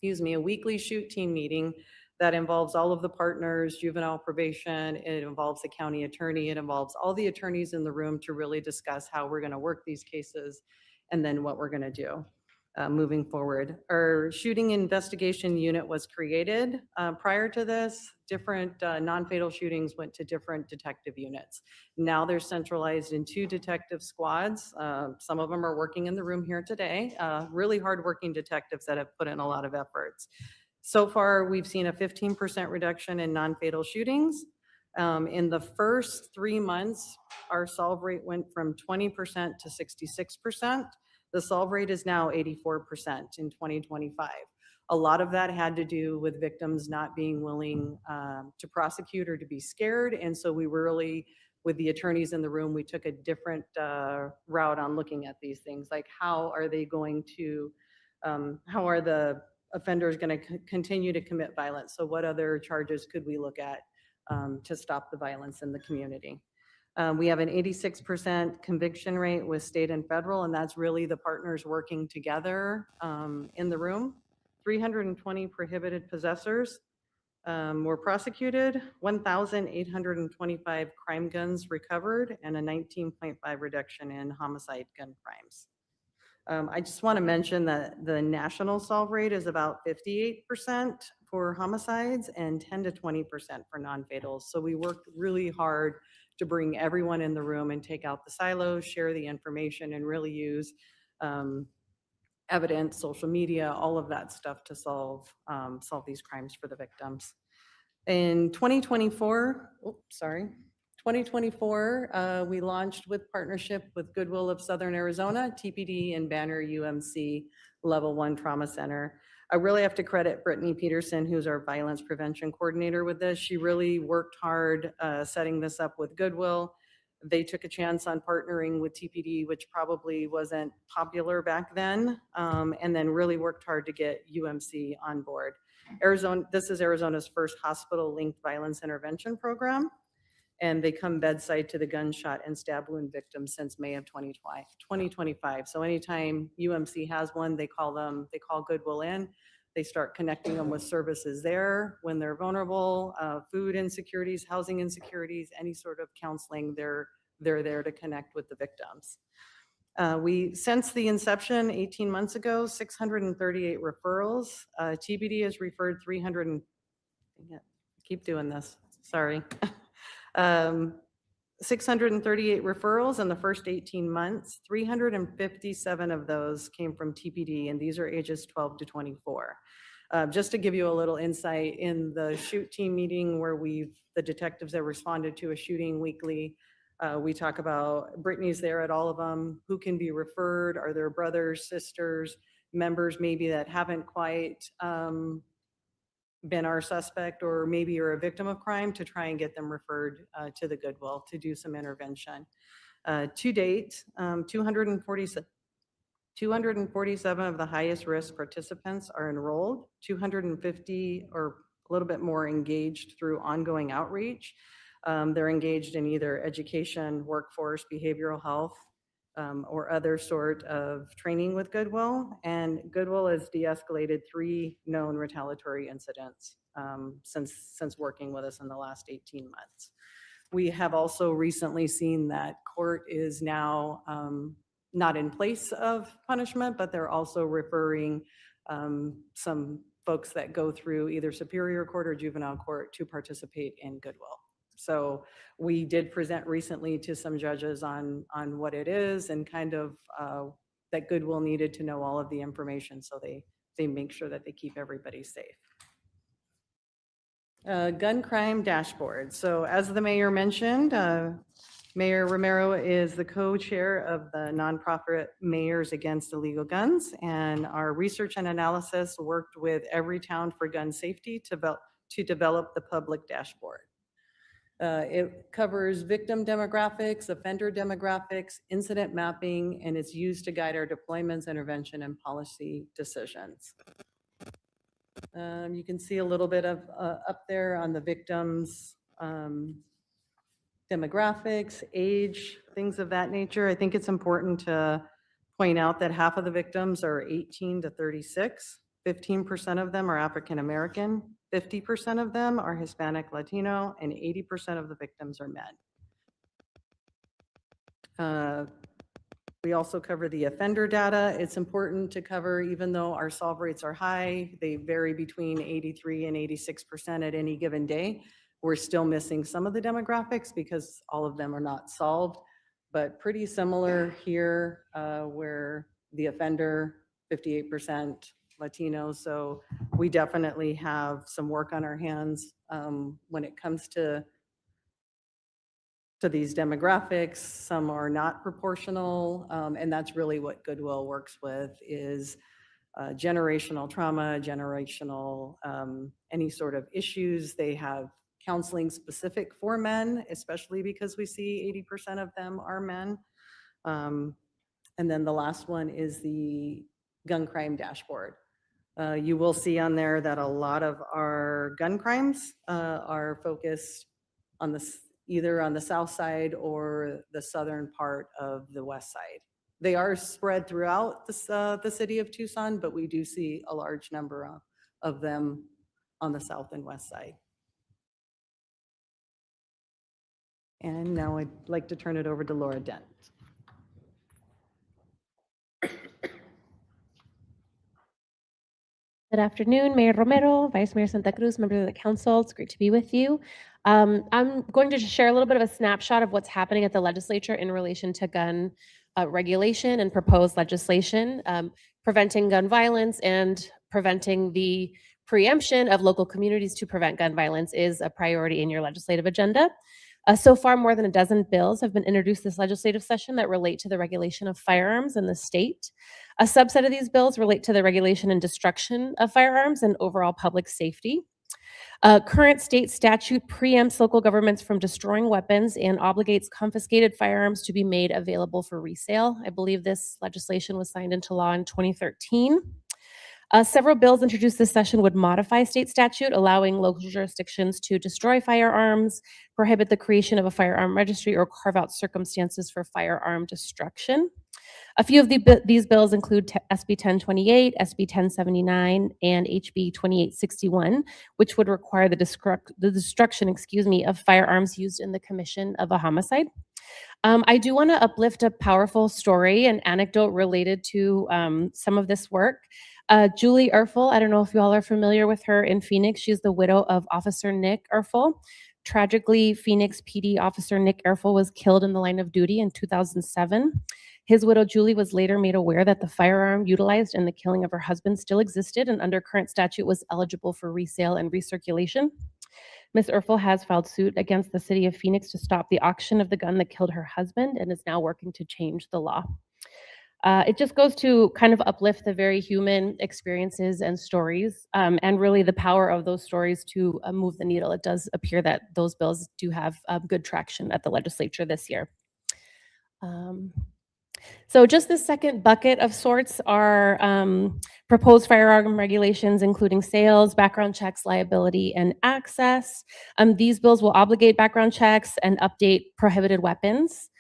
team meeting that involves all of the partners, juvenile probation, it involves the county attorney, it involves all the attorneys in the room to really discuss how we're gonna work these cases and then what we're gonna do moving forward. Our shooting investigation unit was created. Prior to this, different non-fatal shootings went to different detective units. Now they're centralized in 2 detective squads. Some of them are working in the room here today, really hardworking detectives that have put in a lot of efforts. So far, we've seen a 15% reduction in non-fatal shootings. In the first 3 months, our solve rate went from 20% to 66%. The solve rate is now 84% in 2025. A lot of that had to do with victims not being willing to prosecute or to be scared. And so we were really, with the attorneys in the room, we took a different route on looking at these things. Like how are they going to, how are the offenders going to continue to commit violence? So what other charges could we look at to stop the violence in the community? We have an 86% conviction rate with state and federal, and that's really the partners working together in the room. 320 prohibited possessors were prosecuted, 1,825 crime guns recovered, and a 19.5 reduction in homicide gun crimes. I just want to mention that the national solve rate is about 58% for homicides and 10 to 20% for non-fatals. So we worked really hard to bring everyone in the room and take out the silos, share the information, and really use evidence, social media, all of that stuff to solve these crimes for the victims. In 2024, 2024, we launched with partnership with Goodwill of Southern Arizona, TPD, and Banner UMC Level 1 Trauma Center. I really have to credit Brittany Peterson, who's our violence prevention coordinator with this. She really worked hard setting this up with Goodwill. They took a chance on partnering with TPD, which probably wasn't popular back then, and then really worked hard to get UMC on board. This is Arizona's first hospital-linked violence intervention program, and they come bedside to the gunshot and stab wound victims since May of 2025. So anytime UMC has one, they call Goodwill in. They start connecting them with services there when they're vulnerable, food insecurities, housing insecurities, any sort of counseling, they're there to connect with the victims. Since the inception 18 months ago, 638 referrals. TBD has referred 300, keep doing this, sorry. 638 referrals in the first 18 months. 357 of those came from TPD, and these are ages 12 to 24. Just to give you a little insight, in the shoot team meeting where the detectives that responded to a shooting weekly, we talk about, Brittany's there at all of them, who can be referred, are there brothers, sisters, members maybe that haven't quite been our suspect, or maybe you're a victim of crime, to try and get them referred to the Goodwill to do some intervention. To date, 247 of the highest risk participants are enrolled, 250 or a little bit more engaged through ongoing outreach. They're engaged in either education, workforce, behavioral health, or other sort of training with Goodwill. And Goodwill has de-escalated 3 known retaliatory incidents since working with us in the last 18 months. We have also recently seen that court is now not in place of punishment, but they're also referring some folks that go through either Superior Court or Juvenile Court to participate in Goodwill. So we did present recently to some judges on what it is, and kind of that Goodwill needed to know all of the information, so they make sure that they keep everybody safe. Gun crime dashboard. So as the mayor mentioned, Mayor Romero is the co-chair of the nonprofit Mayors Against Illegal Guns, and our research and analysis worked with Every Town for Gun Safety to develop the public dashboard. It covers victim demographics, offender demographics, incident mapping, and it's used to guide our deployments, intervention, and policy decisions. You can see a little bit of up there on the victims' demographics, age, things of that nature. I think it's important to point out that half of the victims are 18 to 36. 15% of them are African American, 50% of them are Hispanic Latino, and 80% of the victims are men. We also cover the offender data. It's important to cover, even though our solve rates are high, they vary between 83 and 86% at any given day. We're still missing some of the demographics because all of them are not solved, but pretty similar here where the offender, 58% Latino. So we definitely have some work on our hands when it comes to these demographics. Some are not proportional, and that's really what Goodwill works with is generational trauma, generational, any sort of issues. They have counseling specific for men, especially because we see 80% of them are men. And then the last one is the gun crime dashboard. You will see on there that a lot of our gun crimes are focused on either on the south side or the southern part of the west side. They are spread throughout the city of Tucson, but we do see a large number of them on the south and west side. And now I'd like to turn it over to Laura Dent. Good afternoon, Mayor Romero, Vice Mayor Santa Cruz, members of the council. It's great to be with you. I'm going to just share a little bit of a snapshot of what's happening at the legislature in relation to gun regulation and proposed legislation, preventing gun violence and preventing the preemption of local communities to prevent gun violence is a priority in your legislative agenda. So far, more than a dozen bills have been introduced this legislative session that relate to the regulation of firearms in the state. A subset of these bills relate to the regulation and destruction of firearms and overall public safety. Current state statute preempts local governments from destroying weapons and obligates confiscated firearms to be made available for resale. I believe this legislation was signed into law in 2013. Several bills introduced this session would modify state statute, allowing local jurisdictions to destroy firearms, prohibit the creation of a firearm registry, or carve out circumstances for firearm destruction. A few of these bills include SB 1028, SB 1079, and HB 2861, which would require the destruction, of firearms used in the commission of a homicide. I do want to uplift a powerful story and anecdote related to some of this work. Julie Erfel, I don't know if you all are familiar with her in Phoenix. She's the widow of Officer Nick Erfel. Tragically, Phoenix PD Officer Nick Erfel was killed in the line of duty in 2007. His widow, Julie, was later made aware that the firearm utilized in the killing of her husband still existed and under current statute was eligible for resale and recirculation. Ms. Erfel has filed suit against the city of Phoenix to stop the auction of the gun that killed her husband and is now working to change the law. It just goes to kind of uplift the very human experiences and stories, and really the power of those stories to move the needle. It does appear that those bills do have good traction at the legislature this year. So just the second bucket of sorts are proposed firearm regulations, including sales, background checks, liability, and access. These bills will obligate background checks and update prohibited weapons.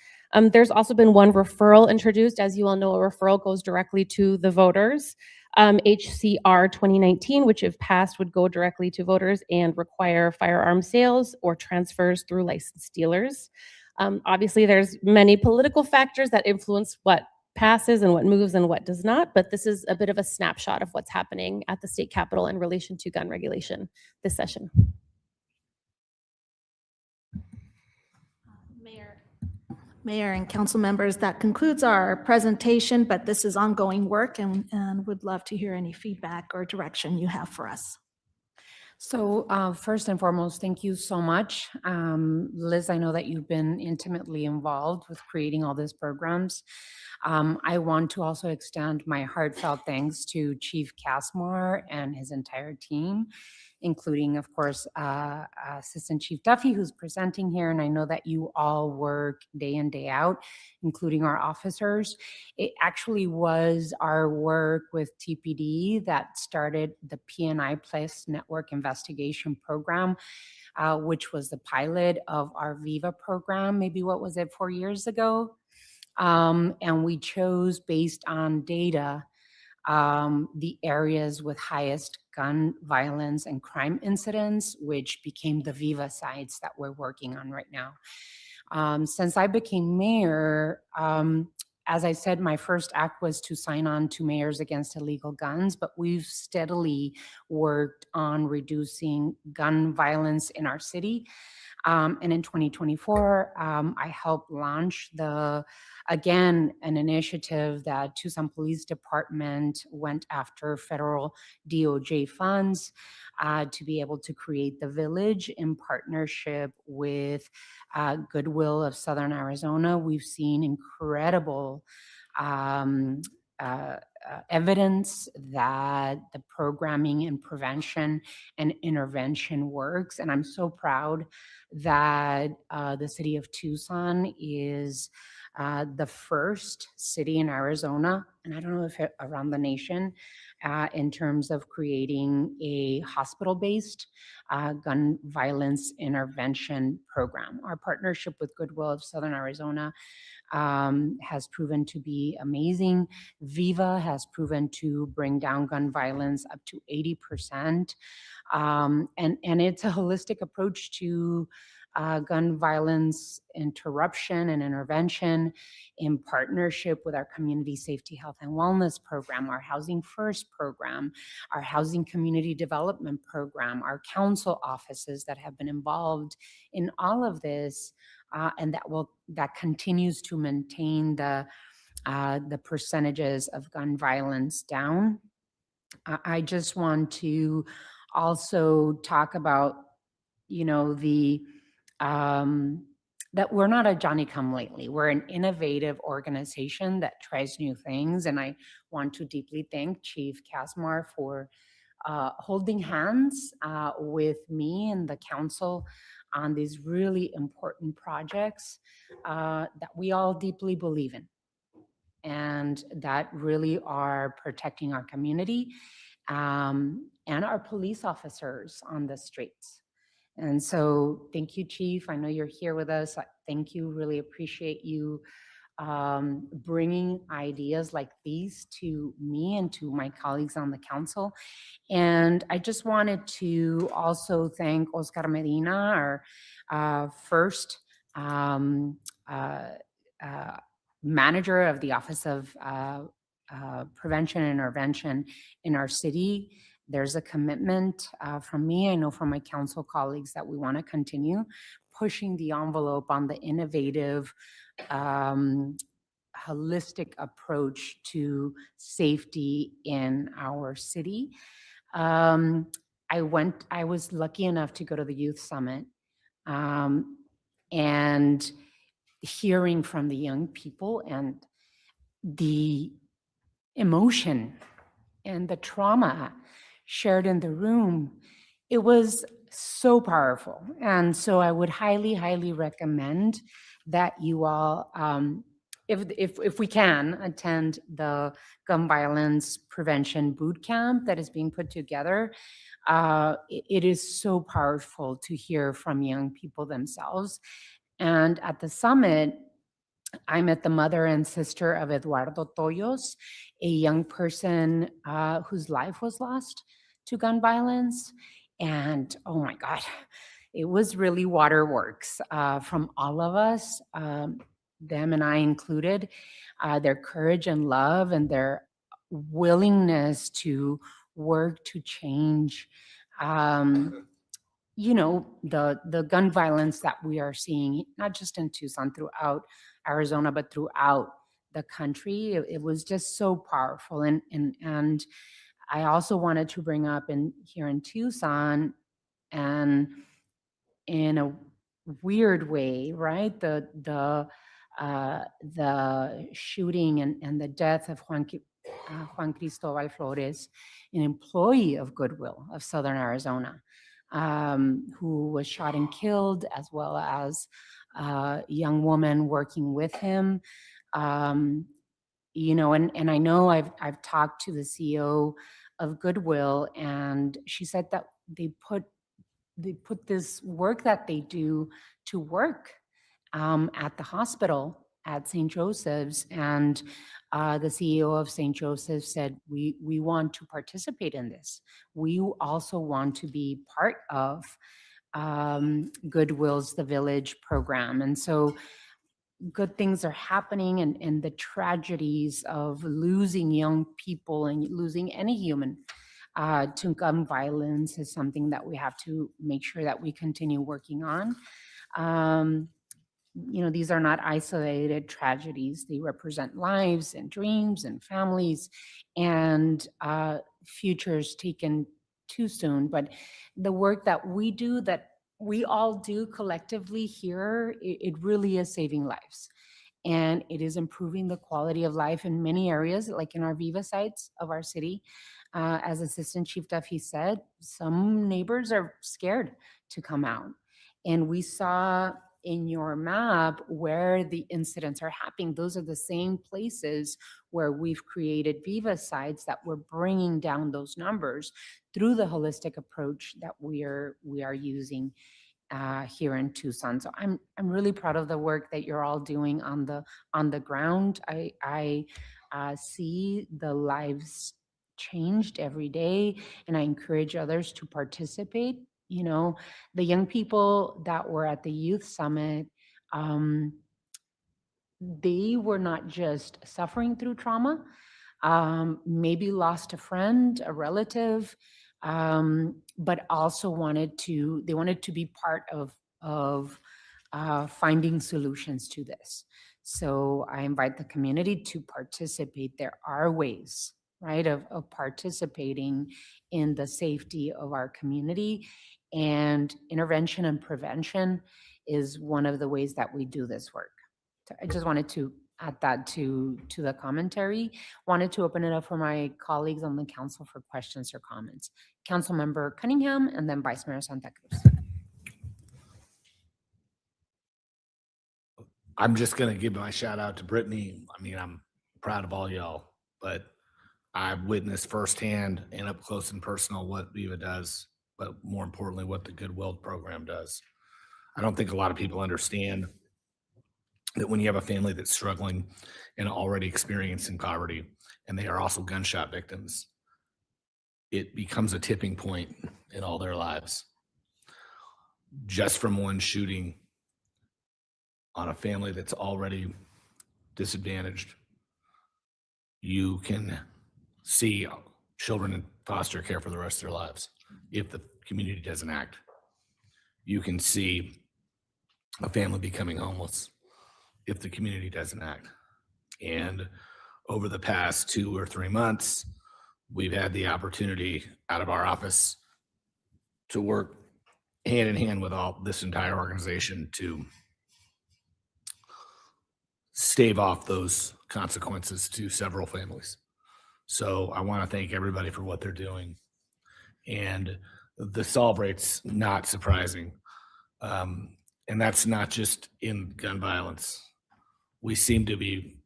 There's also been one referral introduced. As you all know, a referral goes directly to the voters. HCR 2019, which if passed would go directly to voters and require firearm sales or transfers through licensed dealers. Obviously, there's many political factors that influence what passes and what moves and what does not, but this is a bit of a snapshot of what's happening at the state capitol in relation to gun regulation this session. Mayor and council members, that concludes our presentation, but this is ongoing work and would love to hear any feedback or direction you have for us. So first and foremost, thank you so much. Liz, I know that you've been intimately involved with creating all these programs. I want to also extend my heartfelt thanks to Chief Castmore and his entire team. including, of course, Assistant Chief Duffy, who's presenting here. And I know that you all work day in, day out, including our officers. It actually was our work with TPD that started the PNI Plus Network Investigation Program, which was the pilot of our Viva program, maybe what was it, 4 years ago? And we chose based on data the areas with highest gun violence and crime incidents, which became the Viva sites that we're working on right now. Since I became mayor, as I said, my first act was to sign on to Mayors Against Illegal Guns, but we've steadily worked on reducing gun violence in our city. And in 2024, I helped launch again, an initiative that Tucson Police Department went after federal DOJ funds to be able to create the village in partnership with Goodwill of Southern Arizona. We've seen incredible evidence that the programming and prevention and intervention works. And I'm so proud that the city of Tucson is the first city in Arizona, and I don't know if around the nation, in terms of creating a hospital-based gun violence intervention program. Our partnership with Goodwill of Southern Arizona has proven to be amazing. Viva has proven to bring down gun violence up to 80%. And it's a holistic approach to gun violence interruption and intervention in partnership with our Community Safety, Health, and Wellness program, our Housing First program, our Housing Community Development program, our council offices that have been involved in all of this, and that continues to maintain the percentages of gun violence down. I just want to also talk about, that we're not a Johnny-come-lately. We're an innovative organization that tries new things, and I want to deeply thank Chief Casmar for holding hands with me and the council on these really important projects that we all deeply believe in, and that really are protecting our community and our police officers on the streets. And so thank you, Chief. I know you're here with us. Thank you. Really appreciate you bringing ideas like these to me and to my colleagues on the council. And I just wanted to also thank Oscar Medina, our first manager of the Office of Prevention and Intervention in our city. There's a commitment from me, I know from my council colleagues, that we want to continue pushing the envelope on the innovative, holistic approach to safety in our city. I was lucky enough to go to the Youth Summit, and hearing from the young people and the emotion and the trauma shared in the room, it was so powerful. And so I would highly, highly recommend that you all, if we can, attend the gun violence prevention boot camp that is being put together. It is so powerful to hear from young people themselves. And at the summit, I met the mother and sister of Eduardo Toyos, a young person whose life was lost to gun violence. And oh my God, it was really waterworks from all of us, them and I included, their courage and love and their willingness to work to change the gun violence that we are seeing, not just in Tucson, throughout Arizona, but throughout the country. It was just so powerful. And I also wanted to bring up here in Tucson, and in a weird way, right? The the shooting and the death of Juan Cristobal Flores, an employee of Goodwill of Southern Arizona, who was shot and killed, as well as a young woman working with him. You know, and I know I've talked to the CEO of Goodwill, and she said that they put this work that they do to work at the hospital at St. Joseph's, and the CEO of St. Joseph's said, we want to participate in this. We also want to be part of Goodwill's The Village program. And so good things are happening, and the tragedies of losing young people and losing any human to gun violence is something that we have to make sure that we continue working on. You know, these are not isolated tragedies. They represent lives and dreams and families and futures taken too soon. But the work that we do, that we all do collectively here, it really is saving lives. And it is improving the quality of life in many areas, like in our Viva sites of our city. As Assistant Chief Duffy said, some neighbors are scared to come out. And we saw in your map where the incidents are happening. Those are the same places where we've created Viva sites that we're bringing down those numbers through the holistic approach that we are using here in Tucson. So I'm really proud of the work that you're all doing on the ground. I see the lives changed every day, and I encourage others to participate. You know, the young people that were at the youth summit, they were not just suffering through trauma, maybe lost a friend, a relative, but also wanted to be part of finding solutions to this. So I invite the community to participate. There are ways, right, of participating in the safety of our community, and intervention and prevention is one of the ways that we do this work. So I just wanted to add that to the commentary. Wanted to open it up for my colleagues on the council for questions or comments. Councilmember Cunningham, and then Vice Mayor Santa Cruz. I'm just gonna give my shout out to Brittany. I mean, I'm proud of all y'all, but I've witnessed firsthand and up close and personal what Viva does, but more importantly, what the Goodwill program does. I don't think a lot of people understand that when you have a family that's struggling and already experiencing poverty, and they are also gunshot victims, it becomes a tipping point in all their lives. Just from one shooting on a family that's already disadvantaged, you can see children in foster care for the rest of their lives if the community doesn't act. You can see a family becoming homeless if the community doesn't act. And over the past 2 or 3 months, we've had the opportunity out of our office to work hand in hand with this entire organization to stave off those consequences to several families. So I want to thank everybody for what they're doing. And the solve rate's not surprising. And that's not just in gun violence. We seem to be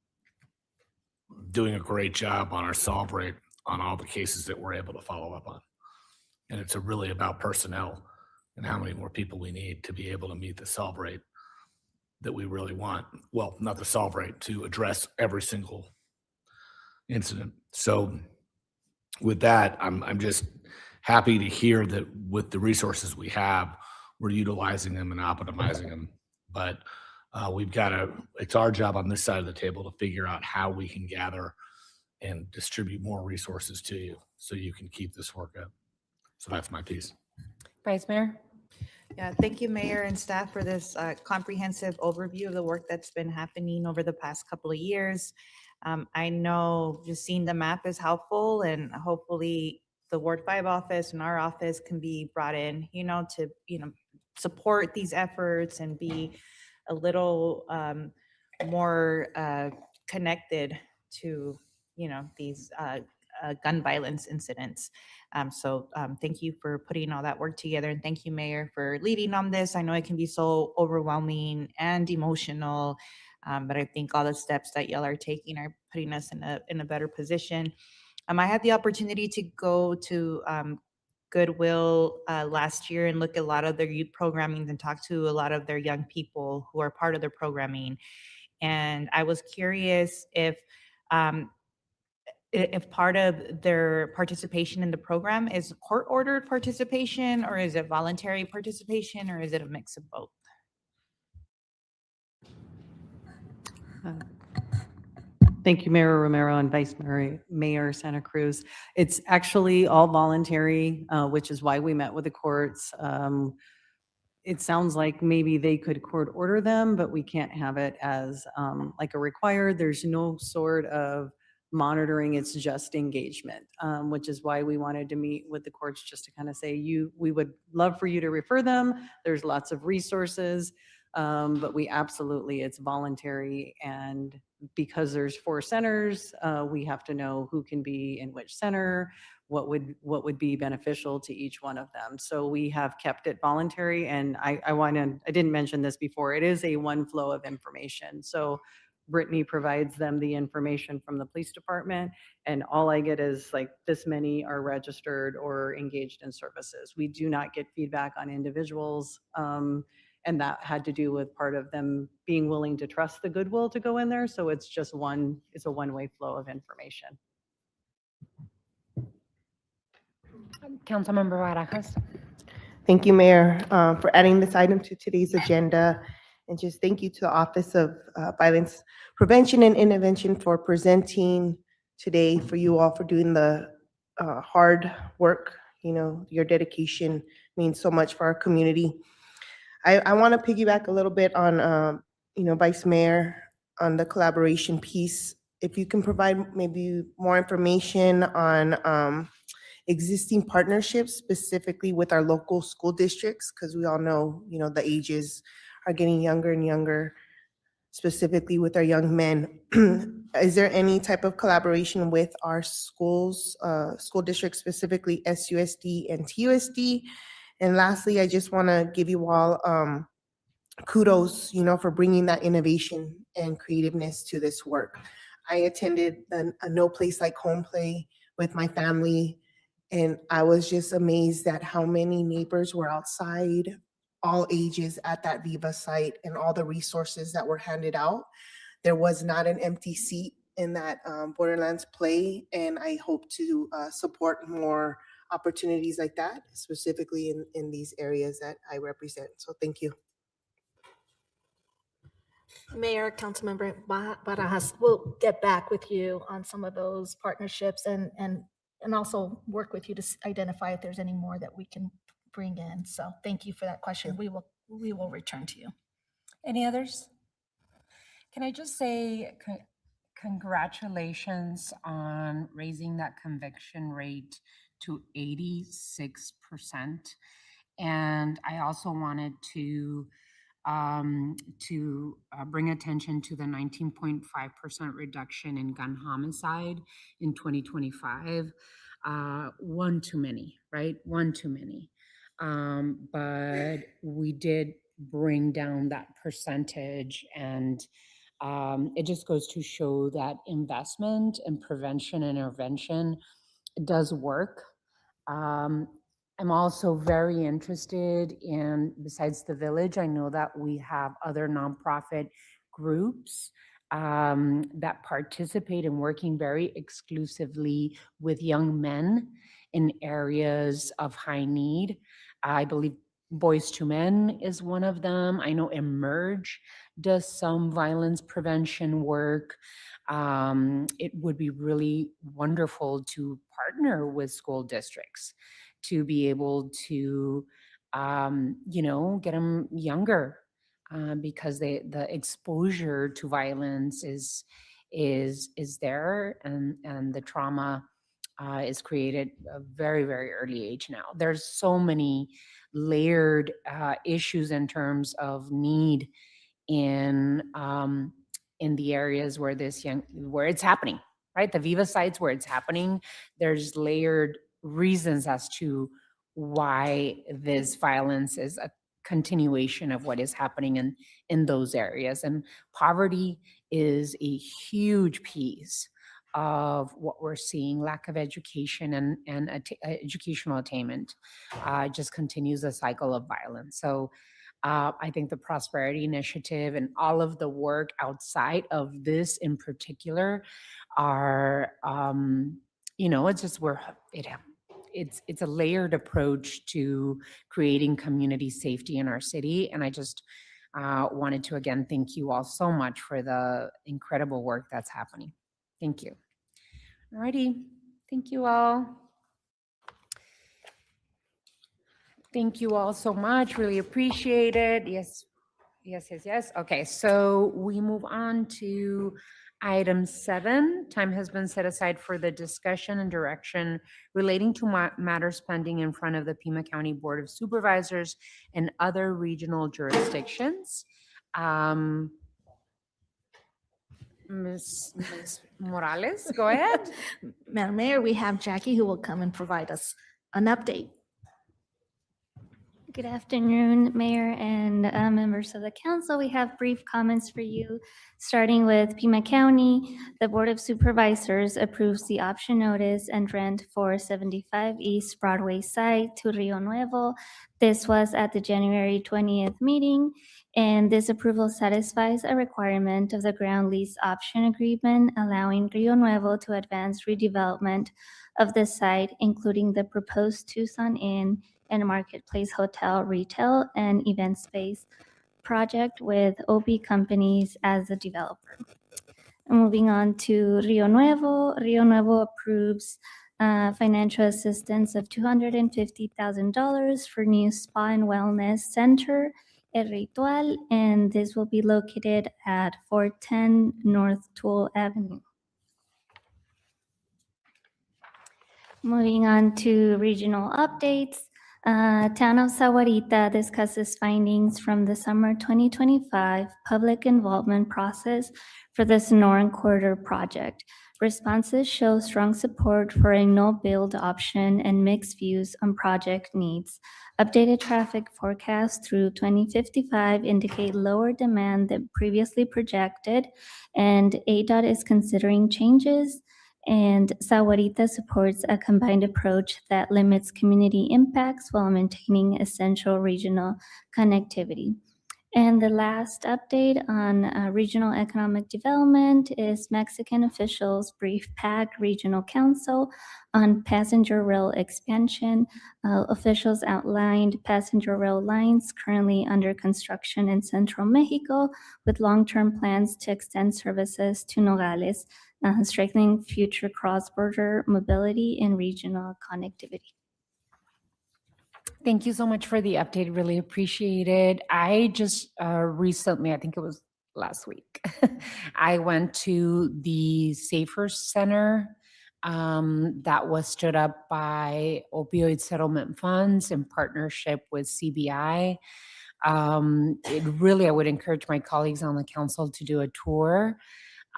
doing a great job on our solve rate on all the cases that we're able to follow up on. And it's really about personnel and how many more people we need to be able to meet the solve rate that we really want. Well, not the solve rate, to address every single incident. So with that, I'm just happy to hear that with the resources we have, we're utilizing them and optimizing them. But it's our job on this side of the table to figure out how we can gather and distribute more resources to you so you can keep this work up. So that's my piece. Vice Mayor? Yeah, thank you, Mayor and staff, for this comprehensive overview of the work that's been happening over the past couple of years. I know just seeing the map is helpful, and hopefully the Ward 5 office and our office can be brought in, to, support these efforts and be a little more connected to, these gun violence incidents. Thank you for putting all that work together, and thank you, Mayor, for leading on this. I know it can be so overwhelming and emotional, but I think all the steps that y'all are taking are putting us in a better position. I had the opportunity to go to Goodwill last year and look at a lot of their youth programming and talk to a lot of their young people who are part of their programming. And I was curious if part of their participation in the program is court-ordered participation, or is it voluntary participation, or is it a mix of both? Thank you, Mayor Romero and Vice Mayor Santa Cruz. It's actually all voluntary, which is why we met with the courts. It sounds like maybe they could court order them, but we can't have it as like a required. There's no sort of monitoring. It's just engagement, which is why we wanted to meet with the courts, just to kind of say, we would love for you to refer them. There's lots of resources, but it's voluntary. And because there's 4 centers, we have to know who can be in which center, what would be beneficial to each one of them. So we have kept it voluntary, and I didn't mention this before, it is a one flow of information. So Brittany provides them the information from the police department, and all I get is like, this many are registered or engaged in services. We do not get feedback on individuals. And that had to do with part of them being willing to trust the Goodwill to go in there. So it's just it's a one-way flow of information. Councilmember Barajas. Thank you, Mayor, for adding this item to today's agenda. And just thank you to the Office of Violence Prevention and Intervention for presenting today, for you all for doing the hard work. Your dedication means so much for our community. I want to piggyback a little bit on, Vice Mayor, on the collaboration piece. If you can provide maybe more information on existing partnerships, specifically with our local school districts, because we all know, the ages are getting younger and younger, specifically with our young men. Is there any type of collaboration with our schools, school districts, specifically SUSD and TUSD? And lastly, I just want to give you all kudos, for bringing that innovation and creativeness to this work. I attended a No Place Like Home Play with my family, and I was just amazed at how many neighbors were outside, all ages, at that Viva site, and all the resources that were handed out. There was not an empty seat in that Borderlands play, and I hope to support more opportunities like that, specifically in these areas that I represent. So thank you. Mayor, Councilmember Barajas, we'll get back with you on some of those partnerships and also work with you to identify if there's any more that we can bring in. So thank you for that question. We will return to you. Any others? Can I just say congratulations on raising that conviction rate to 86%. And I also wanted to bring attention to the 19.5% reduction in gun homicide in 2025. One too many, right? One too many. But we did bring down that percentage, and it just goes to show that investment in prevention and intervention does work. I'm also very interested in, besides the village, I know that we have other nonprofit groups that participate in working very exclusively with young men in areas of high need. I believe Boys to Men is one of them. I know Emerge does some violence prevention work. It would be really wonderful to partner with school districts to be able to, get them younger, because the exposure to violence is there, and the trauma is created at a very, very early age now. There's so many layered issues in terms of need in in the areas where where it's happening, right? The Viva sites where it's happening, there's layered reasons as to why this violence is a continuation of what is happening in those areas. And poverty is a huge piece of what we're seeing. Lack of education and educational attainment just continues a cycle of violence. So I think the Prosperity Initiative and all of the work outside of this in particular are, it's just it's a layered approach to creating community safety in our city. And I just wanted to again thank you all so much for the incredible work that's happening. Thank you. Alrighty, thank you all. Thank you all so much. Really appreciate it. Yes, yes, yes, yes. Okay, so we move on to item 7. Time has been set aside for the discussion and direction relating to matters pending in front of the Pima County Board of Supervisors and other regional jurisdictions. Ms. Morales, go ahead. Madam Mayor, we have Jackie who will come and provide us an update. Good afternoon, Mayor and members of the council. We have brief comments for you, starting with Pima County. The Board of Supervisors approves the option notice and rent for 75 East Broadway site to Rio Nuevo. This was at the January 20th meeting, and this approval satisfies a requirement of the ground lease option agreement, allowing Rio Nuevo to advance redevelopment of the site, including the proposed Tucson Inn and Marketplace Hotel retail and event space project with OP Companies as the developer. Moving on to Rio Nuevo. Rio Nuevo approves financial assistance of $250,000 for new spa and wellness center, El Ritual, and this will be located at 410 North Toole Avenue. Moving on to regional updates. Town of Sahuarita discusses findings from the summer 2025 public involvement process for the Sonoran Corridor project. Responses show strong support for a no-build option and mixed views on project needs. Updated traffic forecasts through 2055 indicate lower demand than previously projected, and ADOT is considering changes. And Sahuarita supports a combined approach that limits community impacts while maintaining essential regional connectivity. And the last update on regional economic development is Mexican officials brief PAC Regional Council on passenger rail expansion. Officials outlined passenger rail lines currently under construction in central Mexico with long-term plans to extend services to Nogales, strengthening future cross-border mobility and regional connectivity. Thank you so much for the update. Really appreciate it. I just recently, I think it was last week, I went to the Safer Center that was stood up by opioid settlement funds in partnership with CBI. I would encourage my colleagues on the council to do a tour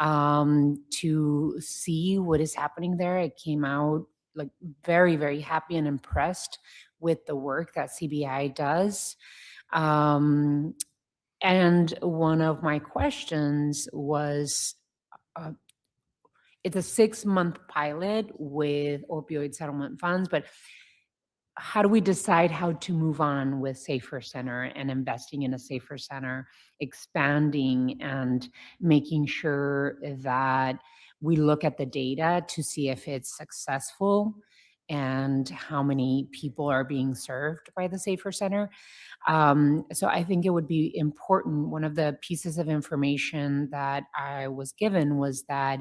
to see what is happening there. I came out like very, very happy and impressed with the work that CBI does. And one of my questions was, it's a 6-month pilot with opioid settlement funds, but how do we decide how to move on with Safer Center and investing in a Safer Center, expanding and making sure that we look at the data to see if it's successful and how many people are being served by the Safer Center. So I think it would be important. One of the pieces of information that I was given was that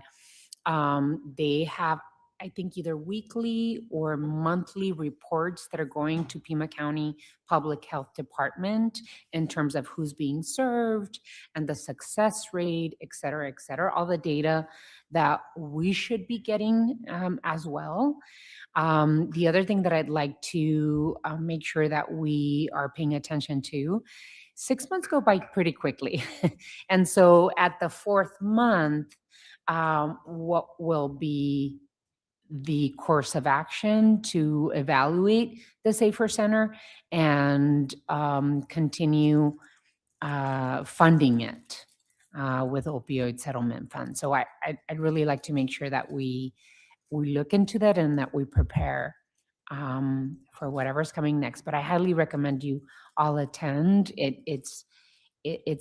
they have, I think, either weekly or monthly reports that are going to Pima County Public Health Department in terms of who's being served and the success rate, et cetera, all the data that we should be getting as well. The other thing that I'd like to make sure that we are paying attention to 6 months go by pretty quickly. And so at the fourth month, what will be the course of action to evaluate the Safer Center and continue funding it with opioid settlement funds. So I'd really like to make sure that we look into that and that we prepare for whatever's coming next. But I highly recommend you all attend. It's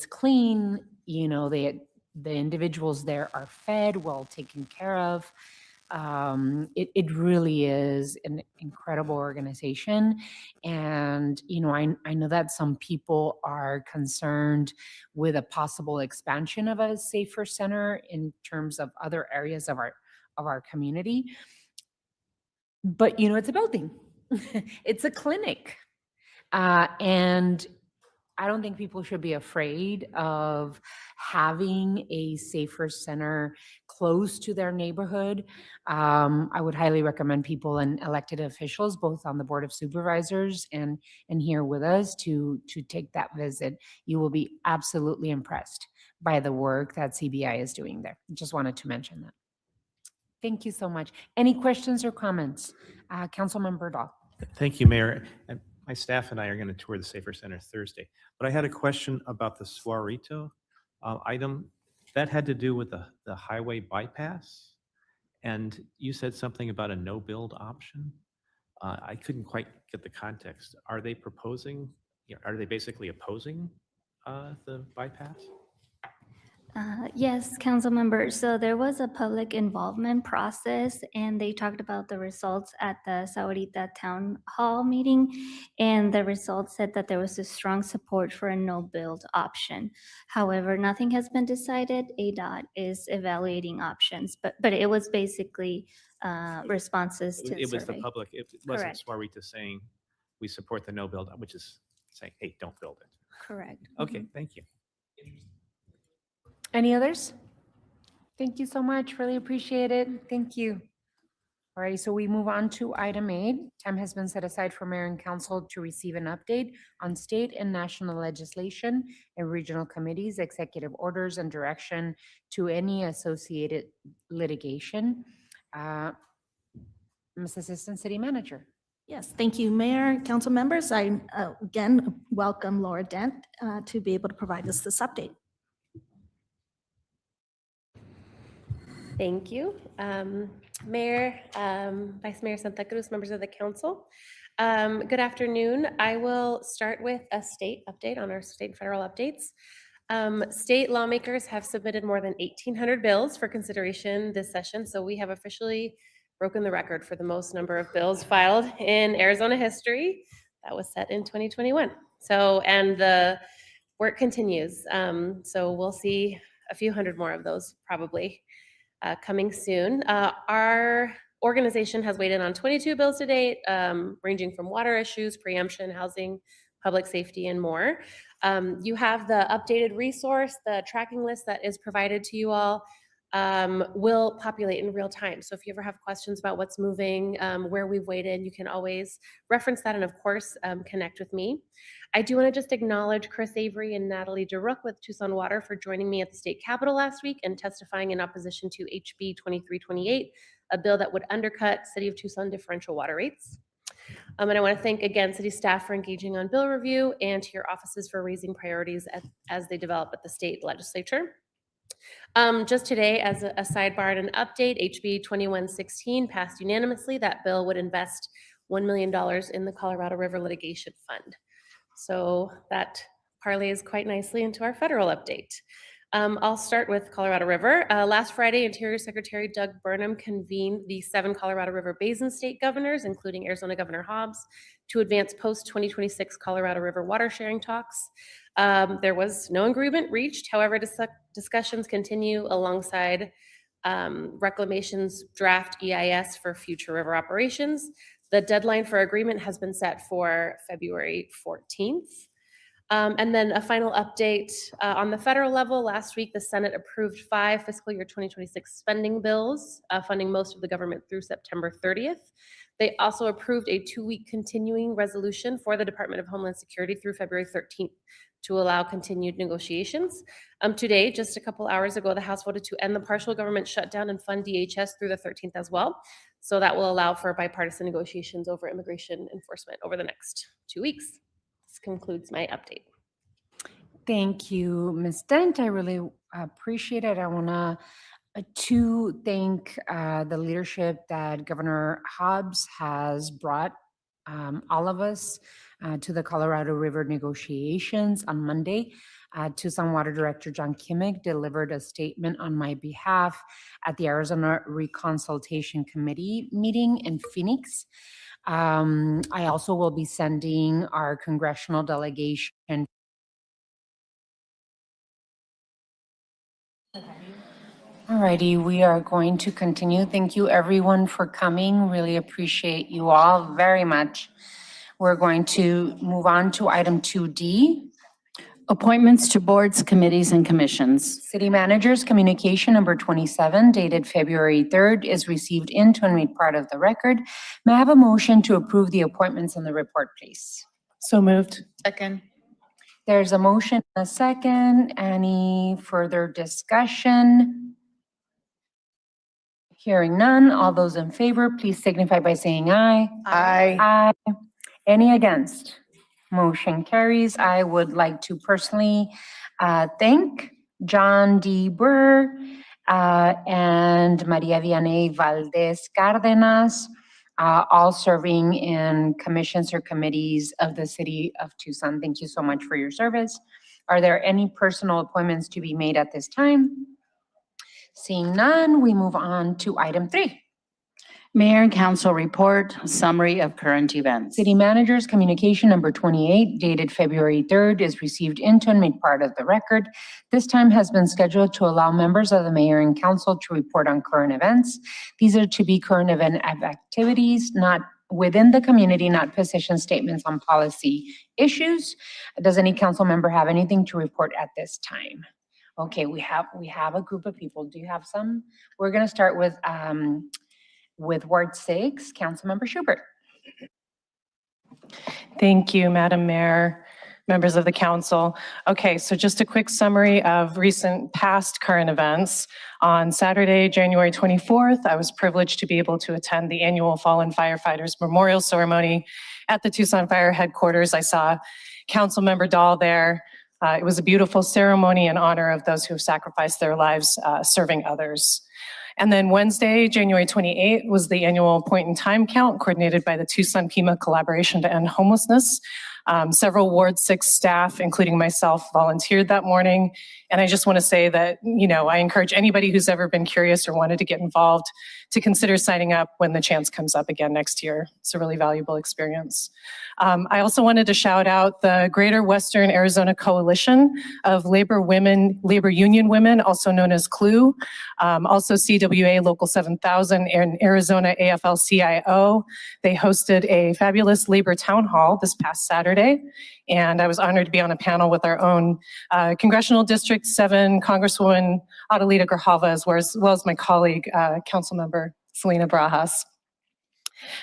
clean, you know, the individuals there are fed, well taken care of. It really is an incredible organization. And, you know, I know that some people are concerned with a possible expansion of a Safer Center in terms of other areas of our community. But, you know, it's a building. It's a clinic. And I don't think people should be afraid of having a Safer Center close to their neighborhood. I would highly recommend people and elected officials, both on the Board of Supervisors and here with us, to take that visit. You will be absolutely impressed by the work that CBI is doing there. Just wanted to mention that. Thank you so much. Any questions or comments? Councilmember Dahl. Thank you, Mayor. And my staff and I are going to tour the Safer Center Thursday. But I had a question about the Suarito item. That had to do with the highway bypass. And you said something about a no-build option. I couldn't quite get the context. Are they proposing, are they basically opposing the bypass? Yes, council members. So there was a public involvement process and they talked about the results at the Saurita Town Hall meeting. And the results said that there was a strong support for a no-build option. However, nothing has been decided. ADOT is evaluating options, but it was basically responses to the It was the survey. public, it wasn't Correct. Suarita saying we support the no-build, which is saying, hey, don't build it. Correct. Okay, thank you. Any others? Thank you so much. Really appreciate it. Thank you. All right, so we move on to item 8. Time has been set aside for mayor and council to receive an update on state and national legislation and regional committees, executive orders, and direction to any associated litigation. Ms. Assistant City Manager. Yes, thank you, Mayor, council members. I again welcome Laura Dent to be able to provide us this update. Thank you. Mayor, Vice Mayor Santa Cruz, members of the council. Good afternoon. I will start with a state update on our state and federal updates. State lawmakers have submitted more than 1,800 bills for consideration this session, so we have officially broken the record for the most number of bills filed in Arizona history. That was set in 2021. So, and the work continues. So we'll see a few hundred more of those probably coming soon. Our organization has weighed in on 22 bills to date, ranging from water issues, preemption, housing, public safety, and more. You have the updated resource, the tracking list that is provided to you all will populate in real time. So if you ever have questions about what's moving, where we've weighed in, you can always reference that and of course, connect with me. I do want to just acknowledge Chris Avery and Natalie DeRook with Tucson Water for joining me at the state capitol last week and testifying in opposition to HB 2328, a bill that would undercut City of Tucson differential water rates. And I want to thank again city staff for engaging on bill review and to your offices for raising priorities as they develop at the state legislature. Just today, as a sidebar and an update, HB 2116 passed unanimously. That bill would invest $1 million in the Colorado River Litigation Fund. So that parlays quite nicely into our federal update. I'll start with Colorado River. Last Friday, Interior Secretary Doug Burnham convened the 7 Colorado River Basin state governors, including Arizona Governor Hobbs, to advance post-2026 Colorado River water sharing talks. There was no agreement reached. However, discussions continue alongside Reclamation's draft EIS for future river operations. The deadline for agreement has been set for February 14th. And then a final update on the federal level. Last week, the Senate approved 5 fiscal year 2026 spending bills, funding most of the government through September 30th. They also approved a 2-week continuing resolution for the Department of Homeland Security through February 13th. to allow continued negotiations. Today, just a couple hours ago, the House voted to end the partial government shutdown and fund DHS through the 13th as well. So that will allow for bipartisan negotiations over immigration enforcement over the next 2 weeks. This concludes my update. Thank you, Ms. Dent. I really appreciate it. I want to thank the leadership that Governor Hobbs has brought all of us to the Colorado River negotiations on Monday. Tucson Water Director John Kimmick delivered a statement on my behalf at the Arizona Reconsultation Committee meeting in Phoenix. I also will be sending our congressional delegation. Alrighty, we are going to continue. Thank you everyone for coming. Really appreciate you all very much. We're going to move on to item 2D. Appointments to boards, committees, and commissions. City Manager's Communication number 27 dated February 3rd is received into and made part of the record. May I have a motion to approve the appointments in the report, please? So moved. Second. There's a motion and a second. Any further discussion? Hearing none, all those in favor, please signify by saying aye. Aye. Aye. Any against? Motion carries. I would like to personally thank John D. Burr and Maria Vianney Valdez Cárdenas, all serving in commissions or committees of the City of Tucson. Thank you so much for your service. Are there any personal appointments to be made at this time? Seeing none, we move on to item 3. Mayor and council report, summary of current events. City Manager's Communication number 28 dated February 3rd is received into and made part of the record. This time has been scheduled to allow members of the mayor and council to report on current events. These are to be current event activities, not within the community, not position statements on policy issues. Does any council member have anything to report at this time? Okay, we have a group of people. Do you have some? We're going to start with Ward 6, Councilmember Schubert. Thank you, Madam Mayor, members of the council. Okay, so just a quick summary of recent past current events. On Saturday, January 24th, I was privileged to be able to attend the annual Fallen Firefighters Memorial Ceremony at the Tucson Fire Headquarters. I saw Councilmember Dahl there. It was a beautiful ceremony in honor of those who have sacrificed their lives serving others. And then Wednesday, January 28th, was the annual point in time count coordinated by the Tucson Pima Collaboration to End Homelessness. Several Ward 6 staff, including myself, volunteered that morning. And I just want to say that, I encourage anybody who's ever been curious or wanted to get involved to consider signing up when the chance comes up again next year. It's a really valuable experience. I also wanted to shout out the Greater Western Arizona Coalition of Labor Union Women, also known as CLU, also CWA Local 7000 and Arizona AFL-CIO. They hosted a fabulous labor town hall this past Saturday, and I was honored to be on a panel with our own Congressional District 7 Congresswoman Adelita Grijalva, as well as my colleague, Councilmember Selena Barajas.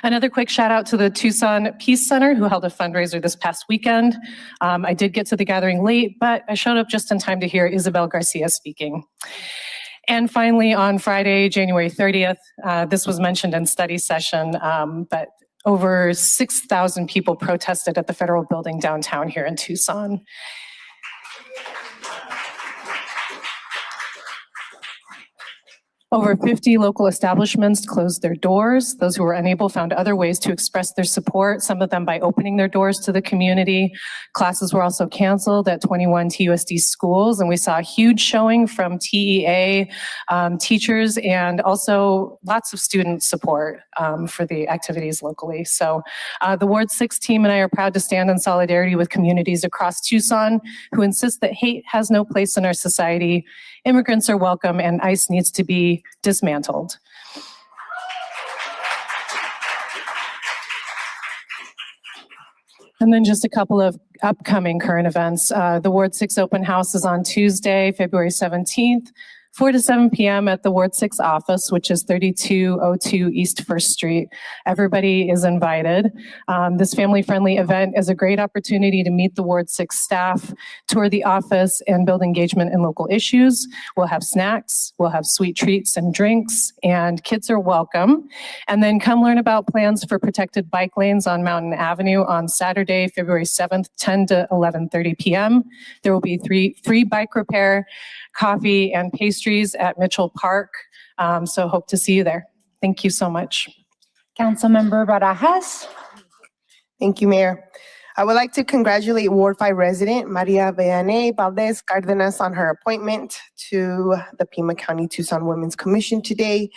Another quick shout out to the Tucson Peace Center, who held a fundraiser this past weekend. I did get to the gathering late, but I showed up just in time to hear Isabel Garcia speaking. And finally, on Friday, January 30th, this was mentioned in study session, but over 6,000 people protested at the federal building downtown here in Tucson. Over 50 local establishments closed their doors. Those who were unable found other ways to express their support, some of them by opening their doors to the community. Classes were also canceled at 21 TUSD schools, and we saw a huge showing from TEA teachers and also lots of student support for the activities locally. So the Ward 6 team and I are proud to stand in solidarity with communities across Tucson who insist that hate has no place in our society. Immigrants are welcome, and ICE needs to be dismantled. And then just a couple of upcoming current events. The Ward 6 open house is on Tuesday, February 17th 4 to 7 p.m. at the Ward 6 office, which is 3202 East First Street. Everybody is invited. This family-friendly event is a great opportunity to meet the Ward 6 staff, tour the office, and build engagement in local issues. We'll have snacks, we'll have sweet treats and drinks, and kids are welcome. And then come learn about plans for protected bike lanes on Mountain Avenue on Saturday, February 7th, 10 to 11:30 p.m. There will be free bike repair, coffee, and pastries at Mitchell Park. So hope to see you there. Thank you so much. Councilmember Barajas. Thank you, Mayor. I would like to congratulate Ward 5 resident Maria Vianney Valdez Cardenas on her appointment to the Pima County Tucson Women's Commission today.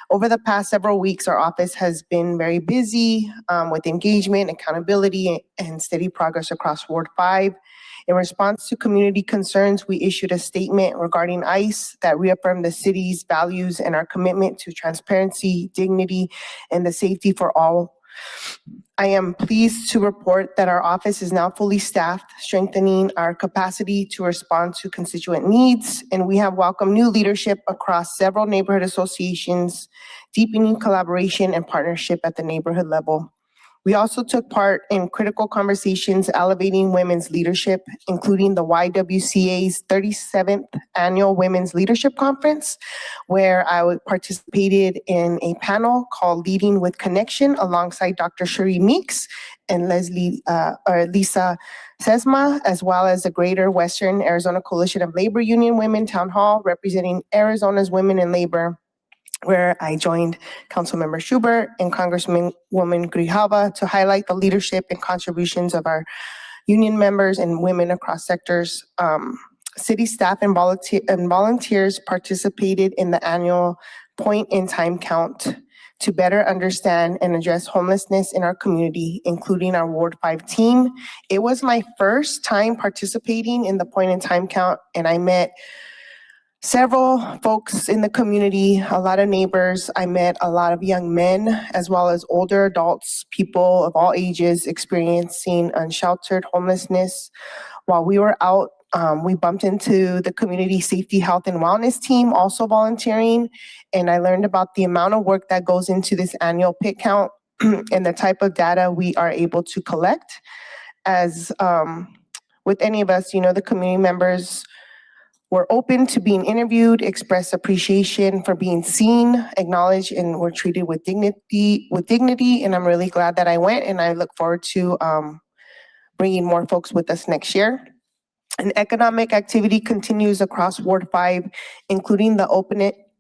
Over the past several weeks, our office has been very busy with engagement, accountability, and steady progress across Ward 5. In response to community concerns, we issued a statement regarding ICE that reaffirmed the city's values and our commitment to transparency, dignity, and the safety for all. I am pleased to report that our office is now fully staffed, strengthening our capacity to respond to constituent needs, and we have welcomed new leadership across several neighborhood associations, deepening collaboration and partnership at the neighborhood level. We also took part in critical conversations elevating women's leadership, including the YWCA's 37th Annual Women's Leadership Conference, where I participated in a panel called Leading with Connection alongside Dr. Cherie Meeks and Lisa Sesma, as well as the Greater Western Arizona Coalition of Labor Union Women Town Hall representing Arizona's women in labor, where I joined Councilmember Schubert and Congresswoman Grijalva to highlight the leadership and contributions of our union members and women across sectors. City staff and volunteers participated in the annual point-in-time count to better understand and address homelessness in our community, including our Ward 5 team. It was my first time participating in the point-in-time count, and I met several folks in the community, a lot of neighbors. I met a lot of young men as well as older adults, people of all ages experiencing unsheltered homelessness. While we were out, we bumped into the community safety, health, and wellness team also volunteering, and I learned about the amount of work that goes into this annual pit count and the type of data we are able to collect. As with any of us, the community members were open to being interviewed, expressed appreciation for being seen, acknowledged, and were treated with dignity. And I'm really glad that I went, and I look forward to bringing more folks with us next year. And economic activity continues across Ward 5, including the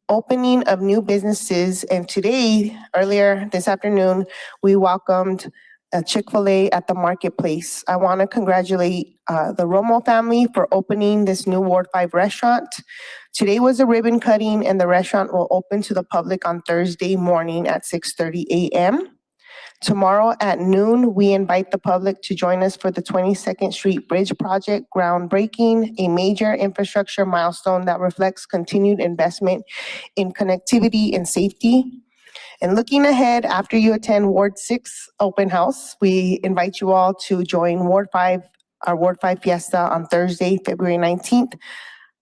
opening of new businesses. And today, earlier this afternoon, we welcomed a Chick-fil-A at the marketplace. I want to congratulate the Romo family for opening this new Ward 5 restaurant. Today was a ribbon cutting, and the restaurant will open to the public on Thursday morning at 6:30 a.m. Tomorrow at noon, we invite the public to join us for the 22nd Street Bridge Project groundbreaking, a major infrastructure milestone that reflects continued investment in connectivity and safety. And looking ahead, after you attend Ward 6 open house, we invite you all to join our Ward 5 Fiesta on Thursday, February 19th,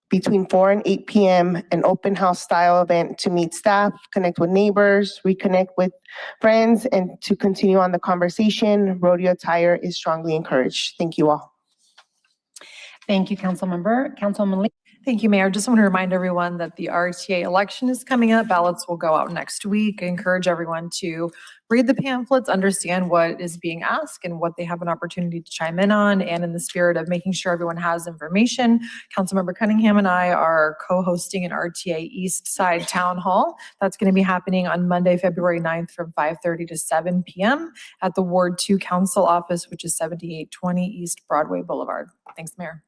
between 4 and 8 p.m., an open house style event to meet staff, connect with neighbors, reconnect with friends, and to continue on the conversation. Rodeo attire is strongly encouraged. Thank you all. Thank you, Councilwoman Lee. Thank you, Mayor. Just want to remind everyone that the RTA election is coming up. Ballots will go out next week. I encourage everyone to read the pamphlets, understand what is being asked and what they have an opportunity to chime in on. And in the spirit of making sure everyone has information, Councilmember Cunningham and I are co-hosting an RTA East Side Town Hall. That's going to be happening on Monday, February 9th from 5:30 to 7 p.m. at the Ward 2 Council Office, which is 7820 East Broadway Boulevard. Thanks, Mayor.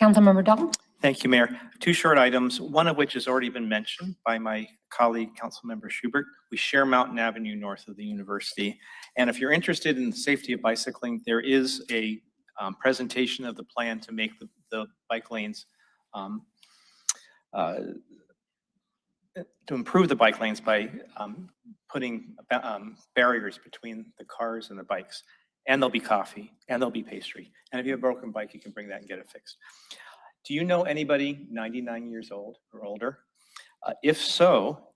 Councilmember Dahl. Thank you, Mayor. Two short items, one of which has already been mentioned by my colleague, Councilmember Schubert. We share Mountain Avenue north of the university. And if you're interested in the safety of bicycling, there is a presentation of the plan to make the bike lanes, to improve the bike lanes by putting barriers between the cars and the bikes. And there'll be coffee, and there'll be pastry. And if you have a broken bike, you can bring that and get it fixed. Do you know anybody 99 years old or older? If so,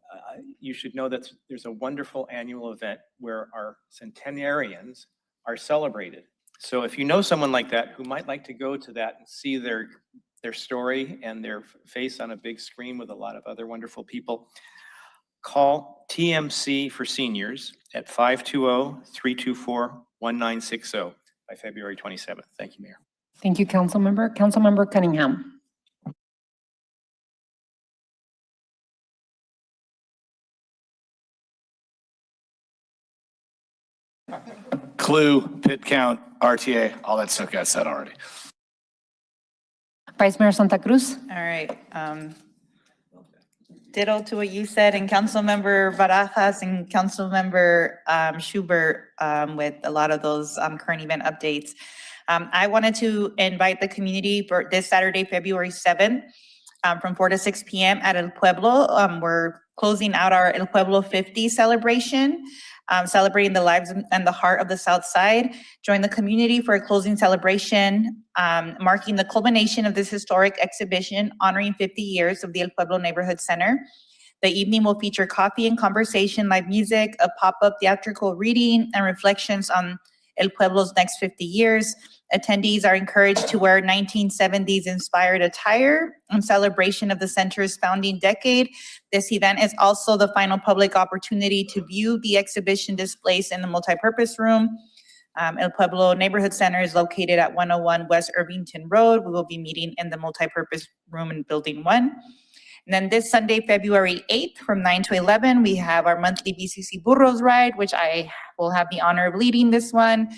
you should know that there's a wonderful annual event where our centenarians are celebrated. So if you know someone like that who might like to go to that and see their story and their face on a big screen with a lot of other wonderful people, call TMC for Seniors at 520-324-1960 by February 27th. Thank you, Mayor. Thank you, Councilmember. Councilmember Cunningham. Clue, pit count, RTA, all that stuff got said already. Vice Mayor Santa Cruz. All right. Ditto to what you said, and Councilmember Barajas and Councilmember Schubert with a lot of those current event updates. I wanted to invite the community for this Saturday, February 7th, from 4 to 6 p.m. at El Pueblo. We're closing out our El Pueblo 50 celebration, celebrating the lives and the heart of the South Side. Join the community for a closing celebration, marking the culmination of this historic exhibition honoring 50 years of the El Pueblo Neighborhood Center. The evening will feature coffee and conversation, live music, a pop-up theatrical reading, and reflections on El Pueblo's next 50 years. Attendees are encouraged to wear 1970s inspired attire in celebration of the center's founding decade. This event is also the final public opportunity to view the exhibition displays in the multipurpose room. El Pueblo Neighborhood Center is located at 101 West Irvington Road. We will be meeting in the multipurpose room in Building 1. And then this Sunday, February 8th, from 9 to 11, we have our monthly BCC Burros Ride, which I will have the honor of leading this one.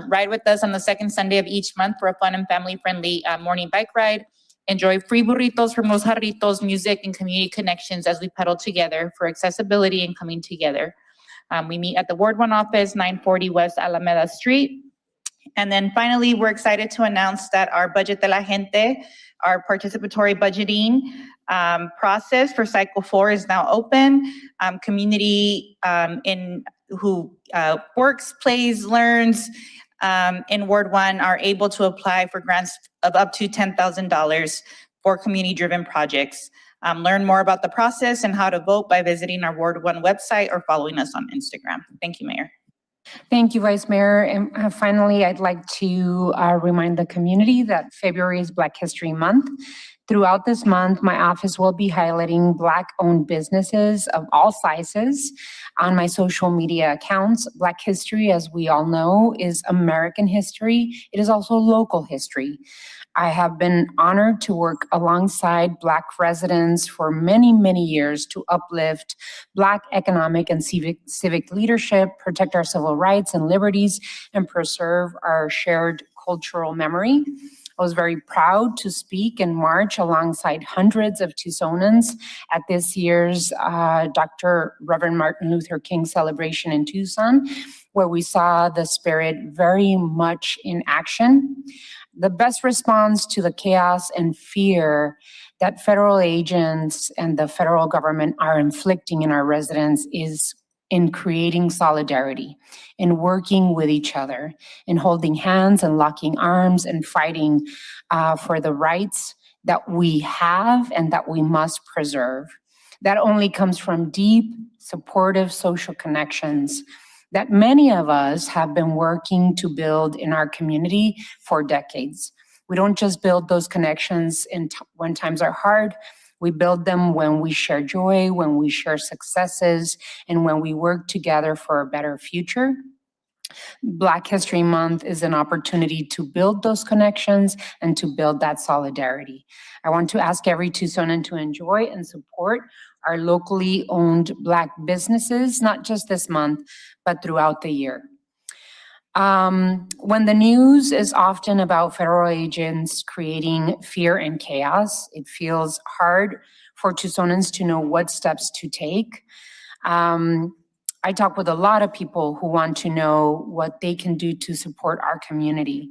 Ride with us on the second Sunday of each month for a fun and family-friendly morning bike ride. Enjoy free burritos from Los Jarritos, music, and community connections as we pedal together for accessibility and coming together. We meet at the Ward 1 office, 940 West Alameda Street. And then finally, we're excited to announce that our Budget de la Gente, our participatory budgeting process for Cycle 4 is now open. Community who works, plays, learns in Ward 1 are able to apply for grants of up to $10,000 for community-driven projects. Learn more about the process and how to vote by visiting our Ward 1 website or following us on Instagram. Thank you, Mayor. Thank you, Vice Mayor. And finally, I'd like to remind the community that February is Black History Month. Throughout this month, my office will be highlighting Black-owned businesses of all sizes on my social media accounts. Black history, as we all know, is American history. It is also local history. I have been honored to work alongside Black residents for many, many years to uplift Black economic and civic leadership, protect our civil rights and liberties, and preserve our shared cultural memory. I was very proud to speak and march alongside hundreds of Tucsonans at this year's Dr. Reverend Martin Luther King celebration in Tucson, where we saw the spirit very much in action. The best response to the chaos and fear that federal agents and the federal government are inflicting in our residents is in creating solidarity, in working with each other, in holding hands and locking arms and fighting for the rights that we have and that we must preserve. That only comes from deep, supportive social connections that many of us have been working to build in our community for decades. We don't just build those connections when times are hard. We build them when we share joy, when we share successes, and when we work together for a better future. Black History Month is an opportunity to build those connections and to build that solidarity. I want to ask every Tucsonan to enjoy and support our locally owned Black businesses, not just this month, but throughout the year. When the news is often about federal agents creating fear and chaos, it feels hard for Tucsonans to know what steps to take. I talk with a lot of people who want to know what they can do to support our community,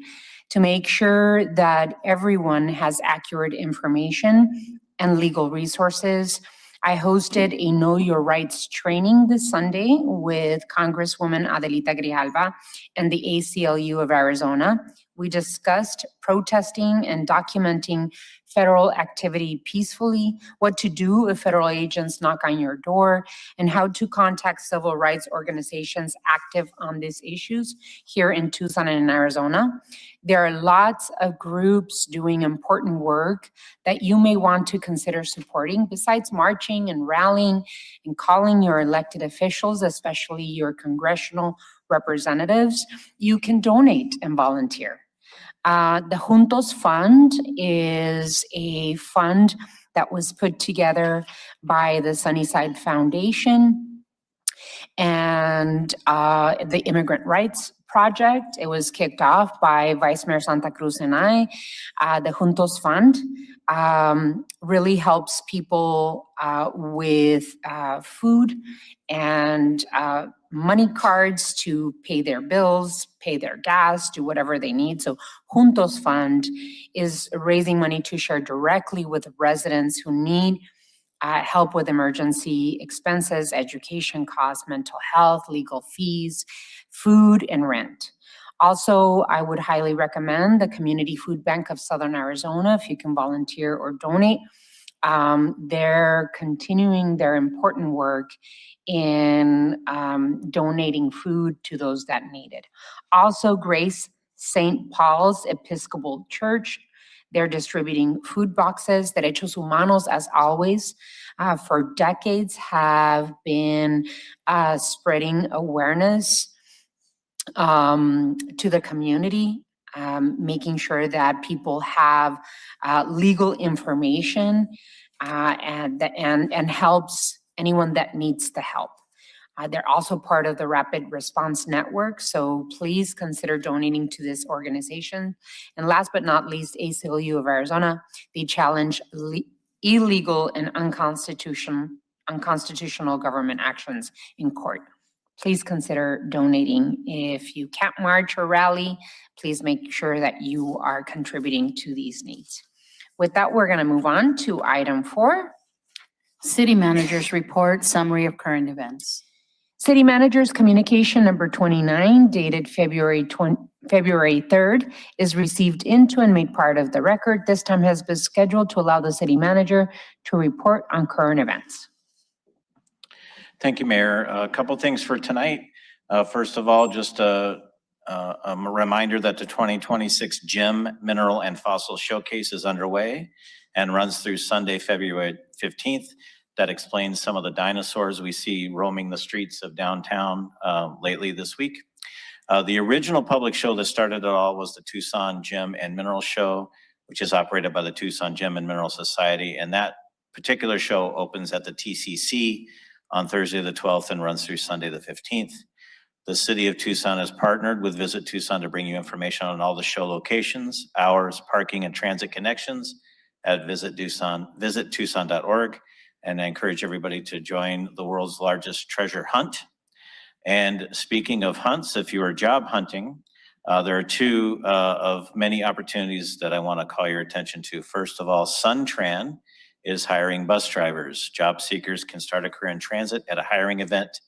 to make sure that everyone has accurate information and legal resources. I hosted a Know Your Rights training this Sunday with Congresswoman Adelita Grijalva and the ACLU of Arizona. We discussed protesting and documenting federal activity peacefully, what to do if federal agents knock on your door, and how to contact civil rights organizations active on these issues here in Tucson and in Arizona. There are lots of groups doing important work that you may want to consider supporting. Besides marching and rallying and calling your elected officials, especially your congressional representatives, you can donate and volunteer. The Juntos Fund is a fund that was put together by the Sunnyside Foundation and the Immigrant Rights Project. It was kicked off by Vice Mayor Santa Cruz and I. The Juntos Fund really helps people with food and money cards to pay their bills, pay their gas, do whatever they need. So Juntos Fund is raising money to share directly with residents who need help with emergency expenses, education costs, mental health, legal fees, food, and rent. Also, I would highly recommend the Community Food Bank of Southern Arizona if you can volunteer or donate. They're continuing their important work in donating food to those that need it. Also, Grace St. Paul's Episcopal Church, they're distributing food boxes. Derechos Humanos, as always, for decades have been spreading awareness to the community, making sure that people have legal information and helps anyone that needs the help. They're also part of the Rapid Response Network, so please consider donating to this organization. And last but not least, ACLU of Arizona, they challenge illegal and unconstitutional government actions in court. Please consider donating. If you can't march or rally, please make sure that you are contributing to these needs. With that, we're going to move on to item 4. City Manager's Report, Summary of Current Events. City Manager's Communication number 29, dated February 3rd, is received into and made part of the record. This time has been scheduled to allow the City Manager to report on current events. Thank you, Mayor. A couple things for tonight. First of all, just a reminder that the 2026 Gem, Mineral, and Fossil Showcase is underway and runs through Sunday, February 15th. That explains some of the dinosaurs we see roaming the streets of downtown lately this week. The original public show that started it all was the Tucson Gem and Mineral Show, which is operated by the Tucson Gem and Mineral Society. And that particular show opens at the TCC on Thursday the 12th and runs through Sunday the 15th. The City of Tucson has partnered with Visit Tucson to bring you information on all the show locations, hours, parking, and transit connections at visittucson.org. And I encourage everybody to join the world's largest treasure hunt. And speaking of hunts, if you are job hunting, there are two of many opportunities that I want to call your attention to. First of all, SunTran is hiring bus drivers. Job seekers can start a career in transit at a hiring event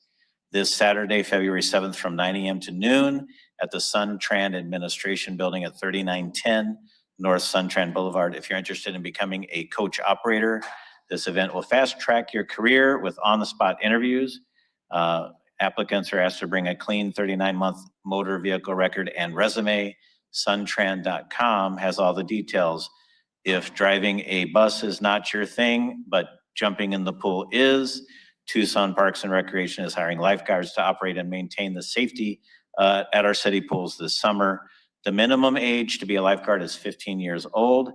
this Saturday, February 7th from 9 a.m. to noon at the SunTran Administration Building at 3910 North SunTran Boulevard. If you're interested in becoming a coach operator, this event will fast track your career with on-the-spot interviews. Applicants are asked to bring a clean 39-month motor vehicle record and resume. Suntran.com has all the details. If driving a bus is not your thing, but jumping in the pool is, Tucson Parks and Recreation is hiring lifeguards to operate and maintain the safety at our city pools this summer. The minimum age to be a lifeguard is 15 years old.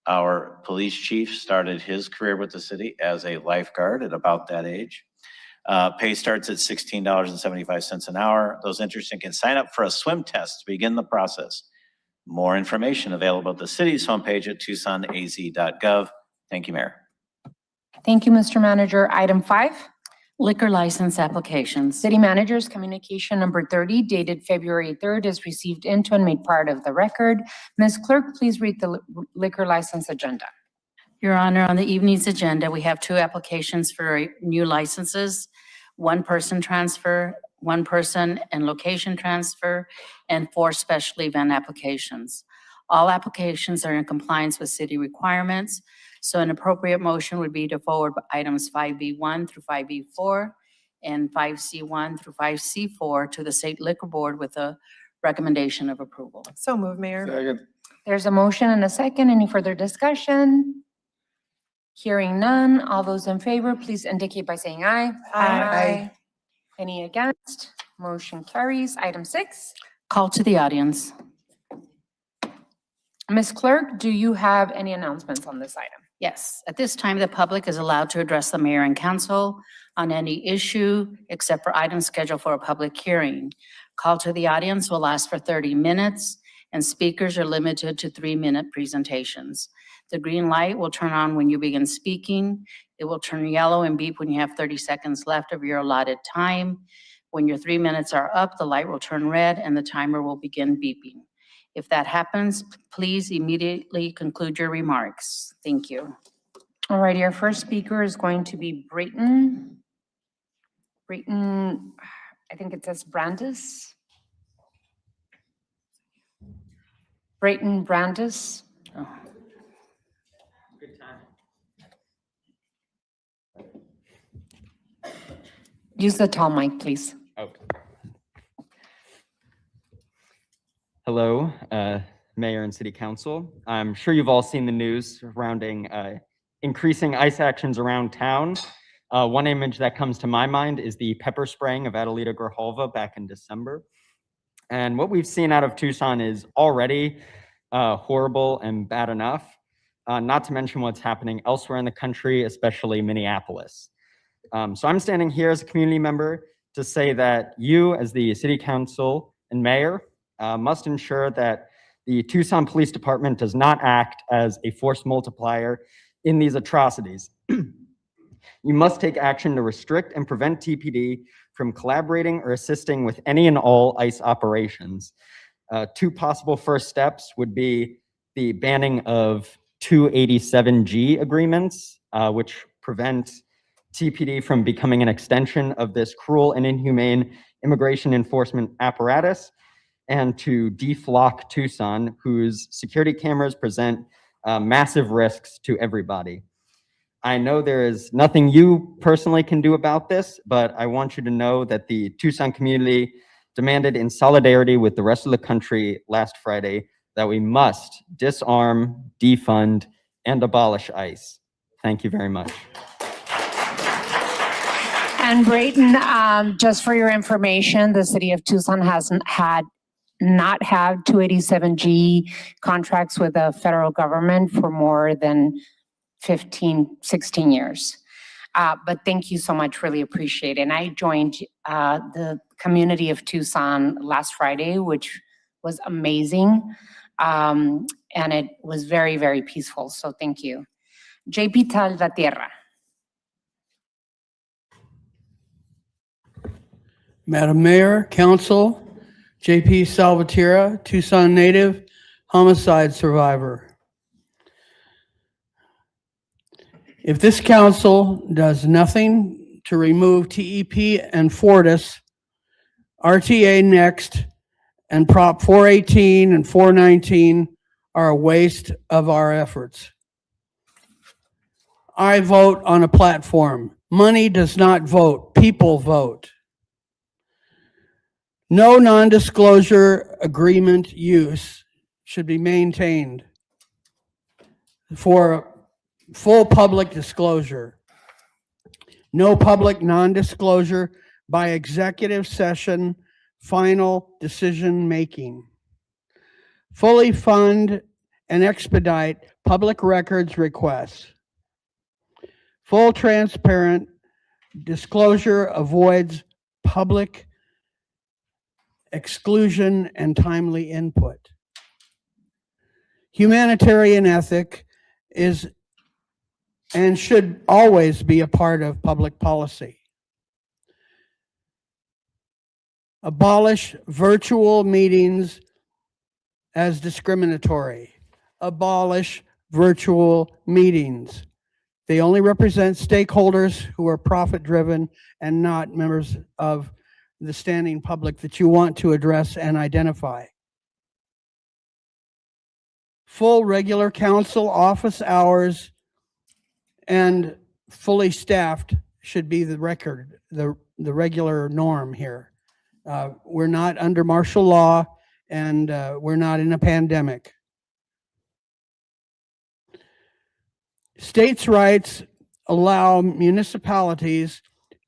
Our police chief started his career with the city as a lifeguard at about that age. Pay starts at $16.75 an hour. Those interested can sign up for a swim test to begin the process. More information available at the city's homepage at tucsonaz.gov. Thank you, Mayor. Thank you, Mr. Manager. Item 5. Liquor license applications. City Manager's Communication number 30, dated February 3rd, is received into and made part of the record. Ms. Clerk, please read the liquor license agenda. Your Honor, on the evening's agenda, we have 2 applications for new licenses, 1 person transfer, one person and location transfer, and 4 special event applications. All applications are in compliance with city requirements, so an appropriate motion would be to forward items 5B1 through 5B4 and 5C1 through 5C4 to the State Liquor Board with a recommendation of approval. So move, Mayor. There's a motion and a second. Any further discussion? Hearing none. All those in favor, please indicate by saying aye. Aye. Any against? Motion carries. Item 6. Call to the audience. Ms. Clerk, do you have any announcements on this item? Yes, at this time, the public is allowed to address the mayor and council on any issue except for items scheduled for a public hearing. Call to the audience will last for 30 minutes, and speakers are limited to 3-minute presentations. The green light will turn on when you begin speaking. It will turn yellow and beep when you have 30 seconds left of your allotted time. When your 3 minutes are up, the light will turn red and the timer will begin beeping. If that happens, please immediately conclude your remarks. Thank you. All righty, our first speaker is going to be Brayton. Brayton, I think it says Brandis. Brayton Brandis. Oh. Use the tall mic, please. Okay. Hello, Mayor and City Council. I'm sure you've all seen the news surrounding increasing ICE actions around town. One image that comes to my mind is the pepper spraying of Adelita Grijalva back in December. And what we've seen out of Tucson is already horrible and bad enough, not to mention what's happening elsewhere in the country, especially Minneapolis. So I'm standing here as a community member to say that you, as the City Council and Mayor, must ensure that the Tucson Police Department does not act as a force multiplier in these atrocities. You must take action to restrict and prevent TPD from collaborating or assisting with any and all ICE operations. 2 possible first steps would be the banning of 287G agreements, which prevent TPD from becoming an extension of this cruel and inhumane immigration enforcement apparatus, and to deflock Tucson, whose security cameras present massive risks to everybody. I know there is nothing you personally can do about this, but I want you to know that the Tucson community demanded in solidarity with the rest of the country last Friday that we must disarm, defund, and abolish ICE. Thank you very much. And Brayton, just for your information, the city of Tucson hasn't not had 287G contracts with the federal government for more than 15, 16 years. But thank you so much, really appreciate it. And I joined the community of Tucson last Friday, which was amazing. And it was very, very peaceful, so thank you. JP Salvatierra. Madam Mayor, Council, JP Salvatierra, Tucson native, homicide survivor. If this council does nothing to remove TEP and Fortis, RTA Next, and Prop 418 and 419 are a waste of our efforts. I vote on a platform. Money does not vote, people vote. No non-disclosure agreement use should be maintained for full public disclosure. No public non-disclosure by executive session final decision making. Fully fund and expedite public records requests. Full transparent disclosure avoids public exclusion and timely input. Humanitarian ethic is and should always be a part of public policy. Abolish virtual meetings as discriminatory. Abolish virtual meetings. They only represent stakeholders who are profit-driven and not members of the standing public that you want to address and identify. Full regular council office hours and fully staffed should be the record, the regular norm here. We're not under martial law, and we're not in a pandemic. States' rights allow municipalities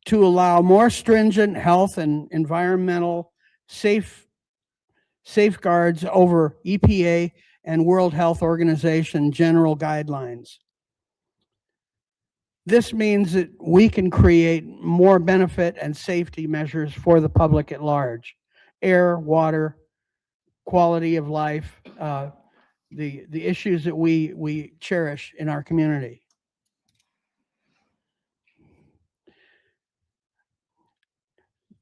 to allow more stringent health and environmental safeguards over EPA and World Health Organization general guidelines. This means that we can create more benefit and safety measures for the public at large. Air, water, quality of life, the issues that we cherish in our community.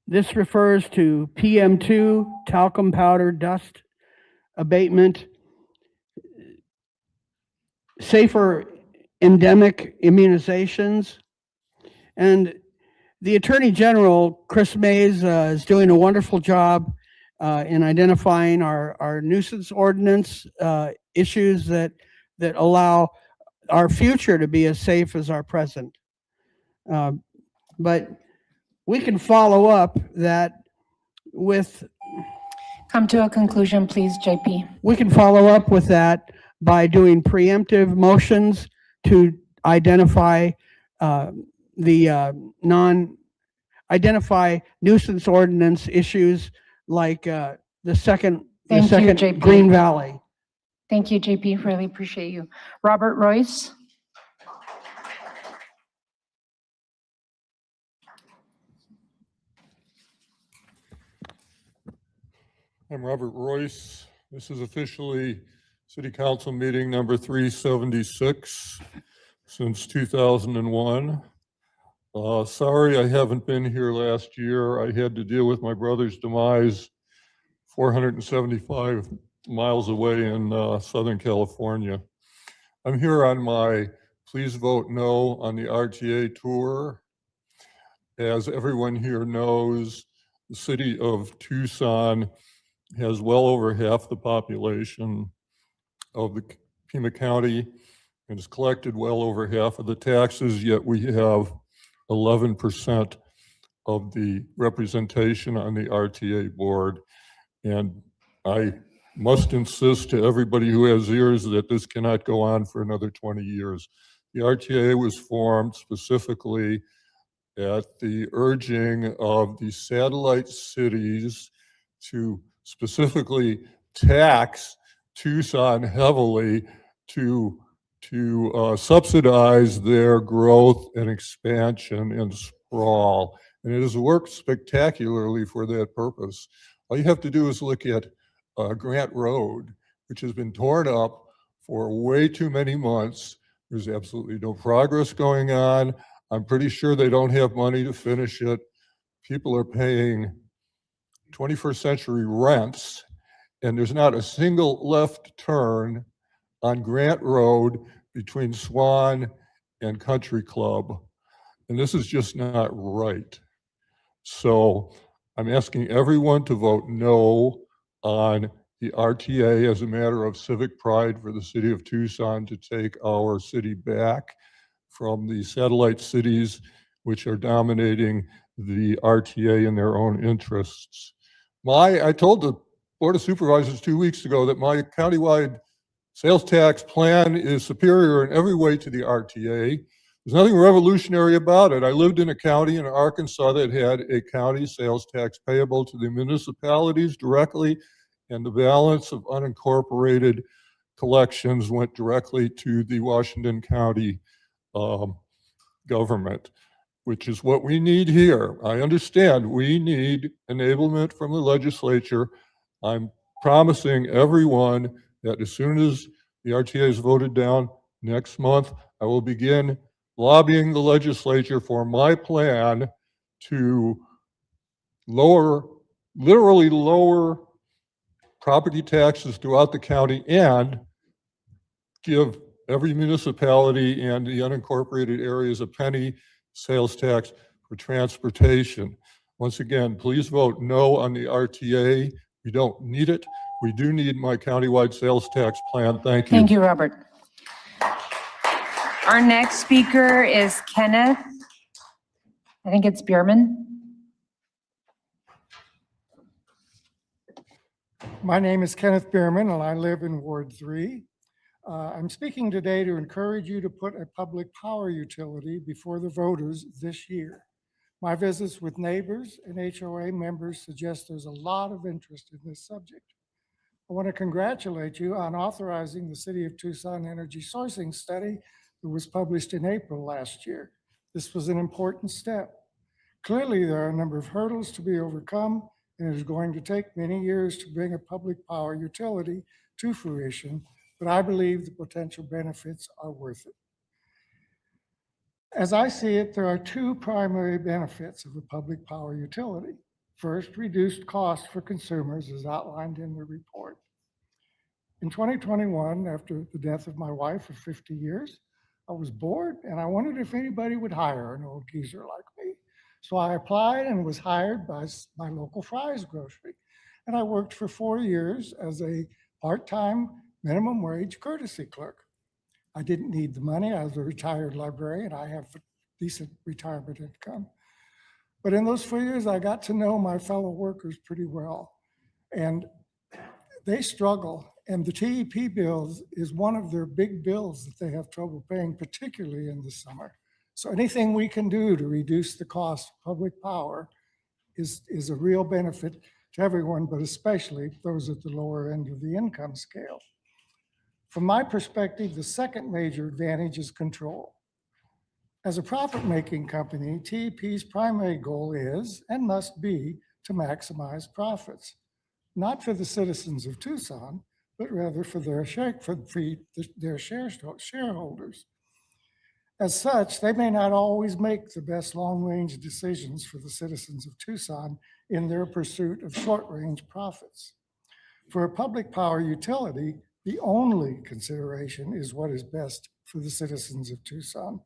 This refers to PM2, talcum powder, dust abatement, safer endemic immunizations, and the Attorney General, Chris Mays, is doing a wonderful job in identifying our nuisance ordinance issues that allow our future to be as safe as our present. But we can follow up that with... Come to a conclusion, please, JP. We can follow up with that by doing preemptive motions to identify identify nuisance ordinance issues like the second JP. Green Valley. Thank you, JP. Really appreciate you. Robert Royce. I'm Robert Royce. This is officially City Council meeting number 376 since 2001. Sorry I haven't been here last year. I had to deal with my brother's demise 475 miles away in Southern California. I'm here on my Please Vote No on the RTA tour. As everyone here knows, the city of Tucson has well over half the population of the Pima County and has collected well over half of the taxes, yet we have 11% of the representation on the RTA board. And I must insist to everybody who has ears that this cannot go on for another 20 years. The RTA was formed specifically at the urging of the satellite cities to specifically tax Tucson heavily to subsidize their growth and expansion and sprawl. And it has worked spectacularly for that purpose. All you have to do is look at Grant Road, which has been torn up for way too many months. There's absolutely no progress going on. I'm pretty sure they don't have money to finish it. People are paying 21st century rents, and there's not a single left turn on Grant Road between Swan and Country Club. And this is just not right. So I'm asking everyone to vote no on the RTA as a matter of civic pride for the city of Tucson to take our city back from the satellite cities which are dominating the RTA in their own interests. I told the Board of Supervisors 2 weeks ago that my countywide sales tax plan is superior in every way to the RTA. There's nothing revolutionary about it. I lived in a county in Arkansas that had a county sales tax payable to the municipalities directly, and the balance of unincorporated collections went directly to the Washington County government, which is what we need here. I understand we need enablement from the legislature. I'm promising everyone that as soon as the RTA is voted down next month, I will begin lobbying the legislature for my plan to literally lower property taxes throughout the county and give every municipality and the unincorporated areas a penny sales tax for transportation. Once again, please vote no on the RTA. We don't need it. We do need my countywide sales tax plan. Thank you. Thank you, Robert. Our next speaker is Kenneth. I think it's Bierman. My name is Kenneth Bierman, and I live in Ward 3. I'm speaking today to encourage you to put a public power utility before the voters this year. My visits with neighbors and HOA members suggest there's a lot of interest in this subject. I want to congratulate you on authorizing the City of Tucson energy sourcing study that was published in April last year. This was an important step. Clearly, there are a number of hurdles to be overcome, and it is going to take many years to bring a public power utility to fruition, but I believe the potential benefits are worth it. As I see it, there are two primary benefits of a public power utility. First, reduced costs for consumers as outlined in the report. In 2021, after the death of my wife of 50 years, I was bored and I wondered if anybody would hire an old geezer like me. So I applied and was hired by my local Fry's grocery. And I worked for 4 years as a part-time minimum wage courtesy clerk. I didn't need the money. I was a retired librarian. I have a decent retirement income. But in those 4 years, I got to know my fellow workers pretty well. And they struggle. And the TEP bills is one of their big bills that they have trouble paying, particularly in the summer. So anything we can do to reduce the cost of public power is a real benefit to everyone, but especially those at the lower end of the income scale. From my perspective, the second major advantage is control. As a profit-making company, TEP's primary goal is and must be to maximize profits, not for the citizens of Tucson, but rather for their shareholders. As such, they may not always make the best long-range decisions for the citizens of Tucson in their pursuit of short-range profits. For a public power utility, the only consideration is what is best for the citizens of Tucson.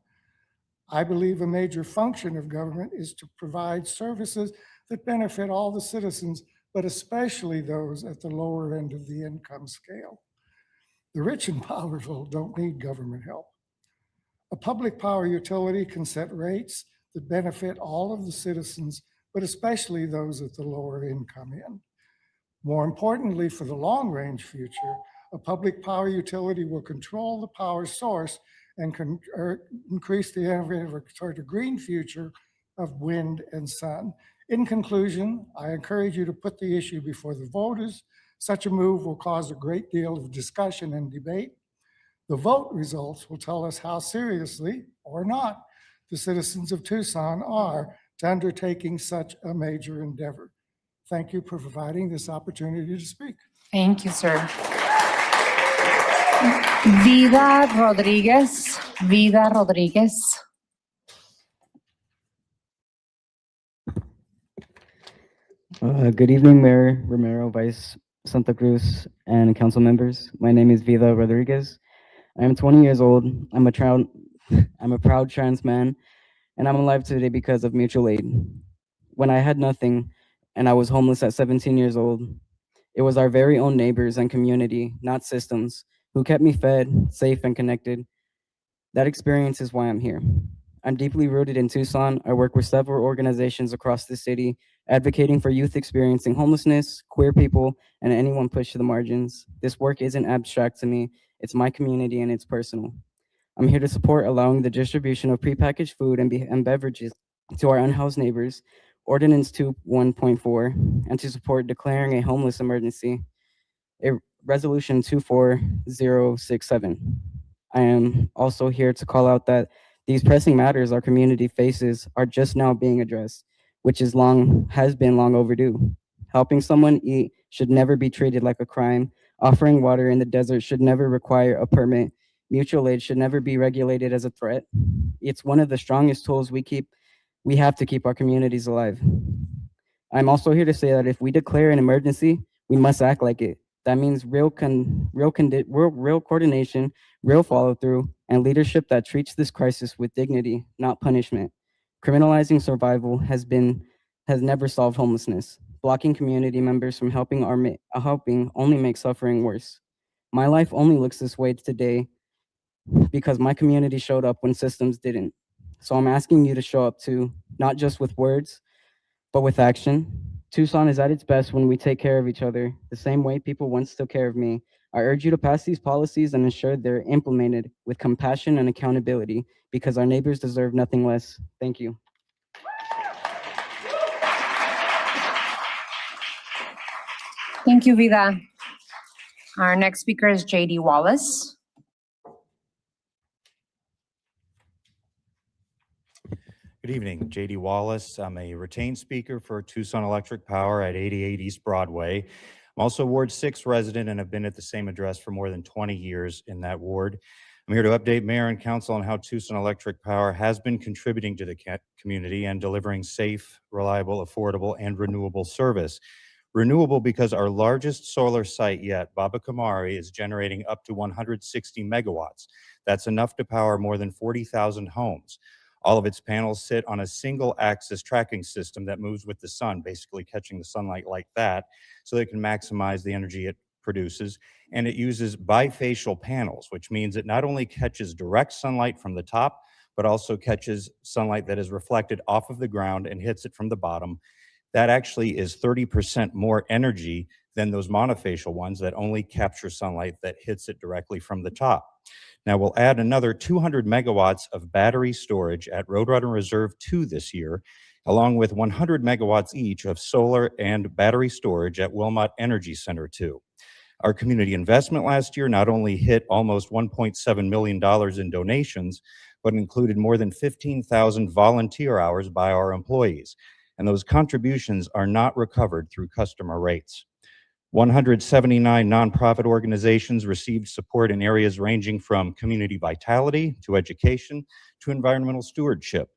I believe a major function of government is to provide services that benefit all the citizens, but especially those at the lower end of the income scale. The rich and powerful don't need government help. A public power utility can set rates that benefit all of the citizens, but especially those at the lower income end. More importantly, for the long-range future, a public power utility will control the power source and increase the effort toward a green future of wind and sun. In conclusion, I encourage you to put the issue before the voters. Such a move will cause a great deal of discussion and debate. The vote results will tell us how seriously or not the citizens of Tucson are to undertaking such a major endeavor. Thank you for providing this opportunity to speak. Thank you, sir. Vida Rodriguez. Vida Rodriguez. Good evening, Mayor Romero, Vice Santa Cruz, and council members. My name is Vida Rodriguez. I am 20 years old. I'm a proud trans man, and I'm alive today because of mutual aid. When I had nothing and I was homeless at 17 years old, it was our very own neighbors and community, not systems, who kept me fed, safe, and connected. That experience is why I'm here. I'm deeply rooted in Tucson. I work with several organizations across the city, advocating for youth experiencing homelessness, queer people, and anyone pushed to the margins. This work isn't abstract to me. It's my community and it's personal. I'm here to support allowing the distribution of prepackaged food and beverages to our unhoused neighbors, Ordinance 2.1.4, and to support declaring a homeless emergency, Resolution 24067. I am also here to call out that these pressing matters our community faces are just now being addressed, which has been long overdue. Helping someone eat should never be treated like a crime. Offering water in the desert should never require a permit. Mutual aid should never be regulated as a threat. It's one of the strongest tools we have to keep our communities alive. I'm also here to say that if we declare an emergency, we must act like it. That means real coordination, real follow-through, and leadership that treats this crisis with dignity, not punishment. Criminalizing survival has has never solved homelessness. Blocking community members from helping only makes suffering worse. My life only looks this way today because my community showed up when systems didn't. So I'm asking you to show up too, not just with words, but with action. Tucson is at its best when we take care of each other, the same way people once took care of me. I urge you to pass these policies and ensure they're implemented with compassion and accountability because our neighbors deserve nothing less. Thank you. Thank you, Vida. Our next speaker is JD Wallace. Good evening, JD Wallace. I'm a retained speaker for Tucson Electric Power at 88 East Broadway. I'm also a Ward 6 resident and have been at the same address for more than 20 years in that ward. I'm here to update Mayor and Council on how Tucson Electric Power has been contributing to the community and delivering safe, reliable, affordable, and renewable service. Renewable because our largest solar site yet, Baba Kamari, is generating up to 160 megawatts. That's enough to power more than 40,000 homes. All of its panels sit on a single axis tracking system that moves with the sun, basically catching the sunlight like that, so that it can maximize the energy it produces. And it uses bifacial panels, which means it not only catches direct sunlight from the top, but also catches sunlight that is reflected off of the ground and hits it from the bottom. That actually is 30% more energy than those monofacial ones that only capture sunlight that hits it directly from the top. Now, we'll add another 200 megawatts of battery storage at Roadrunner Reserve 2 this year, along with 100 megawatts each of solar and battery storage at Wilmot Energy Center 2. Our community investment last year not only hit almost $1.7 million in donations, but included more than 15,000 volunteer hours by our employees. And those contributions are not recovered through customer rates. 179 nonprofit organizations received support in areas ranging from community vitality to education to environmental stewardship.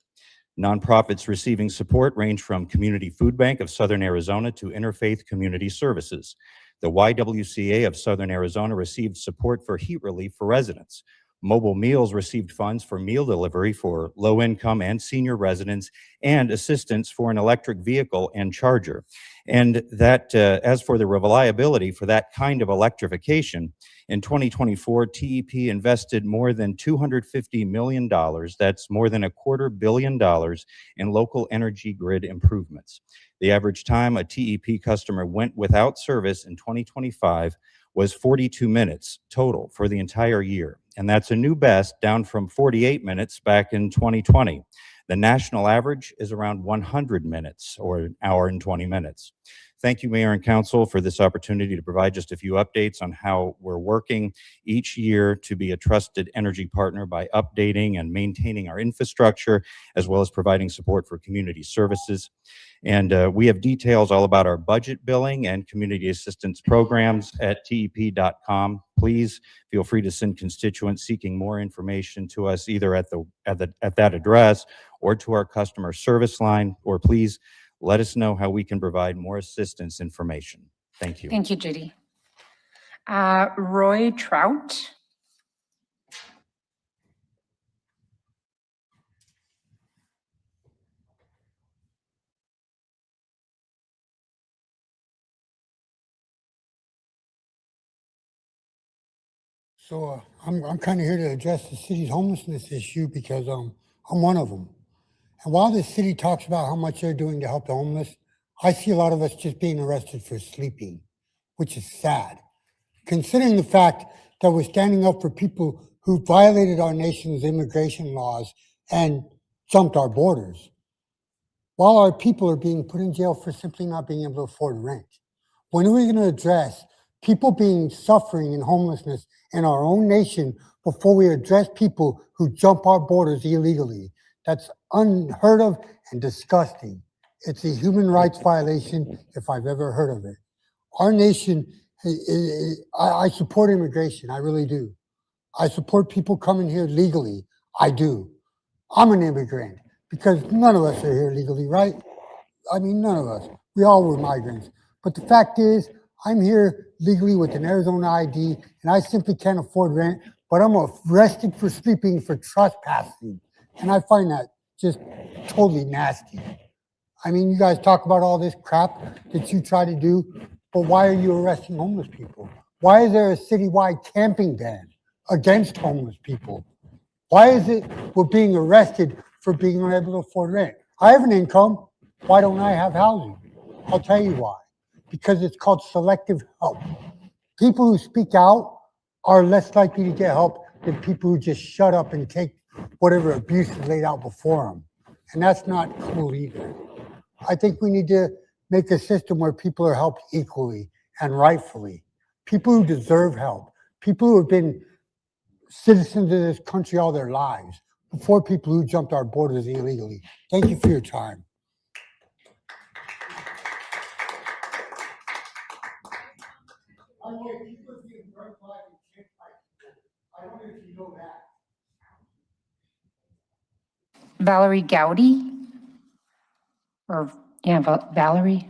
Nonprofits receiving support range from Community Food Bank of Southern Arizona to Interfaith Community Services. The YWCA of Southern Arizona received support for heat relief for residents. Mobile Meals received funds for meal delivery for low-income and senior residents and assistance for an electric vehicle and charger. And that, as for the reliability for that kind of electrification, in 2024, TEP invested more than $250 million. That's more than $250 million in local energy grid improvements. The average time a TEP customer went without service in 2025 was 42 minutes total for the entire year. And that's a new best, down from 48 minutes back in 2020. The national average is around 100 minutes, or an hour and 20 minutes. Thank you, Mayor and Council, for this opportunity to provide just a few updates on how we're working each year to be a trusted energy partner by updating and maintaining our infrastructure, as well as providing support for community services. And we have details all about our budget billing and community assistance programs at tep.com. Please feel free to send constituents seeking more information to us either at that address or to our customer service line, or please let us know how we can provide more assistance information. Thank you. Thank you, JD. Roy Trout. So I'm kind of here to address the city's homelessness issue because I'm one of them. And while the city talks about how much they're doing to help the homeless, I see a lot of us just being arrested for sleeping, which is sad. Considering the fact that we're standing up for people who violated our nation's immigration laws and jumped our borders, while our people are being put in jail for simply not being able to afford rent. When are we going to address people being suffering in homelessness in our own nation before we address people who jump our borders illegally? That's unheard of and disgusting. It's a human rights violation if I've ever heard of it. Our nation, I support immigration, I really do. I support people coming here legally, I do. I'm an immigrant because none of us are here legally, right? I mean, none of us. We all were migrants. But the fact is, I'm here legally with an Arizona ID and I simply can't afford rent, but I'm arrested for sleeping for trespassing. And I find that just totally nasty. I mean, you guys talk about all this crap that you try to do, but why are you arresting homeless people? Why is there a citywide camping ban against homeless people? Why is it we're being arrested for being unable to afford rent? I have an income. Why don't I have housing? I'll tell you why. Because it's called selective help. People who speak out are less likely to get help than people who just shut up and take whatever abuse is laid out before them. And that's not cool either. I think we need to make a system where people are helped equally and rightfully. People who deserve help, people who have been citizens of this country all their lives, before people who jumped our borders illegally. Thank you for your time. Valerie Gowdy? Or, yeah, Valerie?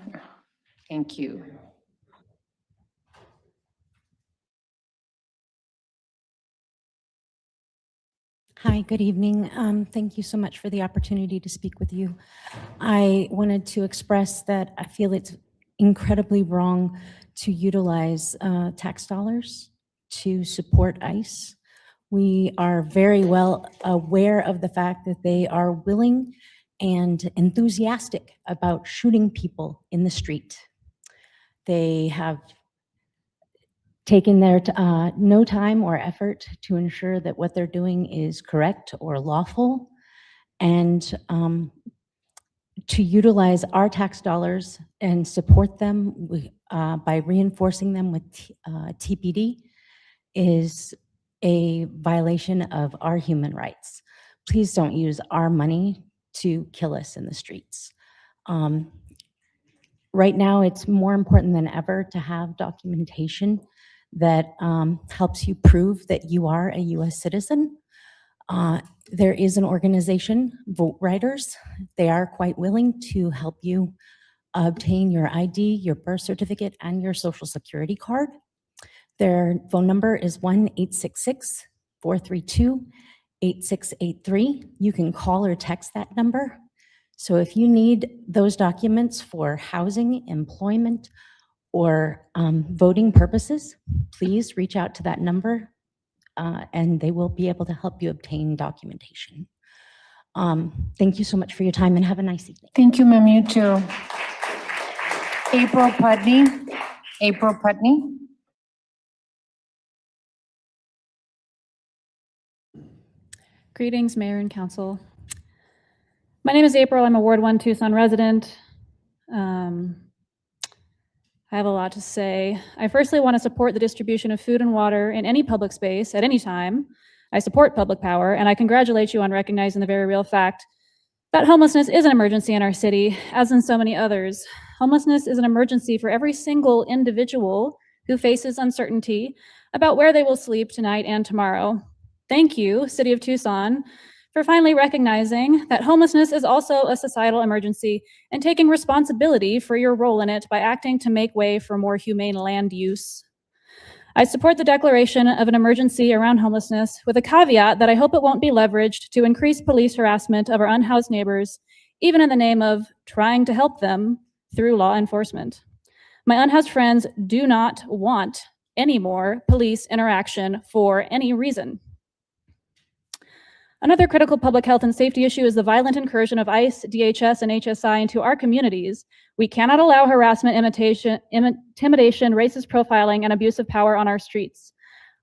Thank you. Hi, good evening. Thank you so much for the opportunity to speak with you. I wanted to express that I feel it's incredibly wrong to utilize tax dollars to support ICE. We are very well aware of the fact that they are willing and enthusiastic about shooting people in the street. They have taken their no time or effort to ensure that what they're doing is correct or lawful, and to utilize our tax dollars and support them by reinforcing them with TPD is a violation of our human rights. Please don't use our money to kill us in the streets. Right now, it's more important than ever to have documentation that helps you prove that you are a US citizen. There is an organization, Vote Riders. They are quite willing to help you obtain your ID, your birth certificate, and your social security card. Their phone number is 1-866-432-8683. You can call or text that number. So if you need those documents for housing, employment, or voting purposes, please reach out to that number and they will be able to help you obtain documentation. Thank you so much for your time and have a nice evening. Thank you, ma'am, you too. April Putney. April Putney. Greetings, Mayor and Council. My name is April. I'm a Ward 1 Tucson resident. I have a lot to say. I firstly want to support the distribution of food and water in any public space at any time. I support public power, and I congratulate you on recognizing the very real fact that homelessness is an emergency in our city, as in so many others. Homelessness is an emergency for every single individual who faces uncertainty about where they will sleep tonight and tomorrow. Thank you, City of Tucson, for finally recognizing that homelessness is also a societal emergency and taking responsibility for your role in it by acting to make way for more humane land use. I support the declaration of an emergency around homelessness with a caveat that I hope it won't be leveraged to increase police harassment of our unhoused neighbors, even in the name of trying to help them through law enforcement. My unhoused friends do not want any more police interaction for any reason. Another critical public health and safety issue is the violent incursion of ICE, DHS, and HSI into our communities. We cannot allow harassment, intimidation, racist profiling, and abuse of power on our streets.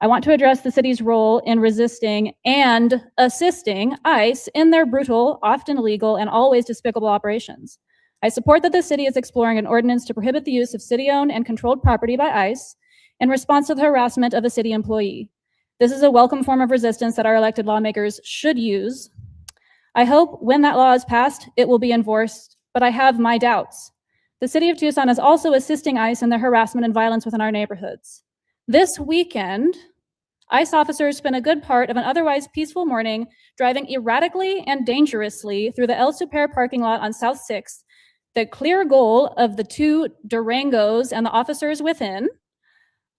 I want to address the city's role in resisting and assisting ICE in their brutal, often illegal, and always despicable operations. I support that the city is exploring an ordinance to prohibit the use of city-owned and controlled property by ICE in response to the harassment of a city employee. This is a welcome form of resistance that our elected lawmakers should use. I hope when that law is passed, it will be enforced, but I have my doubts. The City of Tucson is also assisting ICE in their harassment and violence within our neighborhoods. This weekend, ICE officers spent a good part of an otherwise peaceful morning driving erratically and dangerously through the El Super parking lot on South 6th. The clear goal of the two Durangos and the officers within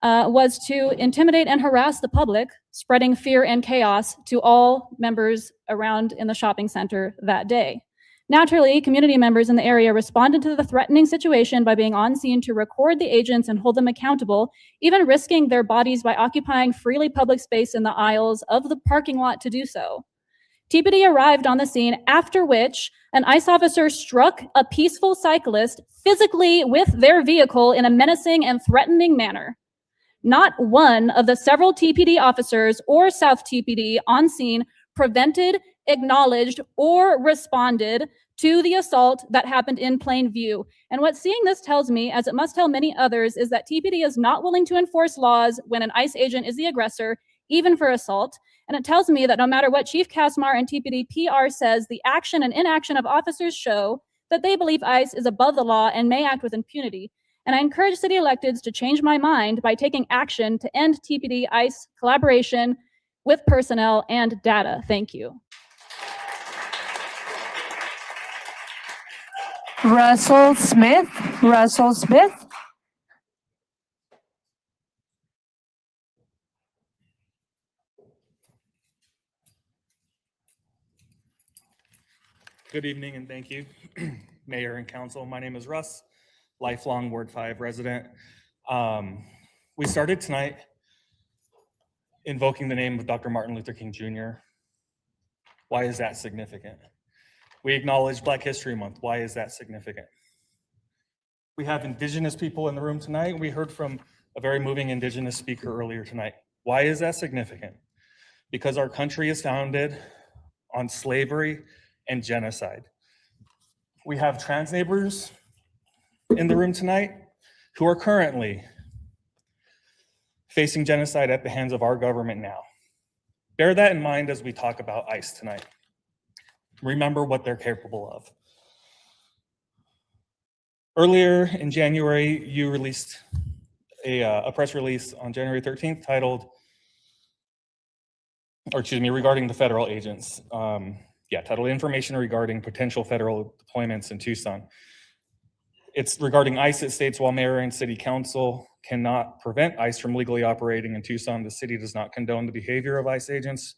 was to intimidate and harass the public, spreading fear and chaos to all members around in the shopping center that day. Naturally, community members in the area responded to the threatening situation by being on scene to record the agents and hold them accountable, even risking their bodies by occupying freely public space in the aisles of the parking lot to do so. TPD arrived on the scene, after which an ICE officer struck a peaceful cyclist physically with their vehicle in a menacing and threatening manner. Not one of the several TPD officers or South TPD on scene prevented, acknowledged, or responded to the assault that happened in plain view. And what seeing this tells me, as it must tell many others, is that TPD is not willing to enforce laws when an ICE agent is the aggressor, even for assault. And it tells me that no matter what Chief Kasmar and TPD PR says, the action and inaction of officers show that they believe ICE is above the law and may act with impunity. And I encourage city electeds to change my mind by taking action to end TPD ICE collaboration with personnel and data. Thank you. Russell Smith. Russell Smith. Good evening and thank you, Mayor and Council. My name is Russ, lifelong Ward 5 resident. We started tonight invoking the name of Dr. Martin Luther King Jr. Why is that significant? We acknowledge Black History Month. Why is that significant? We have Indigenous people in the room tonight. We heard from a very moving Indigenous speaker earlier tonight. Why is that significant? Because our country is founded on slavery and genocide. We have trans neighbors in the room tonight who are currently facing genocide at the hands of our government now. Bear that in mind as we talk about ICE tonight. Remember what they're capable of. Earlier in January, you released a press release on January 13th titled, regarding the federal agents. Titled Information Regarding Potential Federal Deployments in Tucson. It's regarding ICE. It states, while mayor and city council cannot prevent ICE from legally operating in Tucson, the city does not condone the behavior of ICE agents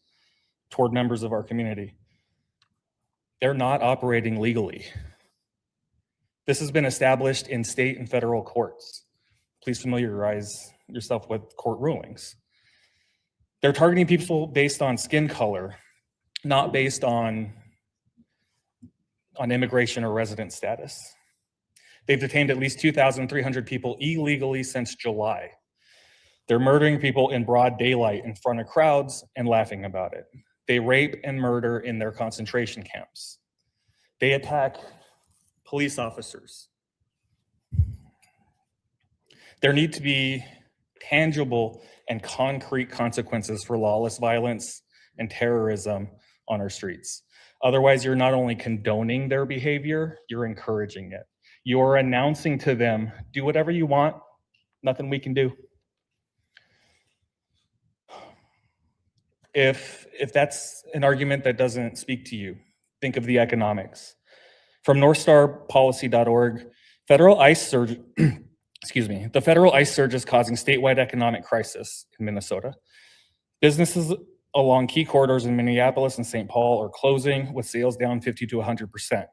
toward members of our community. They're not operating legally. This has been established in state and federal courts. Please familiarize yourself with court rulings. They're targeting people based on skin color, not based on immigration or resident status. They've detained at least 2,300 people illegally since July. They're murdering people in broad daylight in front of crowds and laughing about it. They rape and murder in their concentration camps. They attack police officers. There need to be tangible and concrete consequences for lawless violence and terrorism on our streets. Otherwise, you're not only condoning their behavior, you're encouraging it. You're announcing to them, do whatever you want, nothing we can do. If that's an argument that doesn't speak to you, think of the economics. From NorthstarPolicy.org, federal ICE surge, the federal ICE surge is causing statewide economic crisis in Minnesota. Businesses along key corridors in Minneapolis and St. Paul are closing with sales down 50 to 100%.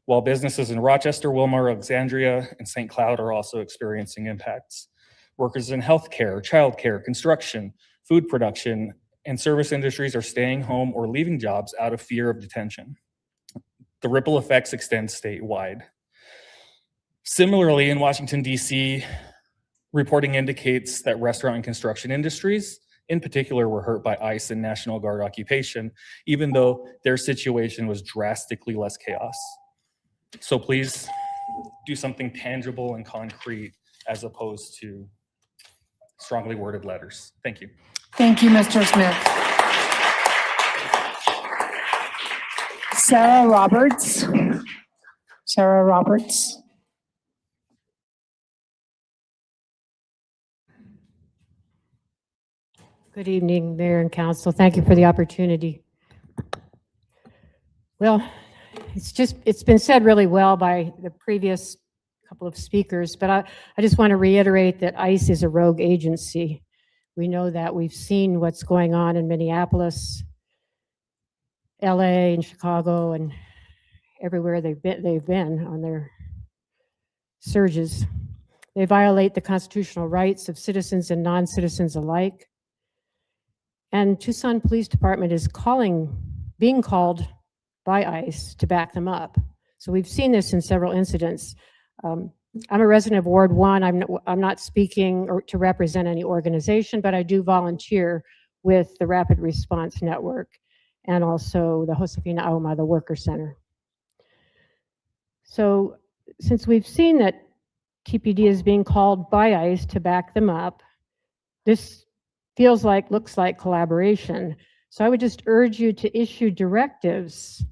While businesses in Rochester, Wilmar, Alexandria, and St. Cloud are also experiencing impacts. Workers in healthcare, childcare, construction, food production, and service industries are staying home or leaving jobs out of fear of detention. The ripple effects extend statewide. Similarly, in Washington, D.C., reporting indicates that restaurant and construction industries in particular were hurt by ICE and National Guard occupation, even though their situation was drastically less chaos. So please do something tangible and concrete as opposed to strongly worded letters. Thank you. Thank you, Mr. Smith. Sarah Roberts. Sarah Roberts. Good evening, Mayor and Council. Thank you for the opportunity. Well, it's been said really well by the previous couple of speakers, but I just want to reiterate that ICE is a rogue agency. We know that. We've seen what's going on in Minneapolis, LA, and Chicago, and everywhere they've been on their surges. They violate the constitutional rights of citizens and non-citizens alike. And Tucson Police Department is being called by ICE to back them up. So we've seen this in several incidents. I'm a resident of Ward 1. I'm not speaking to represent any organization, but I do volunteer with the Rapid Response Network and also the Josefina Auma, the Worker Center. So since we've seen that TPD is being called by ICE to back them up, this looks like collaboration. So I would just urge you to issue directives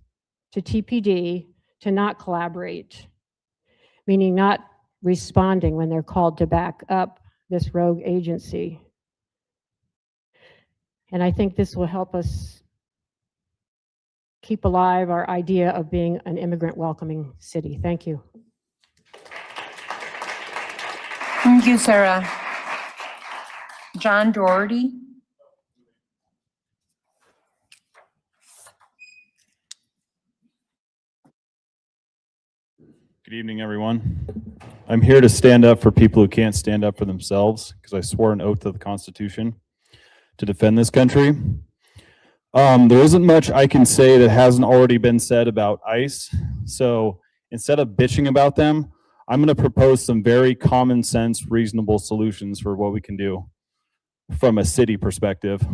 to TPD to not collaborate, meaning not responding when they're called to back up this rogue agency. And I think this will help us keep alive our idea of being an immigrant welcoming city. Thank you. Thank you, Sarah. John Doherty. Good evening, everyone. I'm here to stand up for people who can't stand up for themselves because I swore an oath to the Constitution to defend this country. There isn't much I can say that hasn't already been said about ICE. So instead of bitching about them, I'm going to propose some very common sense, reasonable solutions for what we can do from a city perspective.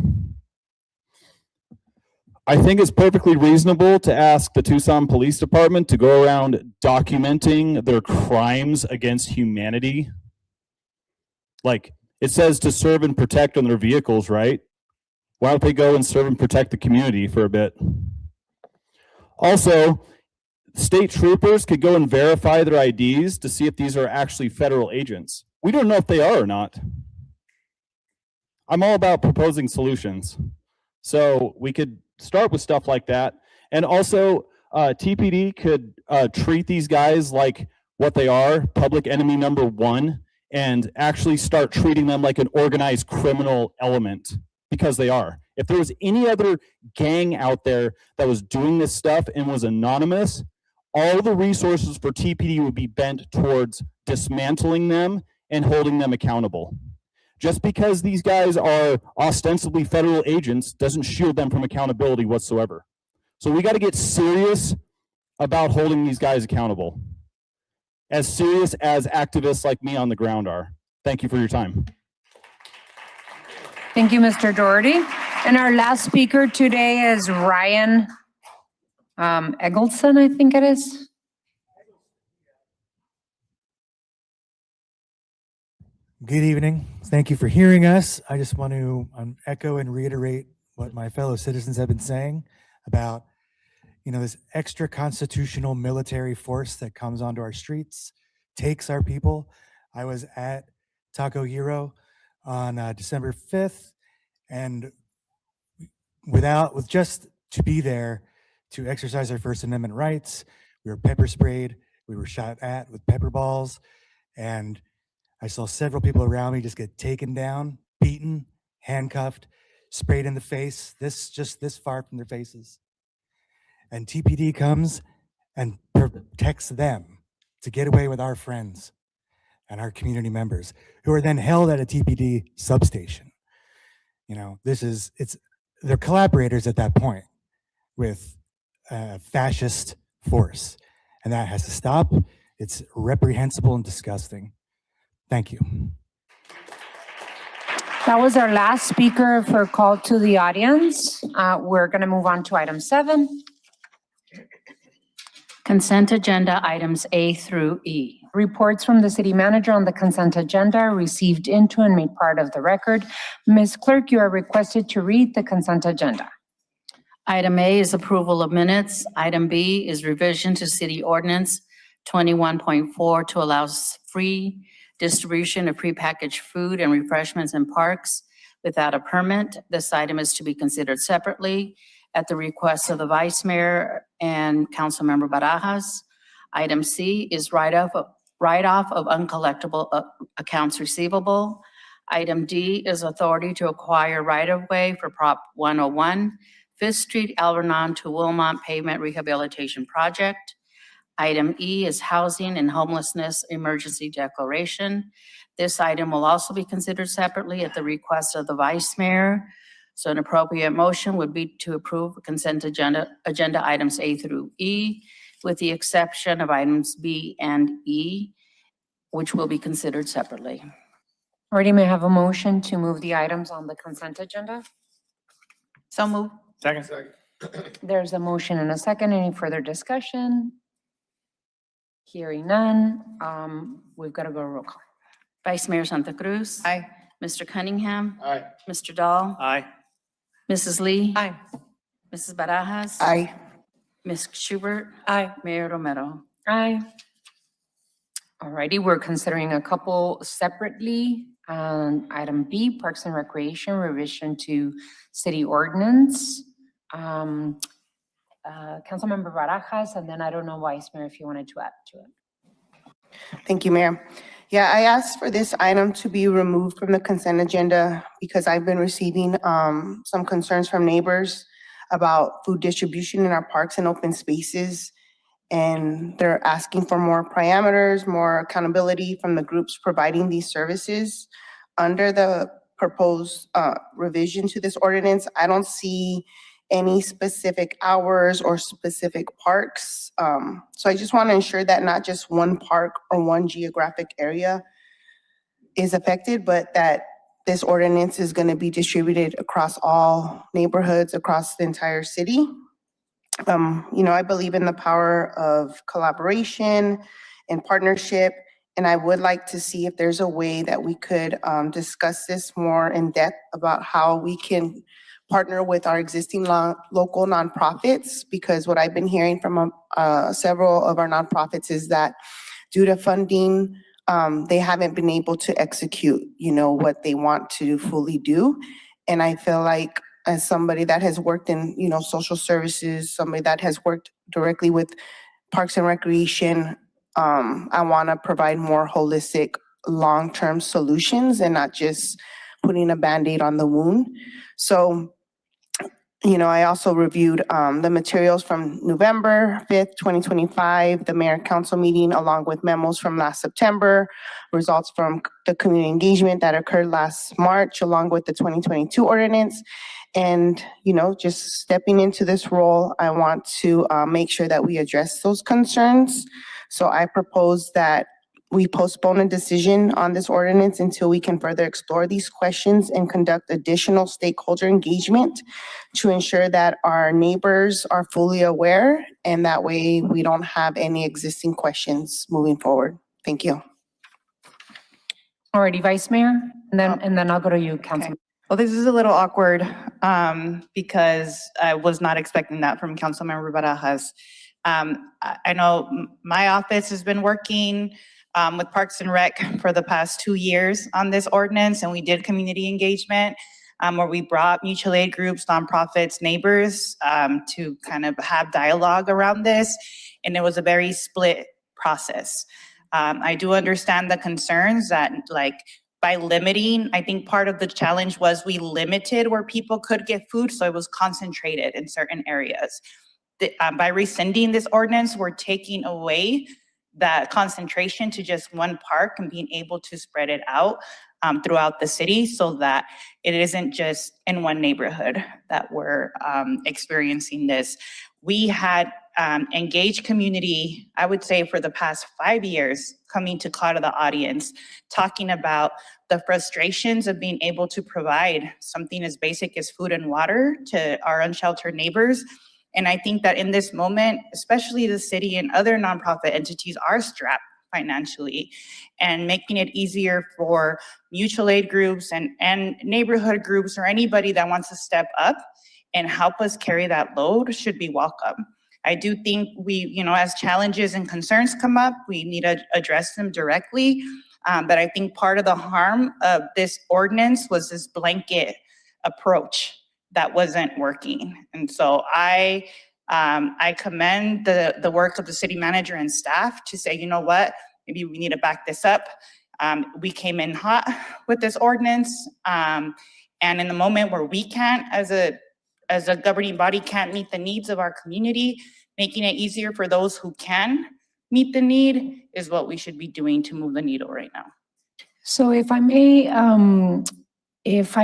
I think it's perfectly reasonable to ask the Tucson Police Department to go around documenting their crimes against humanity. Like, it says to serve and protect on their vehicles, right? Why don't they go and serve and protect the community for a bit? Also, state troopers could go and verify their IDs to see if these are actually federal agents. We don't know if they are or not. I'm all about proposing solutions. So we could start with stuff like that. And also, TPD could treat these guys like what they are, public enemy number one, and actually start treating them like an organized criminal element, because they are. If there was any other gang out there that was doing this stuff and was anonymous, all the resources for TPD would be bent towards dismantling them and holding them accountable. Just because these guys are ostensibly federal agents doesn't shield them from accountability whatsoever. So we got to get serious about holding these guys accountable. As serious as activists like me on the ground are. Thank you for your time. Thank you, Mr. Doherty. And our last speaker today is Ryan Eggleston, I think it is. Good evening. Thank you for hearing us. I just want to echo and reiterate what my fellow citizens have been saying about, this extra constitutional military force that comes onto our streets, takes our people. I was at Taco Hero on December 5th, and with just to be there to exercise our First Amendment rights, we were pepper sprayed, we were shot at with pepper balls, and I saw several people around me just get taken down, beaten, handcuffed, sprayed in the face, just this far from their faces. And TPD comes and protects them to get away with our friends and our community members, who are then held at a TPD substation. They're collaborators at that point with fascist force, and that has to stop. It's reprehensible and disgusting. Thank you. That was our last speaker for call to the audience. We're going to move on to item 7. Consent agenda items A through E. Reports from the city manager on the consent agenda are received into and made part of the record. Ms. Clerk, you are requested to read the consent agenda. Item A is approval of minutes. Item B is revision to city ordinance 21.4 to allow free distribution of prepackaged food and refreshments in parks without a permit. This item is to be considered separately at the request of the Vice Mayor and Councilmember Barajas. Item C is write-off of uncollectible accounts receivable. Item D is authority to acquire right-of-way for Prop 101, 5th Street, Alvernon to Wilmont Pavement Rehabilitation Project. Item E is Housing and Homelessness Emergency Declaration. This item will also be considered separately at the request of the Vice Mayor. So an appropriate motion would be to approve consent agenda items A through E, with the exception of items B and E, which will be considered separately. Already may I have a motion to move the items on the consent agenda? So move. Second. There's a motion and a second. Any further discussion? Hearing none, we've got to go roll call. Vice Mayor Santa Cruz. Aye. Mr. Cunningham. Aye. Mr. Dahl. Aye. Mrs. Lee. Aye. Mrs. Barajas. Aye. Ms. Schubert. Aye. Mayor Romero. Aye. Alrighty, we're considering a couple separately. Item B, Parks and Recreation, revision to city ordinance. Councilmember Barajas, and then I don't know, Vice Mayor, if you wanted to add to it. Thank you, Mayor. Yeah, I asked for this item to be removed from the consent agenda because I've been receiving some concerns from neighbors about food distribution in our parks and open spaces. And they're asking for more parameters, more accountability from the groups providing these services. Under the proposed revision to this ordinance, I don't see any specific hours or specific parks. So I just want to ensure that not just one park or one geographic area is affected, but that this ordinance is going to be distributed across all neighborhoods across the entire city. I believe in the power of collaboration and partnership, and I would like to see if there's a way that we could discuss this more in depth about how we can partner with our existing local nonprofits, because what I've been hearing from several of our nonprofits is that due to funding, they haven't been able to execute, what they want to fully do. And I feel like as somebody that has worked in, social services, somebody that has worked directly with Parks and Recreation, I want to provide more holistic, long-term solutions and not just putting a Band-Aid on the wound. So, I also reviewed the materials from November 5th, 2025, the mayor and council meeting, along with memos from last September, results from the community engagement that occurred last March, along with the 2022 ordinance. And, just stepping into this role, I want to make sure that we address those concerns. So I propose that we postpone a decision on this ordinance until we can further explore these questions and conduct additional stakeholder engagement to ensure that our neighbors are fully aware, and that way we don't have any existing questions moving forward. Thank you. Alrighty, Vice Mayor, and then I'll go to you, Councilman. Well, this is a little awkward because I was not expecting that from Councilmember Barajas. I know my office has been working with Parks and Rec for the past 2 years on this ordinance, and we did community engagement where we brought mutual aid groups, nonprofits, neighbors to kind of have dialogue around this, and it was a very split process. I do understand the concerns that, by limiting, I think part of the challenge was we limited where people could get food, so it was concentrated in certain areas. By rescinding this ordinance, we're taking away that concentration to just one park and being able to spread it out throughout the city so that it isn't just in one neighborhood that we're experiencing this. We had engaged community, I would say for the past 5 years, coming to CAUTA, the audience, talking about the frustrations of being able to provide something as basic as food and water to our unsheltered neighbors. And I think that in this moment, especially the city and other nonprofit entities are strapped financially, and making it easier for mutual aid groups and neighborhood groups or anybody that wants to step up and help us carry that load should be welcome. I do think we, as challenges and concerns come up, we need to address them directly. But I think part of the harm of this ordinance was this blanket approach that wasn't working. And so I commend the work of the city manager and staff to say, you know what, maybe we need to back this up. We came in hot with this ordinance. And in the moment where we can't, as a governing body, can't meet the needs of our community, making it easier for those who can meet the need is what we should be doing to move the needle right now. So if I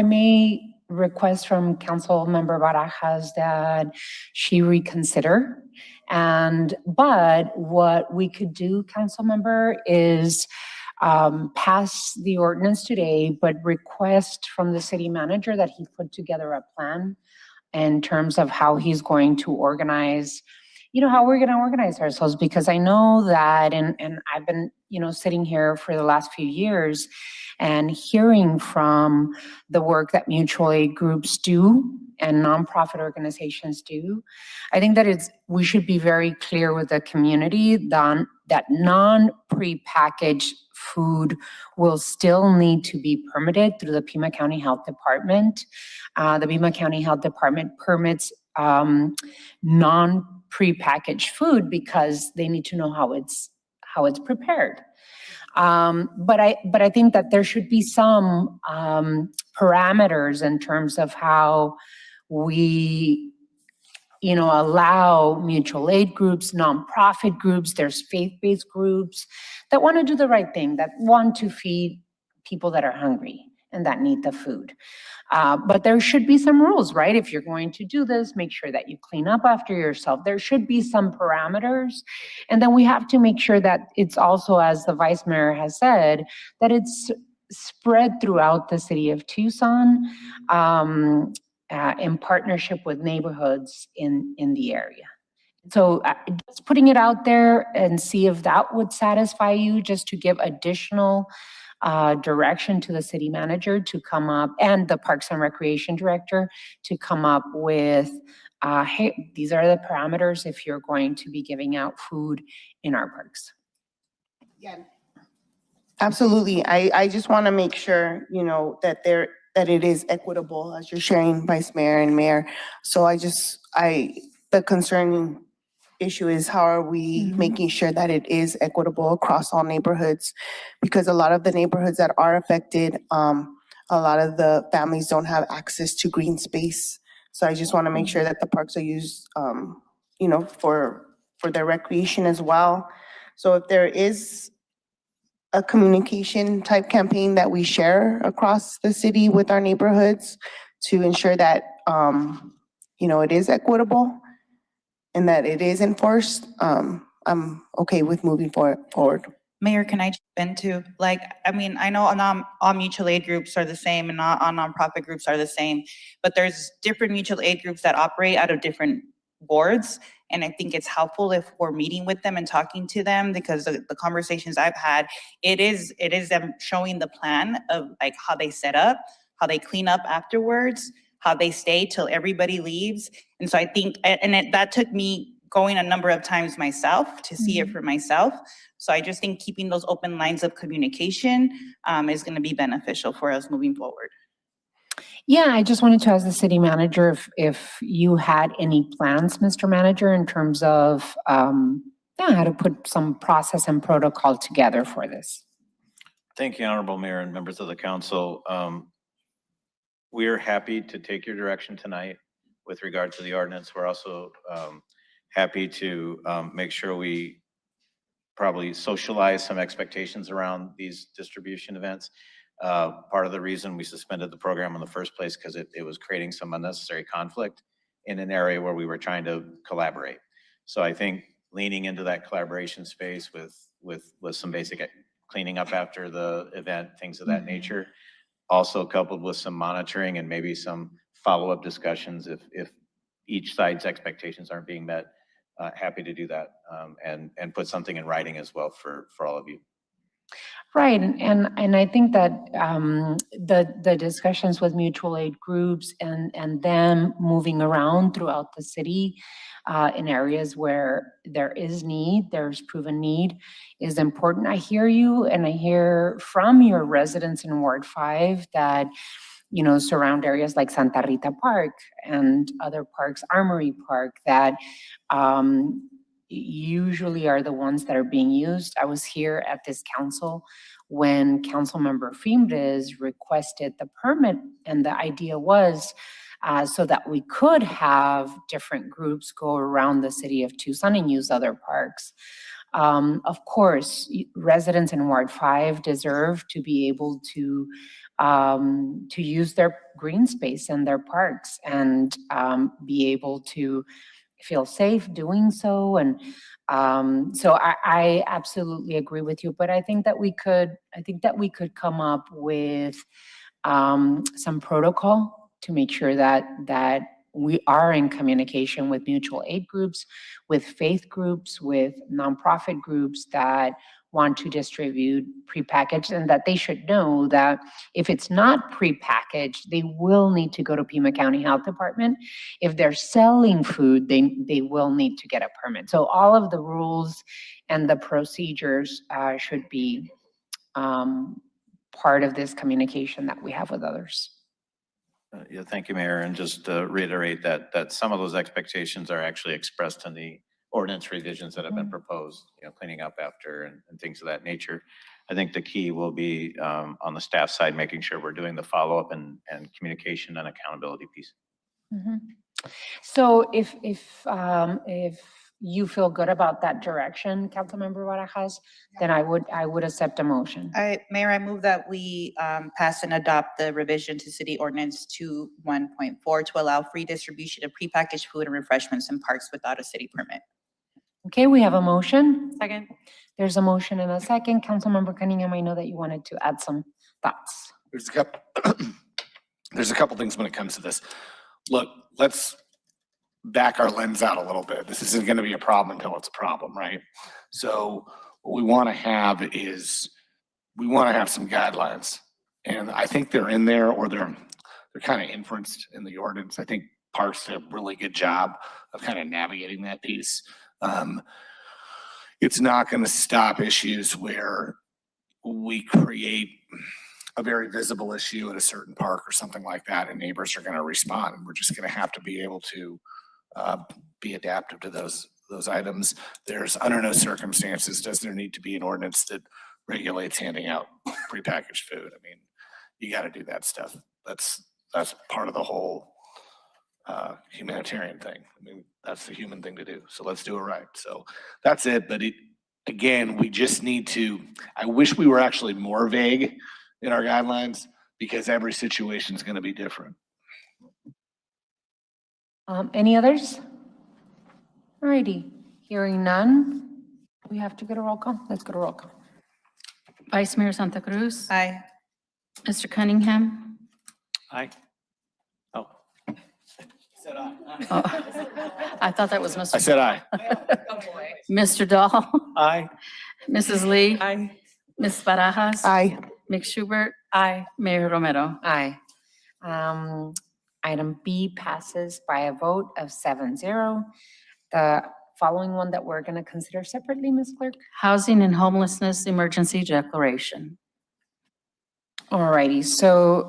may request from Council Member Barajas that she reconsider. But what we could do, Council Member, is pass the ordinance today, but request from the city manager that he put together a plan in terms of how he's going to organize, how we're going to organize ourselves. Because I know that, and I've been, sitting here for the last few years and hearing from the work that mutual aid groups do and nonprofit organizations do. I think that we should be very clear with the community that non-prepackaged food will still need to be permitted through the Pima County Health Department. The Pima County Health Department permits non-prepackaged food because they need to know how it's prepared. But I think that there should be some parameters in terms of how we allow mutual aid groups, nonprofit groups, there's faith-based groups that want to do the right thing, that want to feed people that are hungry and that need the food. But there should be some rules, right? If you're going to do this, make sure that you clean up after yourself. There should be some parameters. And then we have to make sure that it's also, as the Vice Mayor has said, that it's spread throughout the city of Tucson in partnership with neighborhoods in the area. So just putting it out there and see if that would satisfy you, just to give additional direction to the city manager to come up, and the Parks and Recreation Director to come up with, hey, these are the parameters if you're going to be giving out food in our parks. Yeah, absolutely. I just want to make sure, that it is equitable, as you're sharing, Vice Mayor and Mayor. So the concern issue is, how are we making sure that it is equitable across all neighborhoods? Because a lot of the neighborhoods that are affected, a lot of the families don't have access to green space. So I just want to make sure that the parks are used, for their recreation as well. So if there is a communication type campaign that we share across the city with our neighborhoods to ensure that, it is equitable and that it is enforced, I'm okay with moving forward. Mayor, can I jump in too? I know all mutual aid groups are the same and not all nonprofit groups are the same, but there's different mutual aid groups that operate out of different boards. And I think it's helpful if we're meeting with them and talking to them, because the conversations I've had, it is them showing the plan of how they set up, how they clean up afterwards, how they stay till everybody leaves. And so I think, that took me going a number of times myself to see it for myself. So I just think keeping those open lines of communication is going to be beneficial for us moving forward. Yeah, I just wanted to ask the city manager if you had any plans, Mr. Manager, in terms of how to put some process and protocol together for this. Thank you, Honorable Mayor and members of the council. We're happy to take your direction tonight with regard to the ordinance. We're also happy to make sure we probably socialize some expectations around these distribution events. Part of the reason we suspended the program in the first place, because it was creating some unnecessary conflict in an area where we were trying to collaborate. So I think leaning into that collaboration space with some basic cleaning up after the event, things of that nature, also coupled with some monitoring and maybe some follow-up discussions if each side's expectations aren't being met. Happy to do that and put something in writing as well for all of you. Right, and I think that the discussions with mutual aid groups and them moving around throughout the city in areas where there is need, there's proven need, is important. I hear you, and I hear from your residents in Ward 5 that surround areas like Santa Rita Park and other parks, Armory Park, that usually are the ones that are being used. I was here at this council when Councilmember Fimbres requested the permit, and the idea was so that we could have different groups go around the city of Tucson and use other parks. Of course, residents in Ward 5 deserve to be able to use their green space and their parks and be able to feel safe doing so. And so I absolutely agree with you, but I think that we could come up with some protocol to make sure that we are in communication with mutual aid groups, with faith groups, with nonprofit groups that want to distribute prepackaged, and that they should know that if it's not prepackaged, they will need to go to Pima County Health Department. If they're selling food, they will need to get a permit. So all of the rules and the procedures should be part of this communication that we have with others. Yeah, thank you, Mayor. And just to reiterate that some of those expectations are actually expressed in the ordinance revisions that have been proposed, cleaning up after and things of that nature. I think the key will be on the staff side, making sure we're doing the follow-up and communication and accountability piece. So if you feel good about that direction, Councilmember Barajas, then I would accept a motion. Mayor, I move that we pass and adopt the revision to City Ordinance 21.4 to allow free distribution of prepackaged food and refreshments in parks without a city permit. Okay, we have a motion. Second. There's a motion and a second. Councilmember Cunningham, I know that you wanted to add some thoughts. There's a couple things when it comes to this. Look, let's back our lens out a little bit. This isn't going to be a problem until it's a problem, right? So what we want to have is some guidelines, and I think they're in there, or they're kind of inferenced in the ordinance. I think Parks did a really good job of kind of navigating that piece. It's not going to stop issues where we create a very visible issue at a certain park or something like that, and neighbors are going to respond. And we're just going to have to be able to be adaptive to those items. There's, under no circumstances does there need to be an ordinance that regulates handing out prepackaged food. I mean, you got to do that stuff. That's part of the whole humanitarian thing. I mean, that's the human thing to do. So let's do it right. So that's it. But again, we just need to, I wish we were actually more vague in our guidelines, because every situation is going to be different. Any others? Alrighty, hearing none, we have to get a roll call. Let's go to roll call. Vice Mayor Santa Cruz. Aye. Mr. Cunningham. Aye. Oh. Said aye. Oh, I thought that was Mr. I said aye. Mr. Dahl. Aye. Mrs. Lee. Aye. Ms. Barajas. Aye. Ms. Schubert. Aye. Mayor Romero. Aye. Item B passes by a vote of 7-0. The following one that we're going to consider separately, Ms. Clerk. Housing and Homelessness Emergency Declaration. Alrighty, so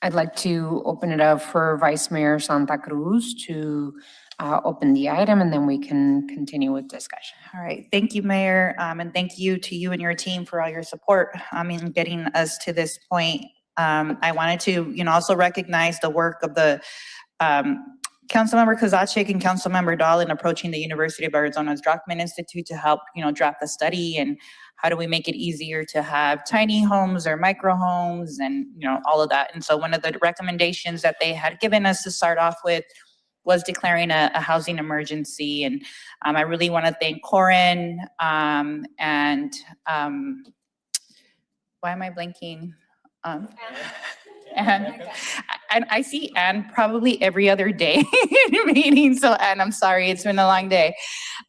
I'd like to open it up for Vice Mayor Santa Cruz to open the item, and then we can continue with discussion. All right, thank you, Mayor, and thank you to you and your team for all your support in getting us to this point. I wanted to, also recognize the work of the Councilmember Kozaczek and Councilmember Dahl in approaching the University of Arizona's Druckmann Institute to help, draft the study, and how do we make it easier to have tiny homes or micro homes and, all of that. And so one of the recommendations that they had given us to start off with was declaring a housing emergency. And I really want to thank Corin and why am I blanking? And I see Ann probably every other day in meetings. So Ann, I'm sorry, it's been a long day.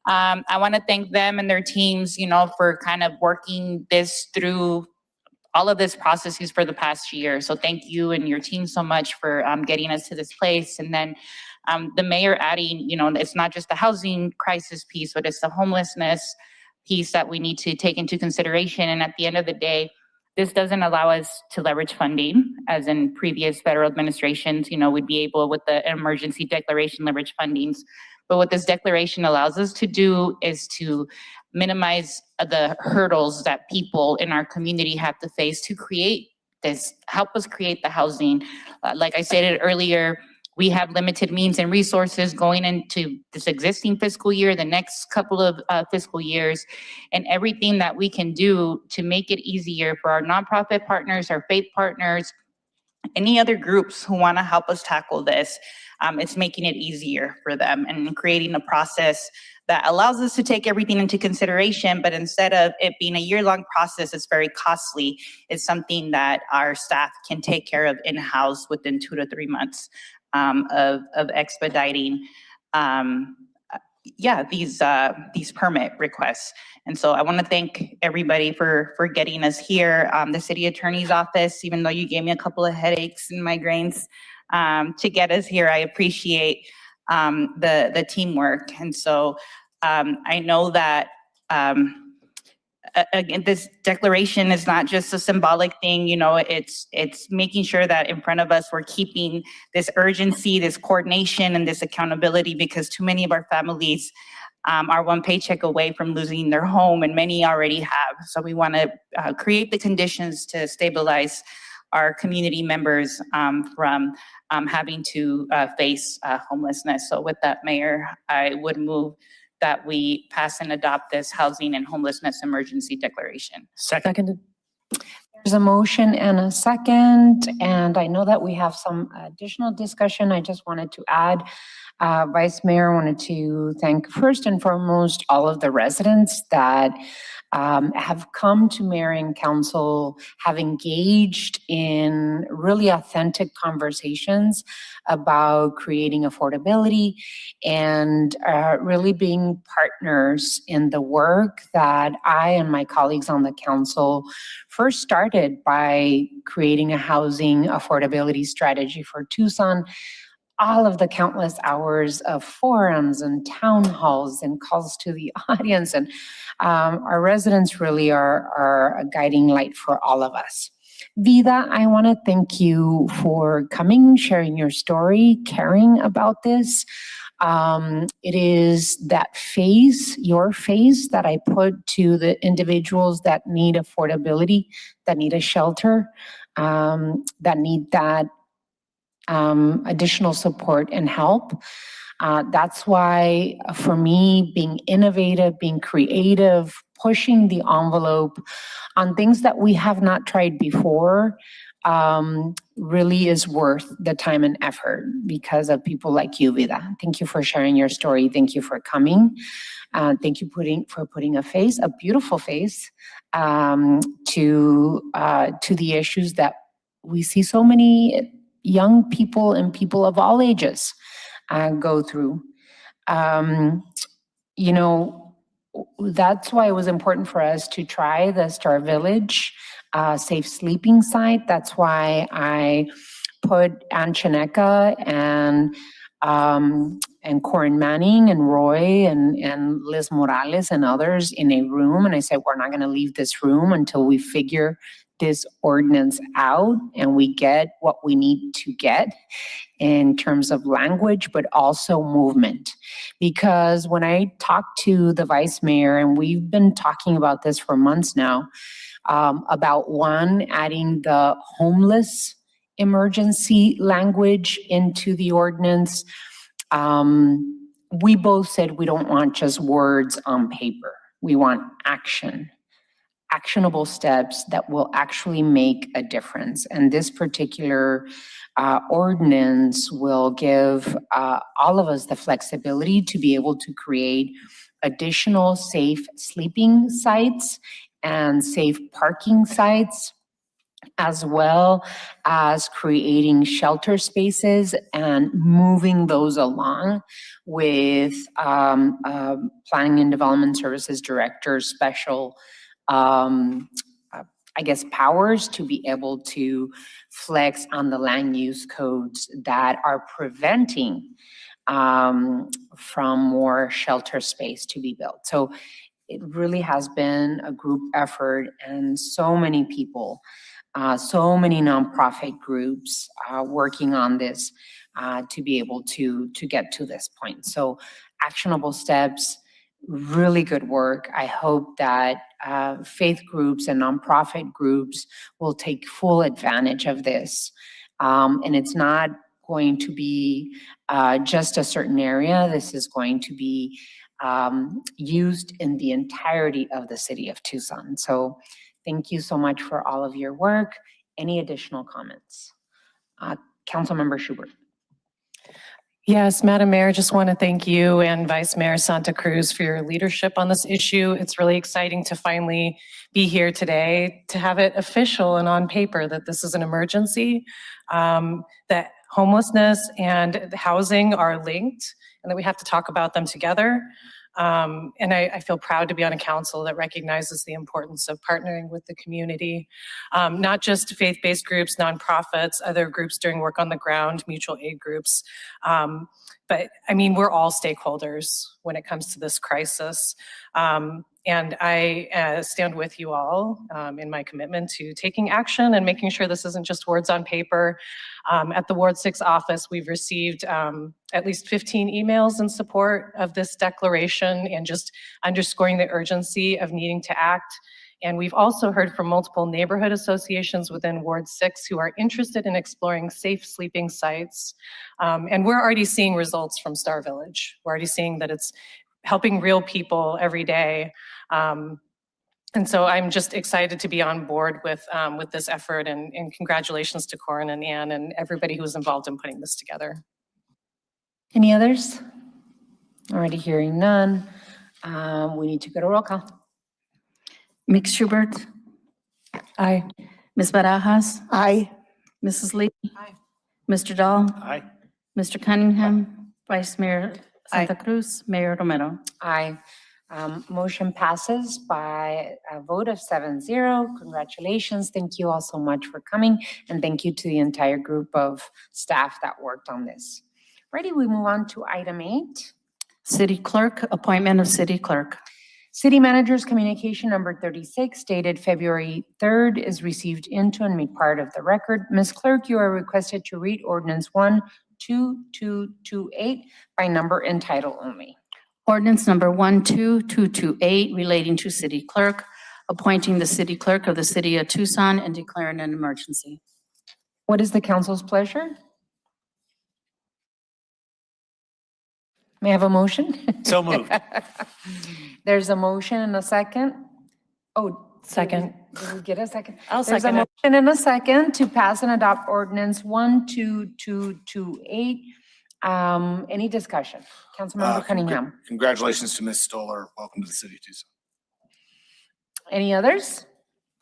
I want to thank them and their teams, for kind of working this through all of this processes for the past year. So thank you and your team so much for getting us to this place. And then the mayor adding, it's not just the housing crisis piece, but it's the homelessness piece that we need to take into consideration. And at the end of the day, this doesn't allow us to leverage funding, as in previous federal administrations, we'd be able with the emergency declaration leverage fundings. But what this declaration allows us to do is to minimize the hurdles that people in our community have to face to create this, help us create the housing. Like I stated earlier, We have limited means and resources going into this existing fiscal year, the next couple of fiscal years, and everything that we can do to make it easier for our nonprofit partners, our faith partners, any other groups who want to help us tackle this. It's making it easier for them and creating a process that allows us to take everything into consideration, but instead of it being a year-long process, it's very costly. It's something that our staff can take care of in-house within 2 to 3 months of expediting these permit requests. And so I want to thank everybody for getting us here. The city attorney's office, even though you gave me a couple of headaches and migraines to get us here, I appreciate the teamwork. And so I know that again, this declaration is not just a symbolic thing, you know, it's making sure that in front of us, we're keeping this urgency, this coordination, and this accountability, because too many of our families are one paycheck away from losing their home, and many already have. So we want to create the conditions to stabilize our community members from having to face homelessness. So with that, Mayor, I would move that we pass and adopt this housing and homelessness emergency declaration. Seconded. There's a motion and a second, and I know that we have some additional discussion. I just wanted to add, Vice Mayor, wanted to thank first and foremost all of the residents that have come to Mayor and Council, have engaged in really authentic conversations about creating affordability and really being partners in the work that I and my colleagues on the council first started by creating a housing affordability strategy for Tucson. All of the countless hours of forums and town halls and calls to the audience, and our residents really are a guiding light for all of us. Vida, I want to thank you for coming, sharing your story, caring about this. It is that face, your face, that I put to the individuals that need affordability, that need a shelter, that need that additional support and help. That's why, for me, being innovative, being creative, pushing the envelope on things that we have not tried before really is worth the time and effort because of people like you, Vida. Thank you for sharing your story. Thank you for coming. Thank you for putting a face, a beautiful face, to the issues that we see so many young people and people of all ages go through. You know, that's why it was important for us to try the Star Village safe sleeping site. That's why I put Ann Chineka and Corin Manning and Roy and Liz Morales and others in a room. And I said, we're not going to leave this room until we figure this ordinance out and we get what we need to get in terms of language, but also movement. Because when I talked to the vice mayor, and we've been talking about this for months now, about one, adding the homeless emergency language into the ordinance, we both said we don't want just words on paper. We want action. Actionable steps that will actually make a difference. And this particular ordinance will give all of us the flexibility to be able to create additional safe sleeping sites and safe parking sites, as well as creating shelter spaces and moving those along with Planning and Development Services Director's special I guess, powers to be able to flex on the land use codes that are preventing from more shelter space to be built. So it really has been a group effort, and so many people, so many nonprofit groups working on this to be able to get to this point. So actionable steps, really good work. I hope that faith groups and nonprofit groups will take full advantage of this. And it's not going to be just a certain area. This is going to be used in the entirety of the city of Tucson. So thank you so much for all of your work. Any additional comments? Councilmember Schubert. Yes, Madam Mayor, just want to thank you and Vice Mayor Santa Cruz for your leadership on this issue. It's really exciting to finally be here today to have it official and on paper that this is an emergency, that homelessness and housing are linked, and that we have to talk about them together. And I feel proud to be on a council that recognizes the importance of partnering with the community, not just faith-based groups, nonprofits, other groups doing work on the ground, mutual aid groups. But I mean, we're all stakeholders when it comes to this crisis. And I stand with you all in my commitment to taking action and making sure this isn't just words on paper. At the Ward 6 office, we've received at least 15 emails in support of this declaration and just underscoring the urgency of needing to act. And we've also heard from multiple neighborhood associations within Ward 6 who are interested in exploring safe sleeping sites. And we're already seeing results from Star Village. We're already seeing that it's helping real people every day. And so I'm just excited to be on board with this effort, and congratulations to Corin and Ann and everybody who was involved in putting this together. Any others? Already hearing none. We need to go to roll call. Ms. Schubert, Aye. Ms. Barajas, Aye. Mrs. Lee. Mr. Dahl, Aye. Mr. Cunningham, Vice Mayor Santa Cruz, Mayor Romero. Aye. Motion passes by a vote of 7-0. Congratulations. Thank you all so much for coming. And thank you to the entire group of staff that worked on this. Ready, we move on to item 8. City Clerk, appointment of City Clerk. City Manager's Communication number 36 dated February 3rd is received into and made part of the record. Ms. Clerk, you are requested to read ordinance 12228 by number and title only. Ordinance number 12228 relating to City Clerk, appointing the City Clerk of the City of Tucson and declaring an emergency. What is the council's pleasure? May I have a motion? So moved. There's a motion and a second. Oh, Second. did we get a second? I'll There's second a it. motion and a second to pass and adopt ordinance 12228. Any discussion? Councilmember Cunningham. Congratulations to Ms. Stoller. Welcome to the city of Tucson. Any others?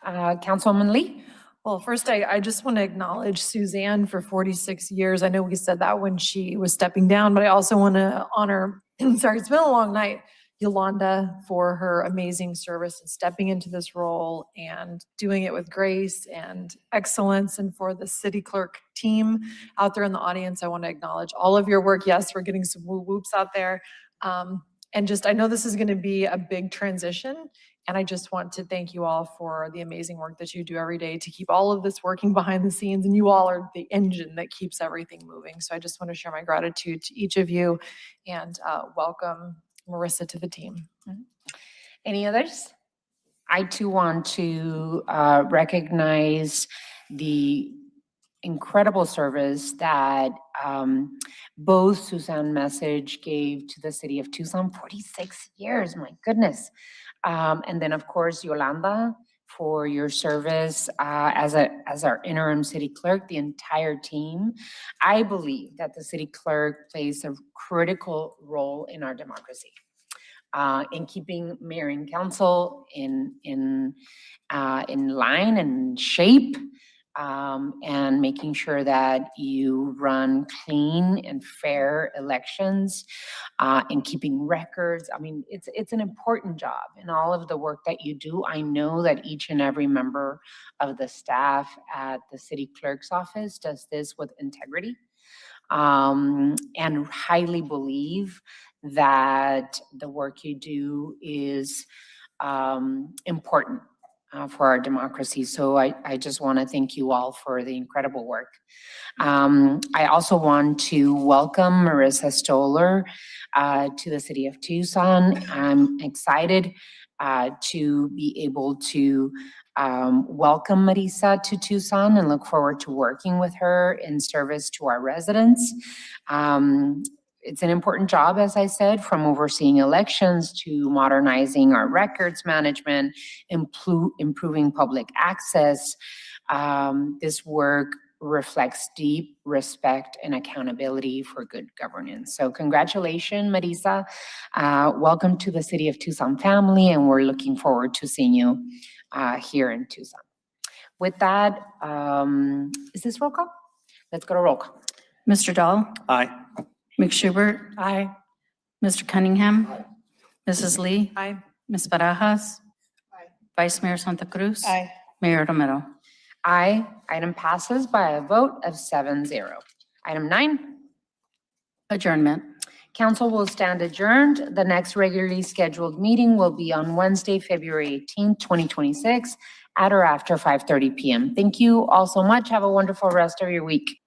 Councilwoman Lee? Well, first, I just want to acknowledge Suzanne for 46 years. I know we said that when she was stepping down, but I also want to honor, sorry, it's been a long night, Yolanda for her amazing service and stepping into this role and doing it with grace and excellence. And for the city clerk team out there in the audience, I want to acknowledge all of your work. Yes, we're getting some woo whoops out there. And just, I know this is going to be a big transition. And I just want to thank you all for the amazing work that you do every day to keep all of this working behind the scenes. And you all are the engine that keeps everything moving. So I just want to share my gratitude to each of you and welcome Marissa to the team. Any others? I too want to recognize the incredible service that both Suzanne Message gave to the city of Tucson, 46 years, my goodness. And then of course, Yolanda, for your service as our interim city clerk, the entire team. I believe that the city clerk plays a critical role in our democracy, in keeping mayor and council in line and shape, and making sure that you run clean and fair elections, and keeping records. I mean, it's an important job in all of the work that you do. I know that each and every member of the staff at the city clerk's office does this with integrity, and highly believe that the work you do is important for our democracy. So I just want to thank you all for the incredible work. I also want to welcome Marissa Stoller to the city of Tucson. I'm excited to be able to welcome Marisa to Tucson and look forward to working with her in service to our residents. It's an important job, as I said, from overseeing elections to modernizing our records management, improving public access. This work reflects deep respect and accountability for good governance. So congratulations, Marisa. Welcome to the City of Tucson family, and we're looking forward to seeing you here in Tucson. With that, is this roll call? Let's go to roll call. Mr. Dahl? Aye. McShubert? Aye. Mr. Cunningham? Mrs. Lee? Aye. Ms. Barajas? Vice Mayor Santa Cruz? Aye. Mayor Romero? Aye. Item passes by a vote of 7-0. Item 9, Adjournment. council will stand adjourned. The next regularly scheduled meeting will be on Wednesday, February 18th, 2026 at or after 5:30 p.m. Thank you all so much. Have a wonderful rest of your week.